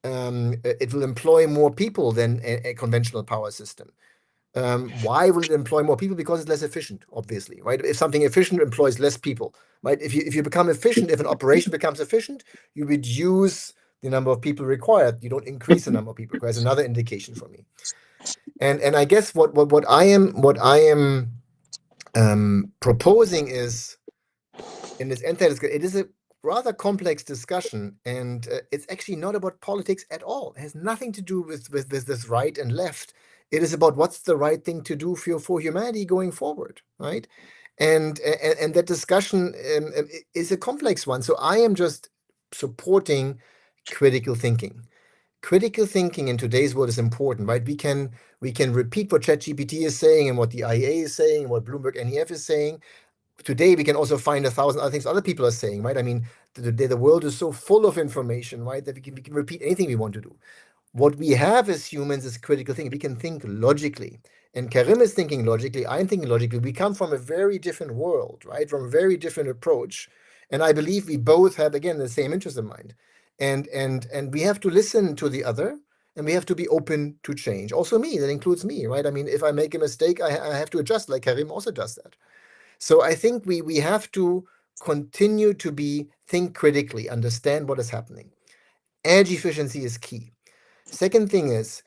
it will employ more people than a conventional power system. Why will it employ more people? Because it's less efficient, obviously, right? If something efficient employs less people, right? If you become efficient, if an operation becomes efficient, you reduce the number of people required. You don't increase the number of people required. That's another indication for me. And I guess what I am proposing is, in this entire discussion, it is a rather complex discussion, and it's actually not about politics at all. It has nothing to do with this right and left. It is about what's the right thing to do for humanity going forward, right? And that discussion is a complex one. So I am just supporting critical thinking. Critical thinking in today's world is important, right? We can repeat what ChatGPT is saying and what the IEA is saying and what Bloomberg NEF is saying. Today we can also find 1,000 other things other people are saying, right? I mean, the world is so full of information, right, that we can repeat anything we want to do. What we have as humans is critical thinking. We can think logically. And Karim is thinking logically. I'm thinking logically. We come from a very different world, right? From a very different approach. And I believe we both have, again, the same interest in mind. And we have to listen to the other, and we have to be open to change. Also me, that includes me, right? I mean, if I make a mistake, I have to adjust, like Karim also does that. So I think we have to continue to think critically, understand what is happening. Energy efficiency is key. Second thing is,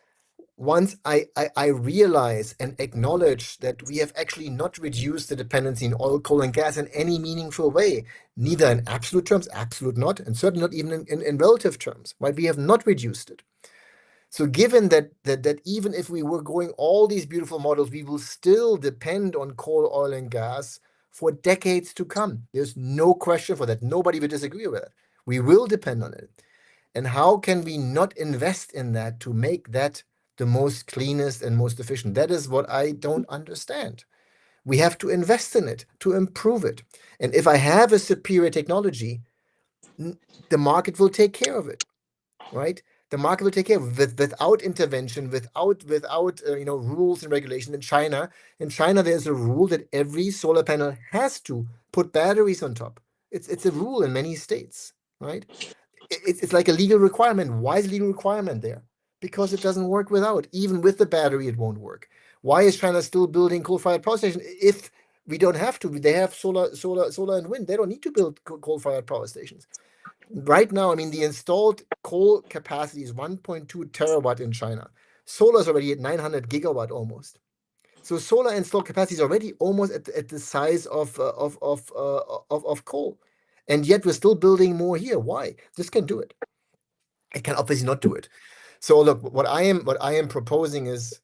once I realize and acknowledge that we have actually not reduced the dependency in oil, coal, and gas in any meaningful way, neither in absolute terms, absolute not, and certainly not even in relative terms, right? We have not reduced it. So given that even if we were going all these beautiful models, we will still depend on coal, oil, and gas for decades to come. There's no question for that. Nobody would disagree with it. We will depend on it. And how can we not invest in that to make that the most cleanest and most efficient? That is what I don't understand. We have to invest in it to improve it. And if I have a superior technology, the market will take care of it, right? The market will take care of it without intervention, without rules and regulation. In China, there's a rule that every solar panel has to put batteries on top. It's a rule in many states, right? It's like a legal requirement. Why is a legal requirement there? Because it doesn't work without. Even with the battery, it won't work. Why is China still building coal-fired power stations if we don't have to? They have solar and wind. They don't need to build coal-fired power stations. Right now, I mean, the installed coal capacity is 1.2 terawatt in China. Solar is already at 900 gigawatt almost. So solar installed capacity is already almost at the size of coal, and yet we're still building more here. Why? This can do it. It can obviously not do it. So look, what I am proposing is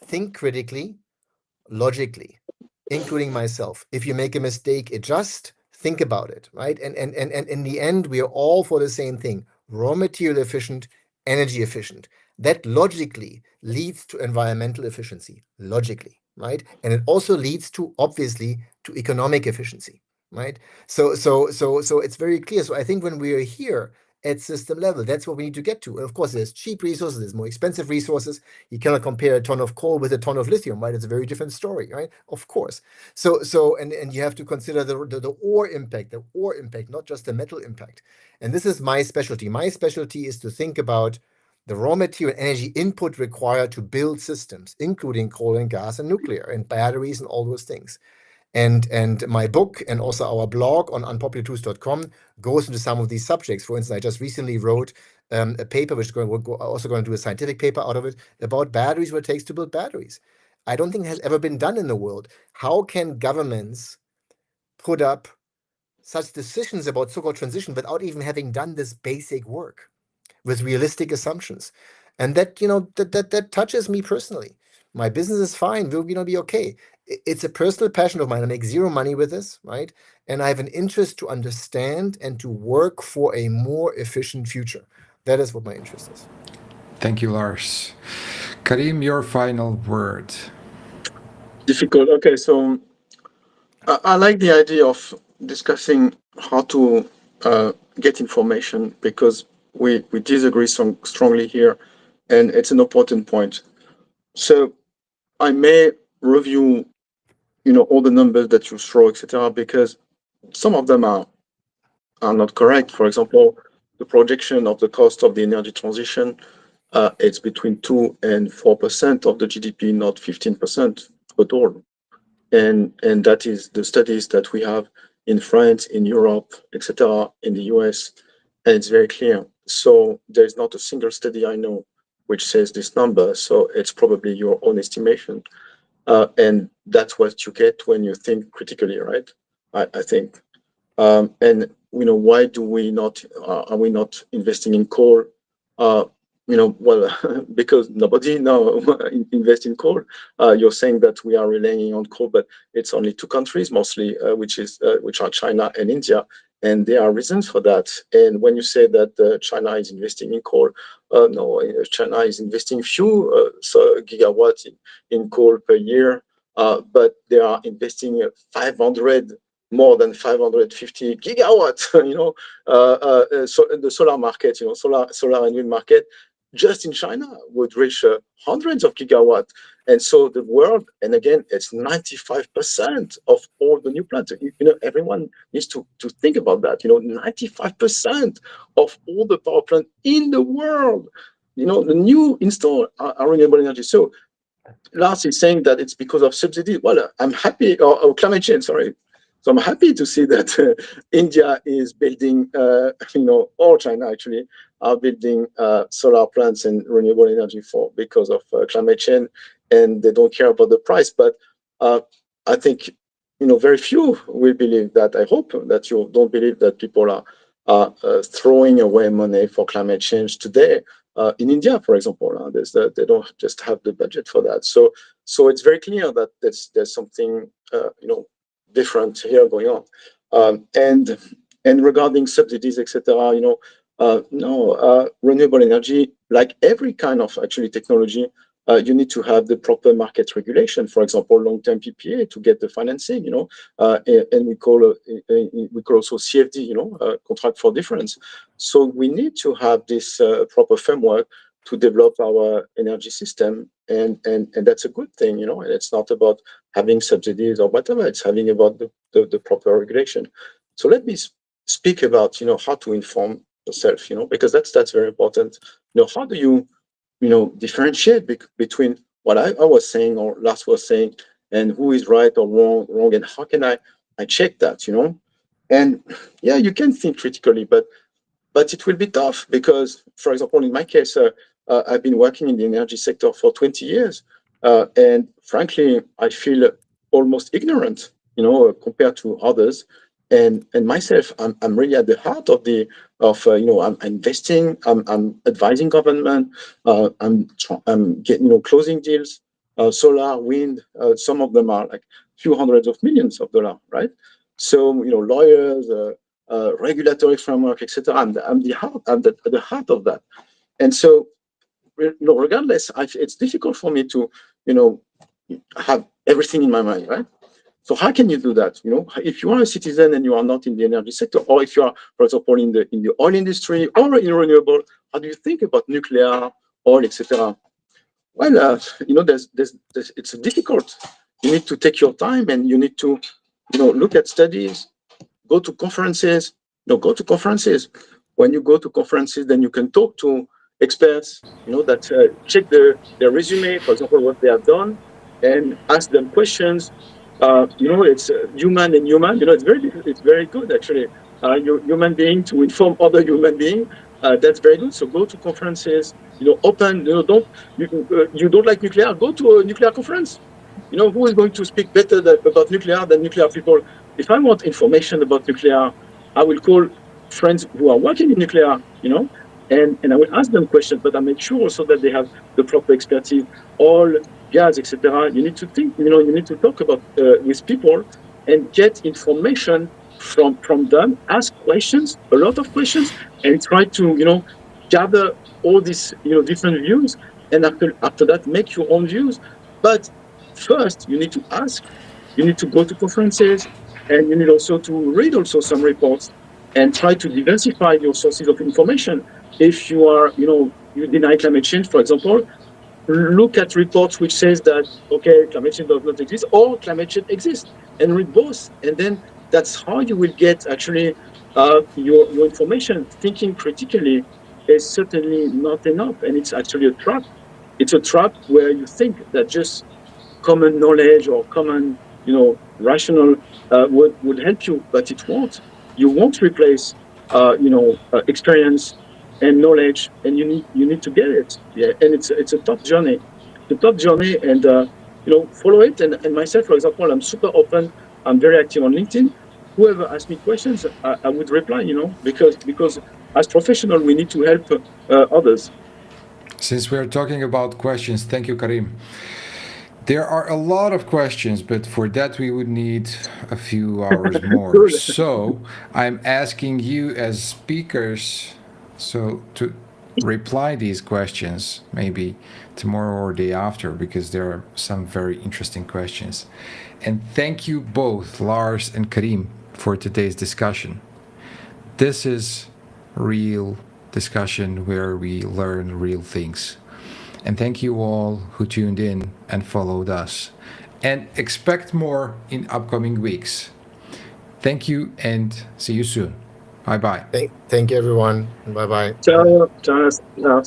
think critically, logically, including myself. If you make a mistake, adjust, think about it, right? And in the end, we are all for the same thing: raw material efficient, energy efficient. That logically leads to environmental efficiency, logically, right? And it also leads to, obviously, to economic efficiency, right? So it's very clear. So I think when we are here at system level, that's what we need to get to. And of course, there's cheap resources, there's more expensive resources. You cannot compare a ton of coal with a ton of lithium, right? It's a very different story, right? Of course. And you have to consider the ore impact, not just the metal impact. And this is my specialty. My specialty is to think about the raw material energy input required to build systems, including coal and gas and nuclear and batteries and all those things. And my book and also our blog on unpopulartruths.com goes into some of these subjects. For instance, I just recently wrote a paper, which we're also going to do a scientific paper out of it, about batteries, what it takes to build batteries. I don't think it has ever been done in the world. How can governments put up such decisions about so-called transition without even having done this basic work with realistic assumptions? And that touches me personally. My business is fine. We'll be okay. It's a personal passion of mine. I make zero money with this, right? And I have an interest to understand and to work for a more efficient future. That is what my interest is. Thank you, Lars. Karim, your final word. Difficult. Okay, so I like the idea of discussing how to get information, because we disagree strongly here, and it's an important point. So I may review, all the numbers that you throw, etc., because some of them are not correct. For example, the projection of the cost of the energy transition, it's between 2 and 4% of the GDP, not 15% at all. And that is the studies that we have in France, in Europe, etc., in the US, and it's very clear. So there's not a single study I know which says this number. So it's probably your own estimation. And that's what you get when you think critically, right? I think. And why do we not? Are we not investing in coal? Well, because nobody now invests in coal. You're saying that we are relying on coal, but it's only two countries mostly, which are China and India, and there are reasons for that. And when you say that China is investing in coal, no, China is investing few gigawatts in coal per year, but they are investing 500 more than 550 gigawatts, so the solar market, solar and wind market, just in China would reach hundreds of gigawatts. And so the world, and again, it's 95% of all the new plants. Everyone needs to think about that. 95% of all the power plants in the world, the new install are renewable energy. So Lars is saying that it's because of subsidies. Well, I'm happy, or climate change, sorry. So I'm happy to see that India is building, or China actually are building solar plants and renewable energy because of climate change, and they don't care about the price. But I think very few will believe that. I hope that you don't believe that people are throwing away money for climate change today. In India, for example, they don't just have the budget for that. So it's very clear that there's something different here going on. And regarding subsidies, etc., no, renewable energy, like every kind of actually technology, you need to have the proper market regulation. For example, long-term PPA to get the financing, and we call also CFD, contract for difference. So we need to have this proper framework to develop our energy system, and that's a good thing, and it's not about having subsidies or whatever. It's having about the proper regulation. So let me speak about how to inform yourself, because that's very important. How do you differentiate between what I was saying or Lars was saying and who is right or wrong, and how can I check that, And yeah, you can think critically, but it will be tough because, for example, in my case, I've been working in the energy sector for 20 years, and frankly, I feel almost ignorant, compared to others. And myself, I'm really at the heart of I'm investing, I'm advising government, I'm getting closing deals, solar, wind. Some of them are like few hundreds of millions of dollars, right? So lawyers, regulatory framework, etc. I'm at the heart of that, and so regardless, it's difficult for me to have everything in my mind, right? So how can you do that? If you are a citizen and you are not in the energy sector, or if you are, for example, in the oil industry or in renewable, how do you think about nuclear, oil, etc.? Well, there's it's difficult. You need to take your time, and you need to, look at studies, go to conferences. Go to conferences. When you go to conferences, then you can talk to experts, that check their resume, for example, what they have done, and ask them questions. It's human and human. It's very good actually. Human being to inform other human being. That's very good. So go to conferences. Open. You don't like nuclear? Go to a nuclear conference. Who is going to speak better about nuclear than nuclear people? If I want information about nuclear, I will call friends who are working in nuclear, and I will ask them questions, but I make sure also that they have the proper expertise, all gas, etc. You need to think, you need to talk about with people and get information from them, ask questions, a lot of questions, and try to, gather all these, different views, and after that, make your own views. But first, you need to ask, you need to go to conferences, and you need also to read also some reports and try to diversify your sources of information. If you are, you deny climate change, for example, look at reports which says that, okay, climate change does not exist, or climate change exists, and read both. And then that's how you will get actually your information. Thinking critically is certainly not enough, and it's actually a trap. It's a trap where you think that just common knowledge or common, rational would help you, but it won't. You won't replace, experience, and knowledge, and you need to get it. Yeah, and it's a tough journey. It's a tough journey, and follow it. And myself, for example, I'm super open. I'm very active on LinkedIn. Whoever asks me questions, I would reply. Because as professional, we need to help others. Since we're talking about questions, thank you, Karim. There are a lot of questions, but for that we would need a few hours more. Good. So I'm asking you as speakers to reply these questions maybe tomorrow or day after, because there are some very interesting questions. And thank you both, Lars and Karim, for today's discussion. This is real discussion where we learn real things. And thank you all who tuned in and followed us. And expect more in upcoming weeks. Thank you and see you soon. Bye bye. Thank you, everyone. Bye bye. Ciao. Ciao.